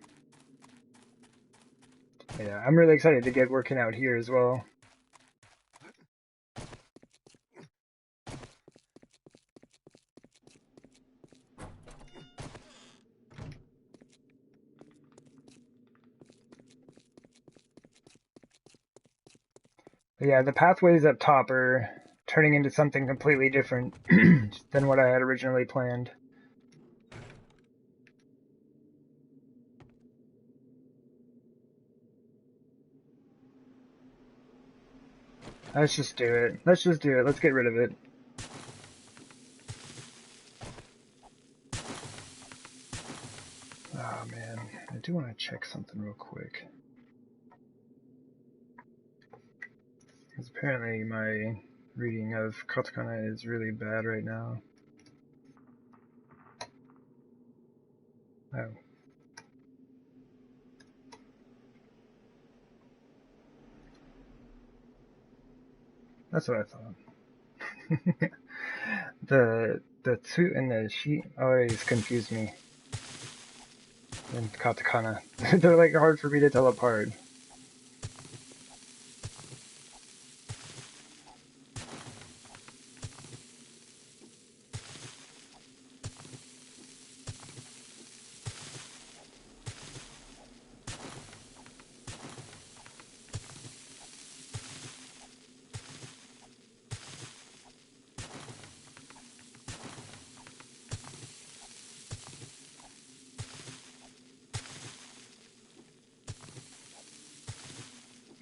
S1: Yeah, I'm really excited to get working out here as well. But yeah, the pathways up top are turning into something completely different than what I had originally planned. Let's just do it. Let's just do it. Let's get rid of it. Oh man, I do want to check something real quick. Because apparently my reading of katakana is really bad right now. Oh. That's what I thought. the tsu and the shi always confuse me in katakana. They're like hard for me to tell apart.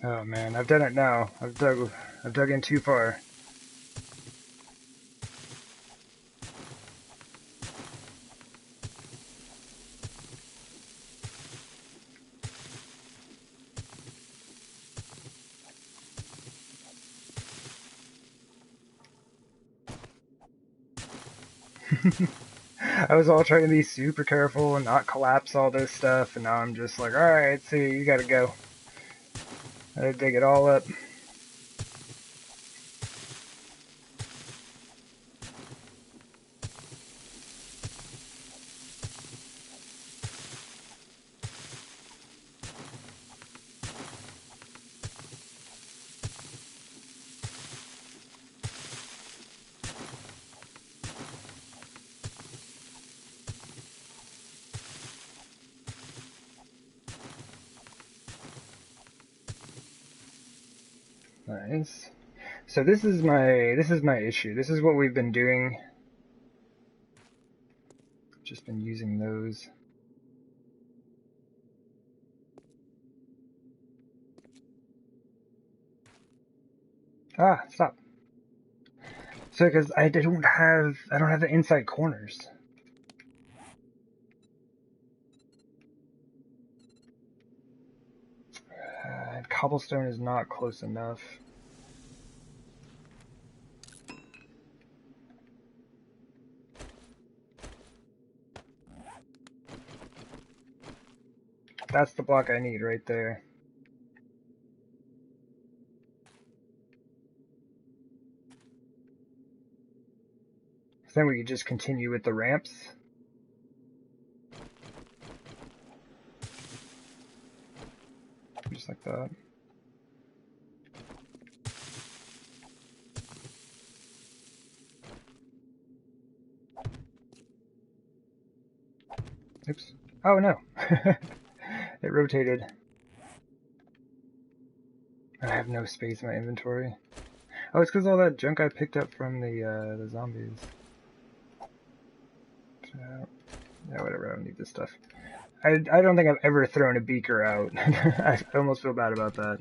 S1: Oh man, I've done it now. I've dug in too far. I was all trying to be super careful and not collapse all this stuff, and now I'm just like, alright, see, you gotta go. I gotta dig it all up. Nice. So this is my issue. This is what we've been doing. Just been using those. Ah, stop. So because I don't have the inside corners. Cobblestone is not close enough. That's the block I need right there. So then we could just continue with the ramps. just like that. Oops. Oh no. It rotated. I have no space in my inventory. Oh, it's because all that junk I picked up from the zombies. So, yeah, whatever. I don't need this stuff. I don't think I've ever thrown a beaker out. I almost feel bad about that.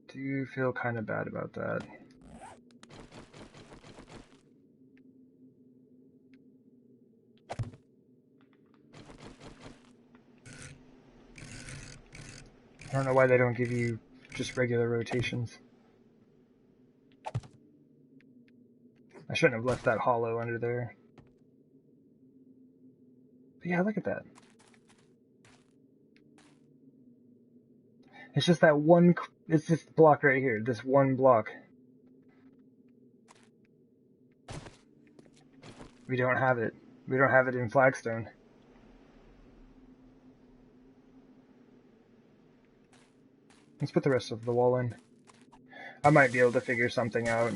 S1: Do feel kind of bad about that. I don't know why they don't give you just regular rotations. I shouldn't have left that hollow under there. But yeah, look at that. It's just that one, it's this block right here, this one block. We don't have it. We don't have it in flagstone. Let's put the rest of the wall in. I might be able to figure something out.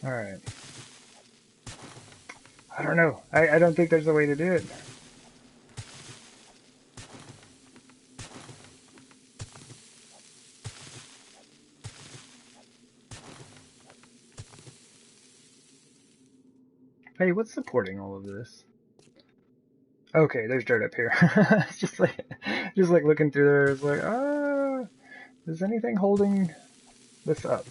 S1: Alright. I don't know. I don't think there's a way to do it. Hey, what's supporting all of this? Okay, there's dirt up here. It's just like looking through there. It's like, is anything holding this up?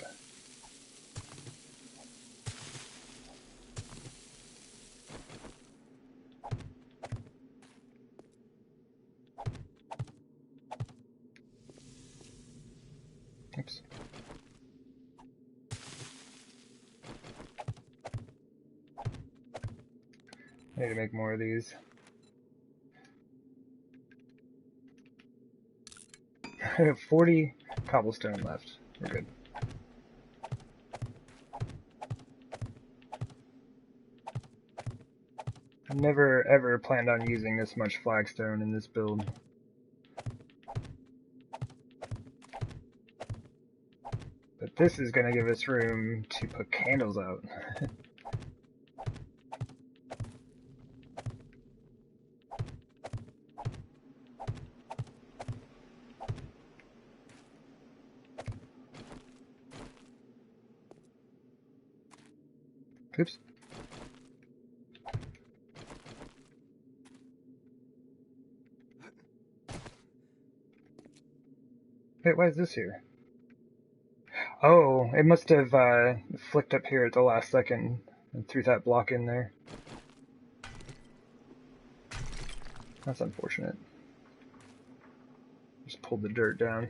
S1: Oops. I need to make more of these. I have 40 cobblestone left. We're good. I've never ever planned on using this much flagstone in this build. But this is going to give us room to put candles out. Oops. Wait, why is this here? Oh, it must have flicked up here at the last second and threw that block in there. That's unfortunate. Just pulled the dirt down.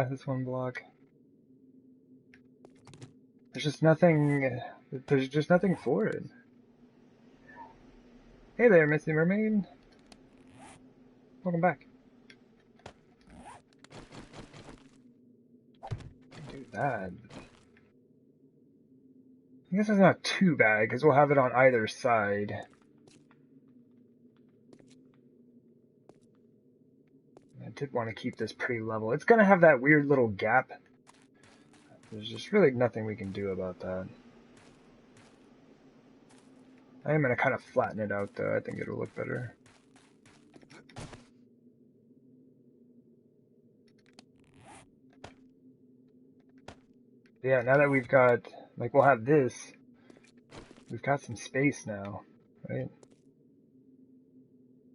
S1: This one block. There's just nothing for it. Hey there, Missy Mermaid. Welcome back. Do that. I guess it's not too bad, because we'll have it on either side. I did want to keep this pretty level. It's going to have that weird little gap. There's just really nothing we can do about that. I am going to kind of flatten it out, though. I think it'll look better. Yeah, now that we've got, like, we'll have this, we've got some space now, right?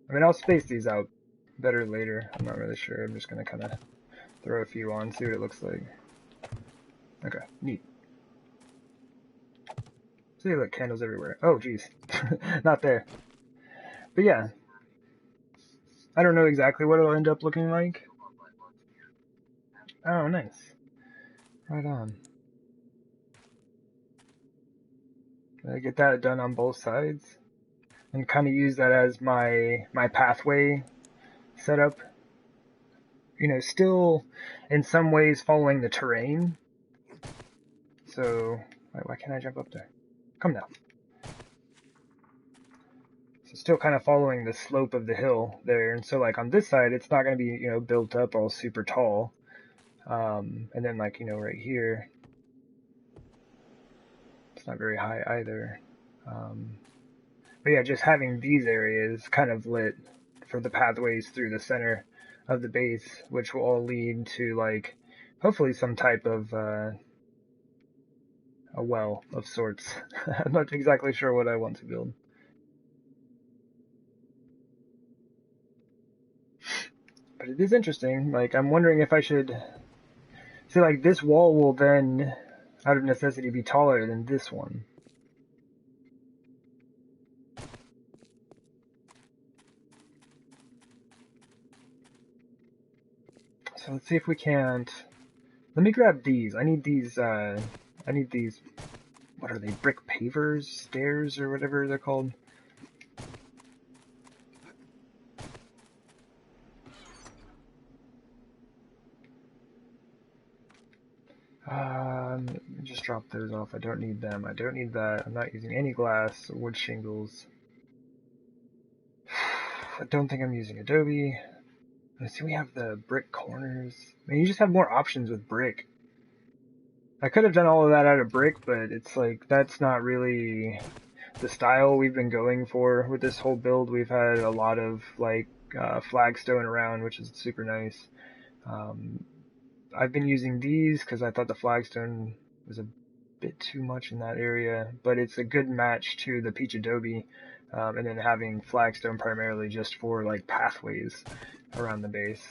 S1: I mean, I'll space these out better later. I'm not really sure. I'm just gonna kind of throw a few on, see what it looks like. Okay, neat. See, look, candles everywhere. Oh, geez. Not there. But yeah, I don't know exactly what it'll end up looking like. Oh, nice. Right on. I get that done on both sides. And kind of use that as my pathway setup. You know, still in some ways following the terrain. So, why can't I jump up there? Come down. So still kind of following the slope of the hill there. And so like on this side, it's not going to be, you know, built up all super tall. And then like, you know, right here, it's not very high either. But yeah, just having these areas kind of lit for the pathways through the center of the base, which will all lead to like, hopefully some type of, a well of sorts. I'm not exactly sure what I want to build. But it is interesting. Like, I'm wondering if I should... See, like, this wall will then, out of necessity, be taller than this one. So let's see if we can't... Let me grab these. I need these, what are they, brick pavers? Stairs, or whatever they're called? Just drop those off. I don't need them. I don't need that. I'm not using any glass, wood shingles. I don't think I'm using Adobe. Let's see, we have the brick corners. I mean, you just have more options with brick. I could have done all of that out of brick, but it's like, that's not really the style we've been going for with this whole build. We've had a lot of like flagstone around, which is super nice. I've been using these because I thought the flagstone was a bit too much in that area, but it's a good match to the peach adobe, and then having flagstone primarily just for like pathways around the base.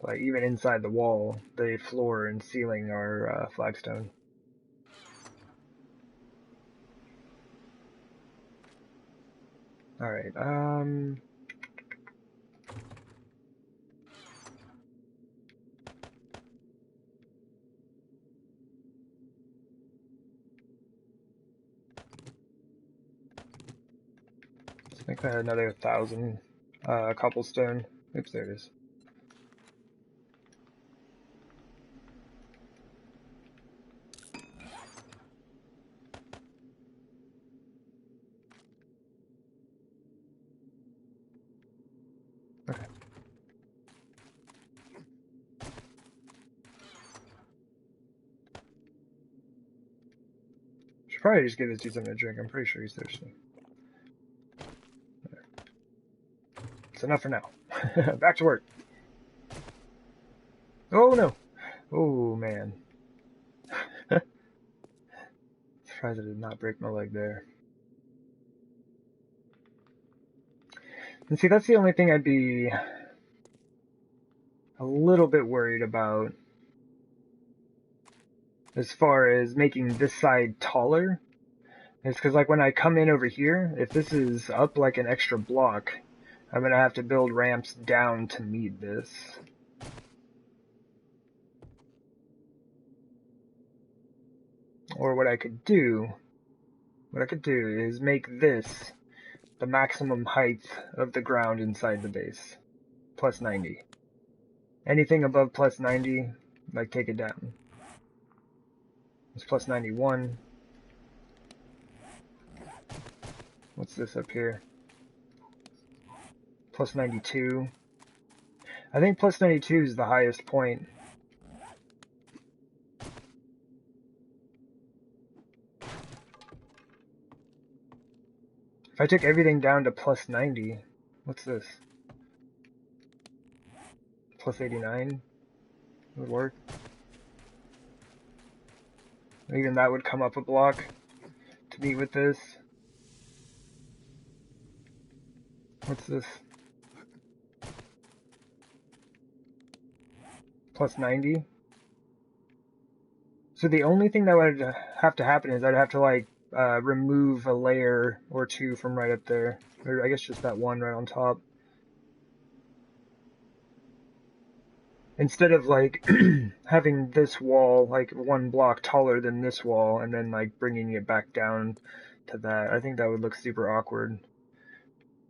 S1: Like even inside the wall, the floor and ceiling are flagstone. All right. Let's make that another 1,000 cobblestone. Oops, there it is. Okay. Should probably just give this dude something to drink. I'm pretty sure he's thirsty. There. It's enough for now. Back to work. Oh no! Oh man. Surprised I did not break my leg there. And see, that's the only thing I'd be a little bit worried about as far as making this side taller. It's because like when I come in over here, if this is up like an extra block, I'm going to have to build ramps down to meet this. Or what I could do is make this the maximum height of the ground inside the base. Plus 90. Anything above plus 90, like take it down. It's plus 91. What's this up here? Plus 92. I think plus 92 is the highest point. If I took everything down to plus 90, what's this? Plus 89 would work. Even that would come up a block. to meet with this. What's this? Plus 90. So the only thing that would have to happen is I'd have to like remove a layer or two from right up there. Or I guess just that one right on top. Instead of like having this wall like one block taller than this wall and then like bringing it back down to that. I think that would look super awkward.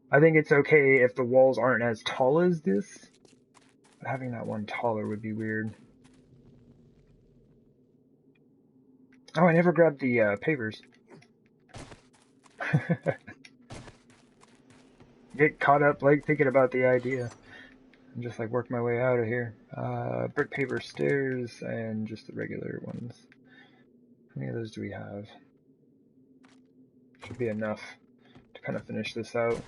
S1: I think it's okay if the walls aren't as tall as this. But having that one taller would be weird. Oh, I never grabbed the pavers. Get caught up like thinking about the idea. And just like work my way out of here. Brick paver stairs and just the regular ones. How many of those do we have? Should be enough to kind of finish this out.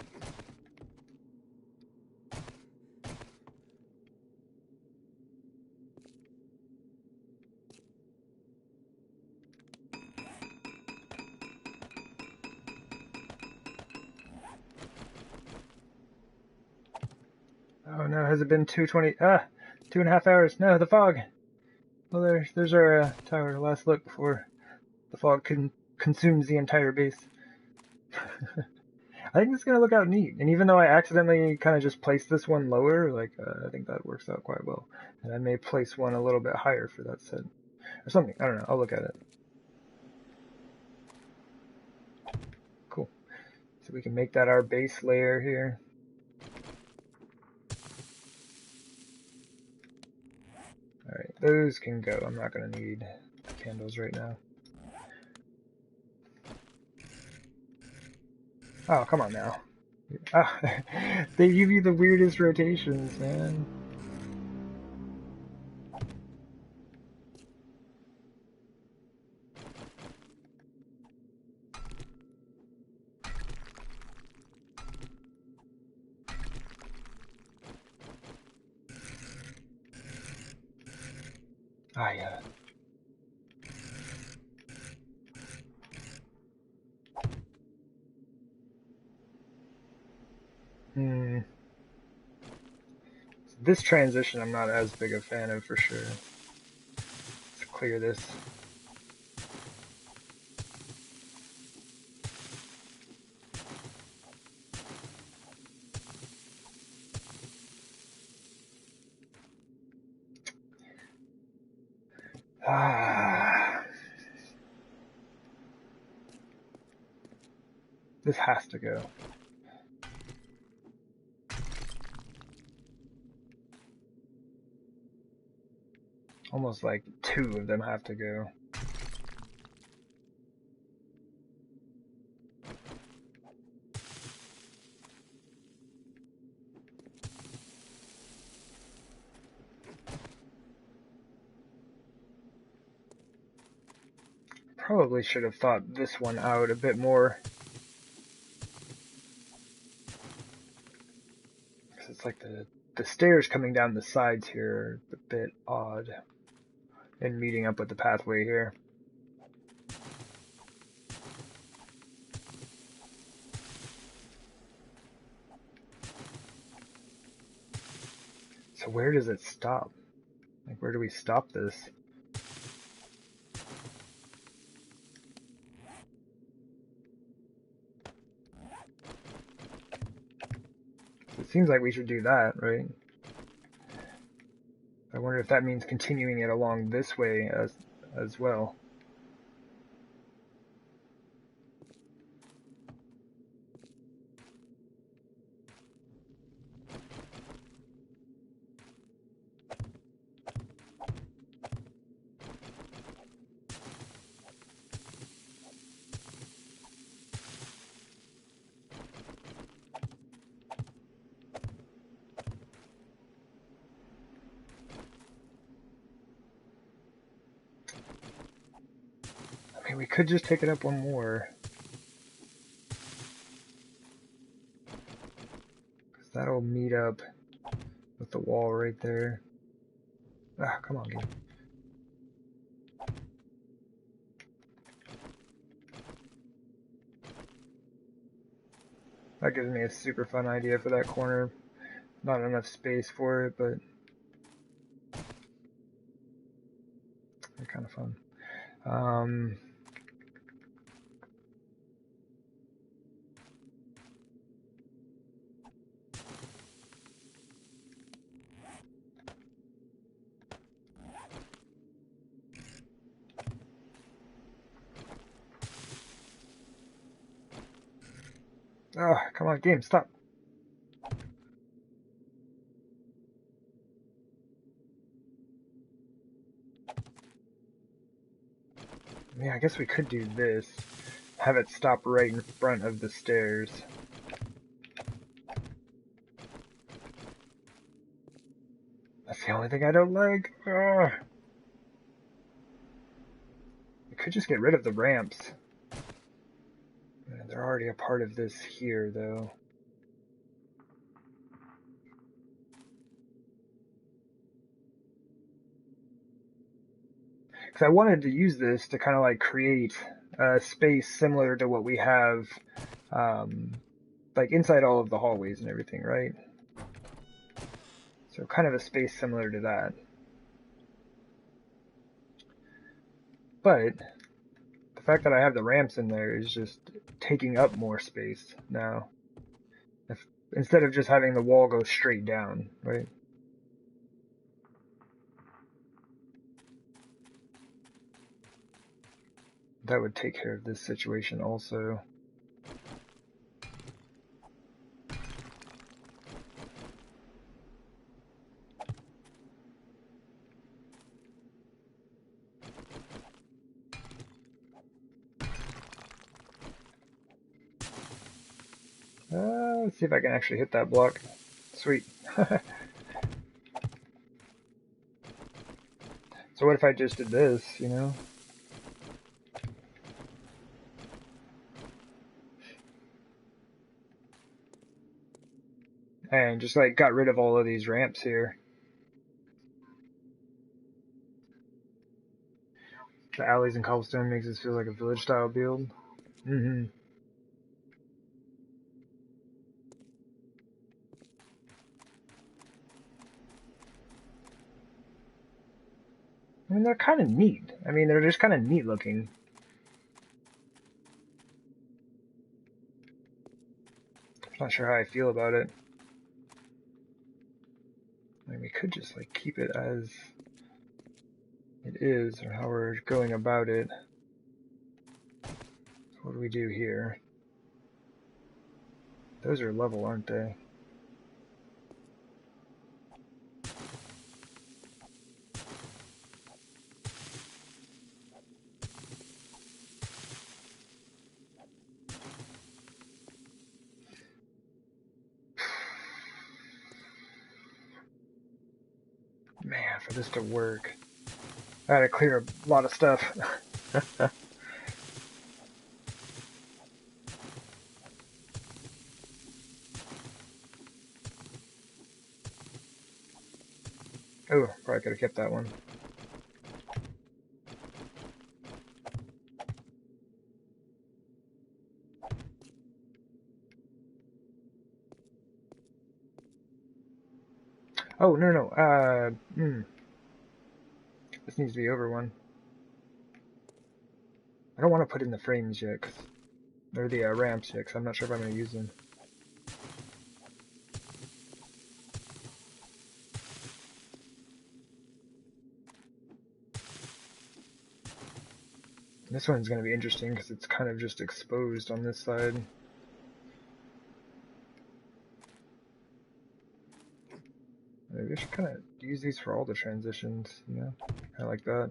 S1: Oh no, has it been 2:20? 2.5 hours. No, the fog. Well, there's our tower. Last look before the fog consumes the entire base. I think it's gonna look out neat. And even though I accidentally kind of just placed this one lower, like I think that works out quite well. And I may place one a little bit higher for that set or something. I don't know. I'll look at it. Cool. So we can make that our base layer here. Alright, those can go. I'm not going to need candles right now. Oh, come on now. Oh, they give you the weirdest rotations, man. Ah, yeah. This transition I'm not as big a fan of for sure. Let's clear this. This has to go. Almost like two of them have to go. Probably should have thought this one out a bit more. Because it's like the stairs coming down the sides here are a bit odd. And meeting up with the pathway here. So where does it stop? Like, where do we stop this? It seems like we should do that, right? I wonder if that means continuing it along this way as well. I mean, we could just take it up one more. Because that'll meet up with the wall right there. Ah, come on, game. That gives me a super fun idea for that corner. Not enough space for it, but they're kind of fun. Oh, come on, game, stop. Yeah, I guess we could do this. Have it stop right in front of the stairs. That's the only thing I don't like. Ugh. We could just get rid of the ramps. They're already a part of this here, though. Because I wanted to use this to kind of like create a space similar to what we have, like inside all of the hallways and everything, right? So kind of a space similar to that. But the fact that I have the ramps in there is just taking up more space now. Instead of just having the wall go straight down, right? That would take care of this situation also. Let's see if I can actually hit that block. Sweet. So what if I just did this, you know? And just like got rid of all of these ramps here. The alleys and cobblestone makes this feel like a village style build. Mm-hmm. I mean, they're kind of neat. I mean, they're just kind of neat looking. I'm not sure how I feel about it. I mean, we could just like keep it as it is, or how we're going about it. So what do we do here? Those are level, aren't they? Man, for this to work, I gotta clear a lot of stuff. Oh, probably could have kept that one. Oh, no. This needs to be over one. I don't want to put in the frames yet, or the ramps yet, because I'm not sure if I'm going to use them. This one's going to be interesting because it's kind of just exposed on this side. Maybe I should kind of use these for all the transitions, you know? Kind of like that.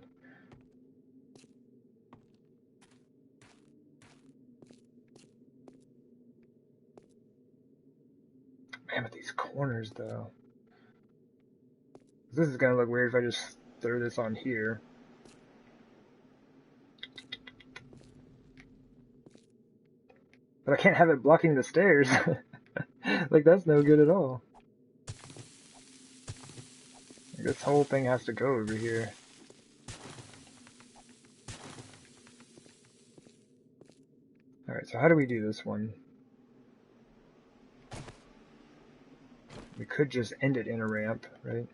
S1: Man, with these corners, though. This is going to look weird if I just throw this on here. But I can't have it blocking the stairs. Like, that's no good at all. Like, this whole thing has to go over here. Alright, so how do we do this one? We could just end it in a ramp, right?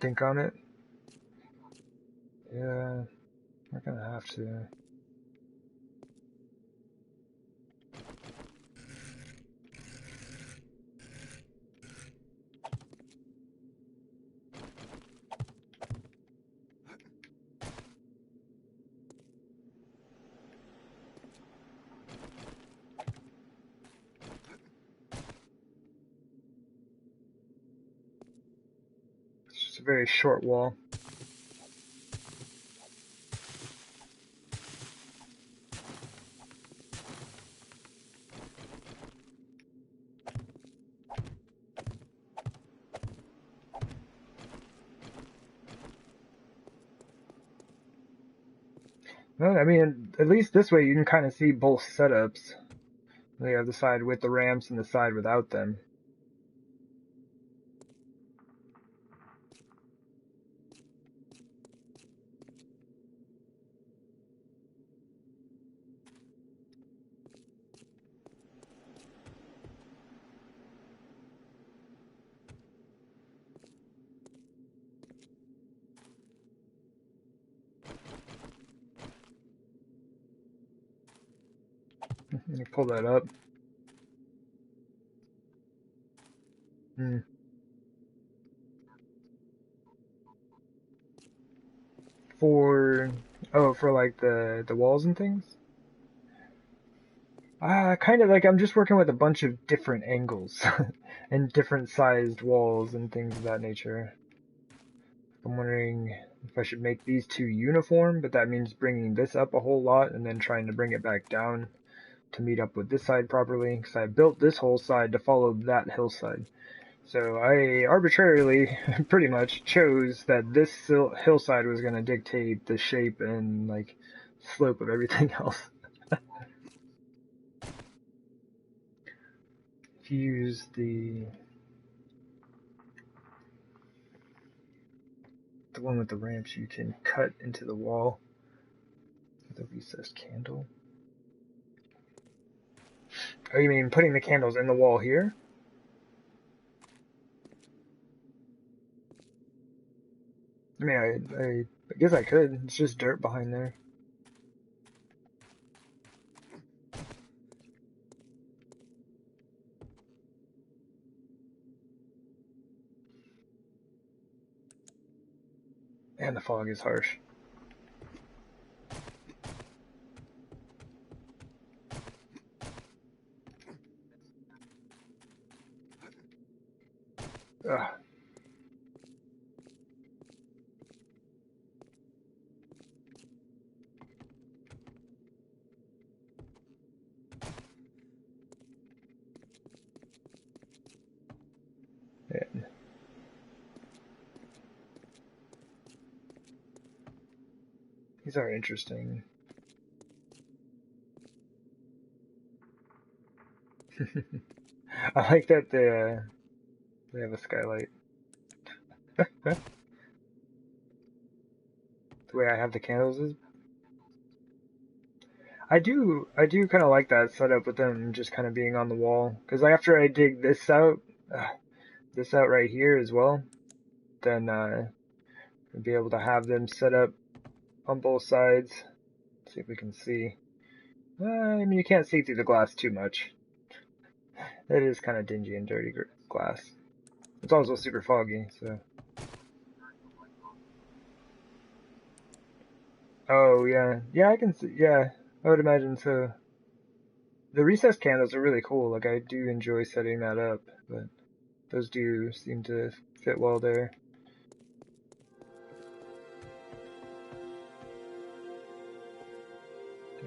S1: Think on it? Yeah, we're gonna have to. It's just a very short wall. Well, I mean, at least this way you can kind of see both setups. You have the side with the ramps and the side without them. You pull that up. Hmm. For for like the walls and things. Kind of like I'm just working with a bunch of different angles and different sized walls and things of that nature. I'm wondering if I should make these two uniform, but that means bringing this up a whole lot and then trying to bring it back down to meet up with this side properly, because I built this whole side to follow that hillside. So I arbitrarily, pretty much, chose that this hillside was going to dictate the shape and like slope of everything else. If you use the one with the ramps, you can cut into the wall with a recessed candle. Oh, you mean putting the candles in the wall here? I mean, I guess I could. It's just dirt behind there. And the fog is harsh. Ugh. Man. These are interesting. I like that they have a skylight. The way I have the candles is. I do kind of like that setup with them just kind of being on the wall. Because after I dig this out right here as well, then I'll be able to have them set up on both sides. See if we can see. I mean, you can't see through the glass too much. It is kind of dingy and dirty glass. It's also super foggy, so. Oh, yeah. Yeah, I can see. Yeah, I would imagine so. The recessed candles are really cool. Like, I do enjoy setting that up, but those do seem to fit well there.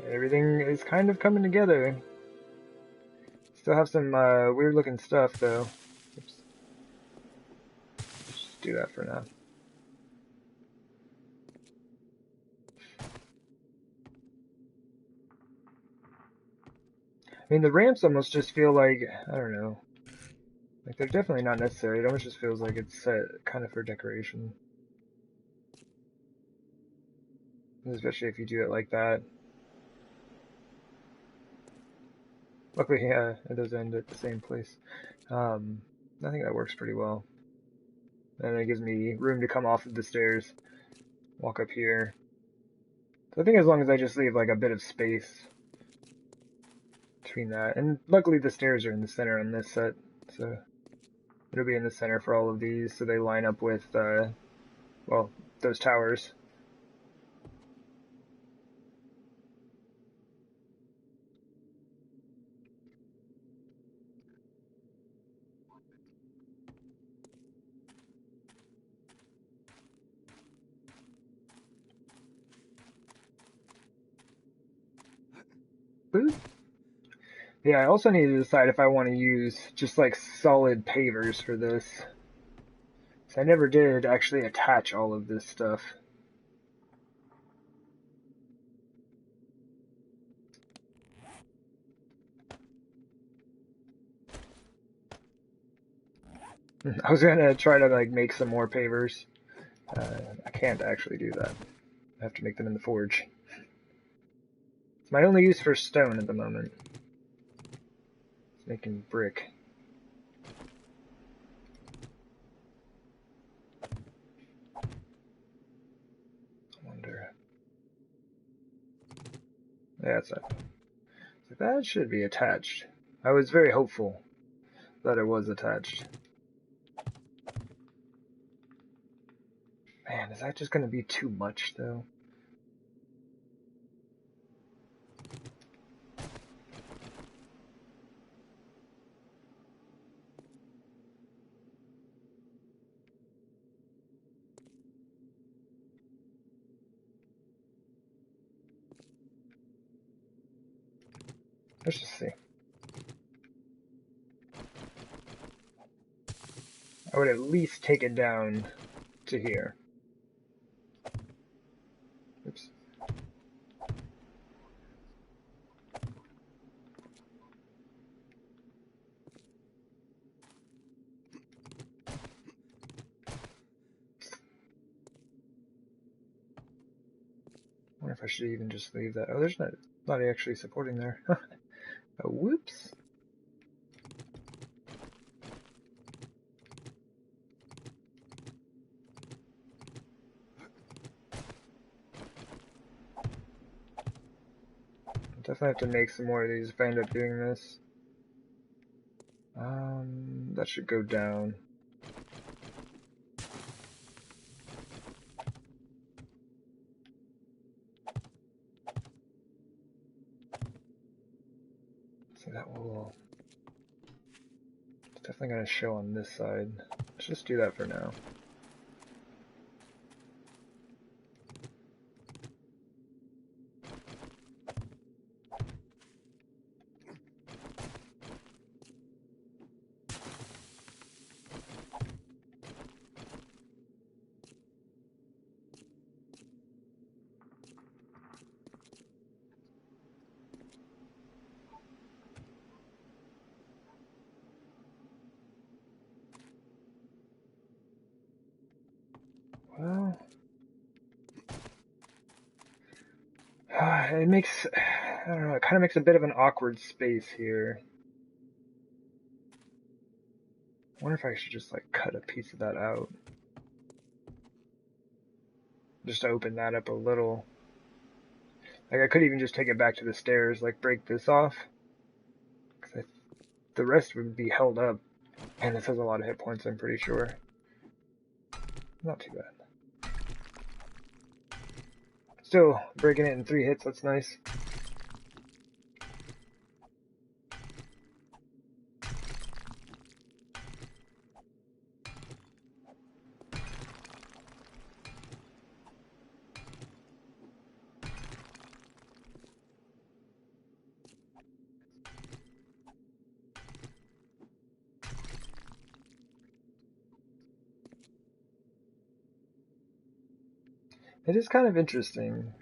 S1: Everything is kind of coming together. Still have some weird looking stuff, though. Oops. Just do that for now. I mean, the ramps almost just feel like, I don't know, like they're definitely not necessary. It almost just feels like it's set kind of for decoration. Especially if you do it like that. Luckily, yeah, it does end at the same place. I think that works pretty well. And it gives me room to come off of the stairs, walk up here. So I think as long as I just leave like a bit of space between that, and luckily the stairs are in the center on this set, so it'll be in the center for all of these, so they line up with, well, those towers. Boop. Yeah, I also need to decide if I want to use just like solid pavers for this. So I never did actually attach all of this stuff. I was gonna try to like make some more pavers. I can't actually do that. I have to make them in the forge. It's my only use for stone at the moment. It's making brick. I wonder. Yeah, that's it. So that should be attached. I was very hopeful that it was attached. Man, is that just gonna be too much though? Let's just see. I would at least take it down to here. Oops. I wonder if I should even just leave that. Oh, there's not actually supporting there. Oh, whoops. Definitely have to make some more of these if I end up doing this. That should go down. So that will... It's definitely going to show on this side. Let's just do that for now. Well... it makes... I don't know, it kind of makes a bit of an awkward space here. I wonder if I should just, like, cut a piece of that out. Just to open that up a little. Like, I could even just take it back to the stairs, like, break this off. Because the rest would be held up. And this has a lot of hit points, I'm pretty sure. Not too bad. Still, breaking it in 3 hits, that's nice. It is kind of interesting.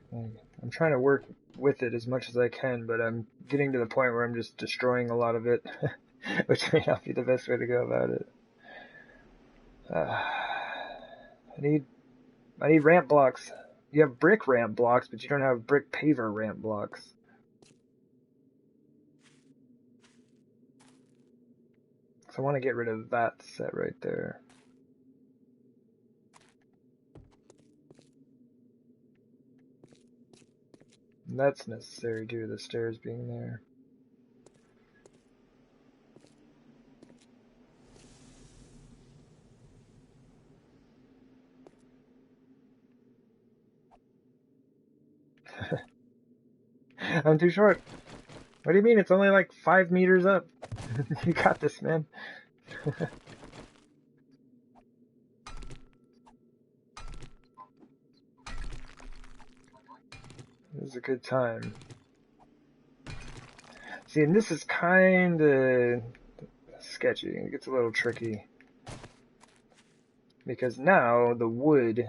S1: I'm trying to work with it as much as I can, but I'm getting to the point where I'm just destroying a lot of it, which may not be the best way to go about it. I need ramp blocks. You have brick ramp blocks, but you don't have brick paver ramp blocks. So I want to get rid of that set right there. And that's necessary due to the stairs being there. I'm too short. What do you mean? It's only like 5 meters up. You got this, man. This is a good time. See, and this is kind of sketchy. It gets a little tricky. Because now the wood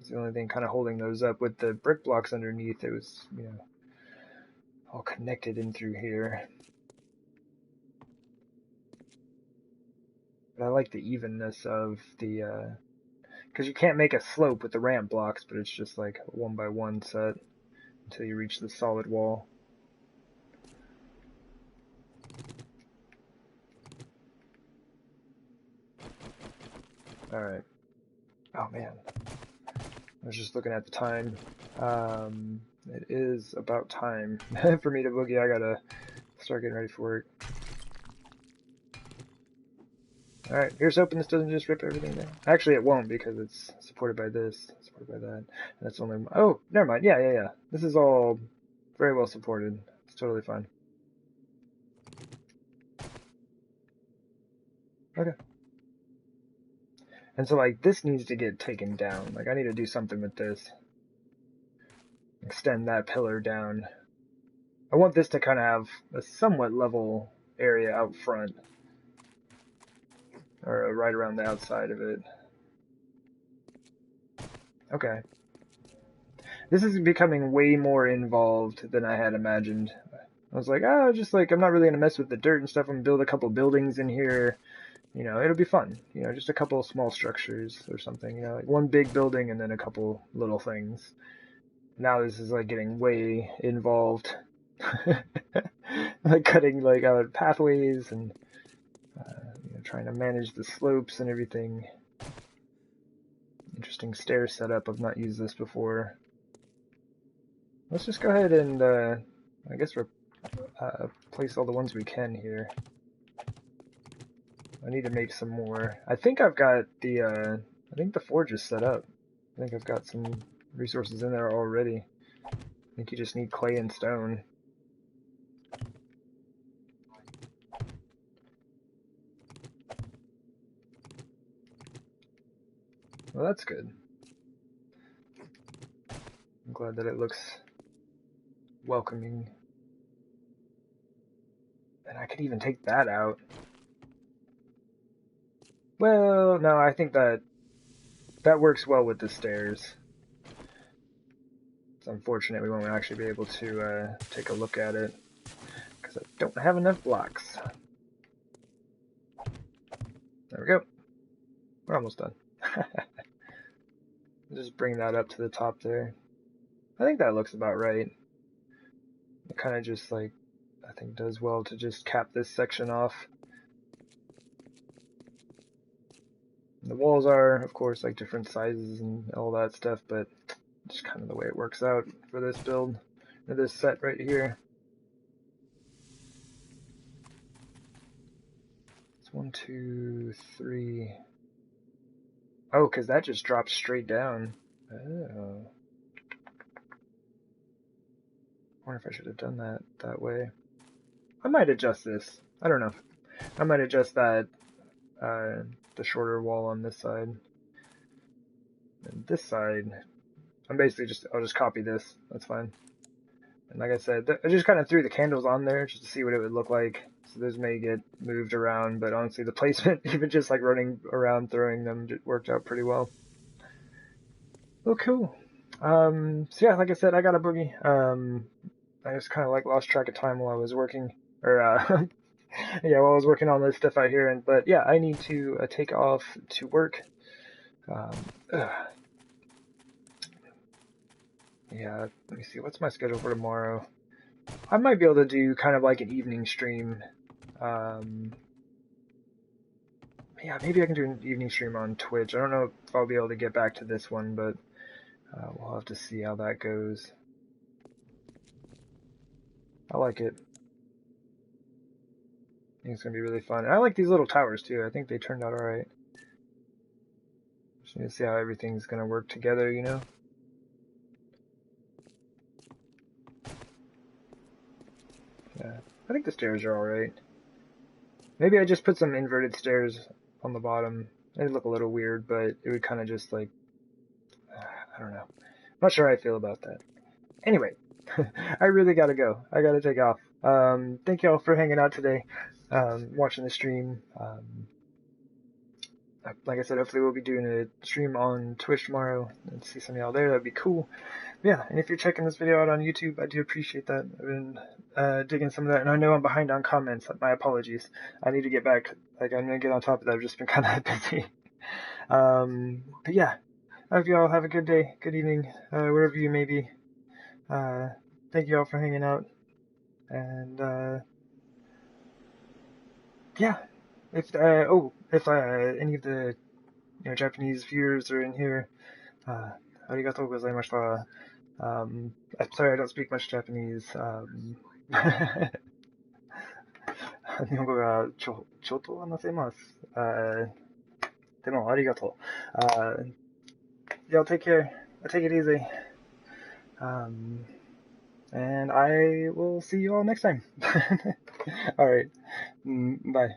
S1: is the only thing kind of holding those up. With the brick blocks underneath, it was, you know, all connected in through here. But I like the evenness of the, because you can't make a slope with the ramp blocks, but it's just like a 1x1 set until you reach the solid wall. Alright. Oh man. I was just looking at the time. It is about time for me to boogie. I gotta start getting ready for work. Alright, here's hoping this doesn't just rip everything down. Actually, it won't because it's supported by this, supported by that. And that's only... Oh, never mind. Yeah. This is all very well supported. It's totally fine. Okay. And so, like, this needs to get taken down. Like, I need to do something with this. Extend that pillar down. I want this to kind of have a somewhat level area out front. Or right around the outside of it. Okay. This is becoming way more involved than I had imagined. I was like, oh, just like, I'm not really gonna mess with the dirt and stuff. I'm gonna build a couple buildings in here. You know, it'll be fun. You know, just a couple small structures or something. You know, like one big building and then a couple little things. Now this is like getting way involved. Like cutting like out pathways and you know, trying to manage the slopes and everything. Interesting stair setup. I've not used this before. Let's just go ahead and I guess place all the ones we can here. I need to make some more. I think I've got the I think the forge is set up. I think I've got some resources in there already. I think you just need clay and stone. Well, that's good. I'm glad that it looks welcoming. And I could even take that out. Well, no, I think that works well with the stairs. It's unfortunate we won't actually be able to take a look at it because I don't have enough blocks. There we go. We're almost done. Just bring that up to the top there. I think that looks about right. It kind of just like, I think does well to just cap this section off. The walls are, of course, like different sizes and all that stuff, but just kind of the way it works out for this build, or this set right here. It's 1, 2, 3. Oh, because that just drops straight down. Oh. I wonder if I should have done that way. I might adjust this. I don't know. I might adjust that, the shorter wall on this side. And this side, I'll just copy this. That's fine. And like I said, I just kind of threw the candles on there just to see what it would look like. So those may get moved around, but honestly the placement, even just like running around throwing them, worked out pretty well. Oh, cool. So yeah, like I said, I got a boogie. I just kind of like lost track of time while I was working, or yeah, while I was working on this stuff out here. And but yeah, I need to take off to work. Ugh. Yeah, let me see. What's my schedule for tomorrow? I might be able to do kind of like an evening stream. Um, yeah, maybe I can do an evening stream on Twitch. I don't know if I'll be able to get back to this one, but we'll have to see how that goes. I like it. I think it's gonna be really fun. And I like these little towers too. I think they turned out alright. Just need to see how everything's gonna work together, you know? Yeah. I think the stairs are alright. Maybe I just put some inverted stairs on the bottom. It'd look a little weird, but it would kind of just like, I don't know. I'm not sure how I feel about that. Anyway, I really gotta go. I gotta take off. Thank y'all for hanging out today, watching the stream. Like I said, hopefully we'll be doing a stream on Twitch tomorrow and see some of y'all there. That'd be cool. Yeah, and if you're checking this video out on YouTube, I do appreciate that. I've been digging some of that, and I know I'm behind on comments. My apologies. I need to get back. Like, I'm gonna get on top of that. I've just been kind of busy. But yeah, I hope y'all have a good day, good evening, wherever you may be. Thank you all for hanging out, and yeah, if any of the Japanese viewers are in here, arigatou gozaimashita. I'm sorry, I don't speak much Japanese. 日本語がちょっと話せます。でもありがとう。Y'all take care. Take it easy. Um, and I will see you all next time. All right. Bye.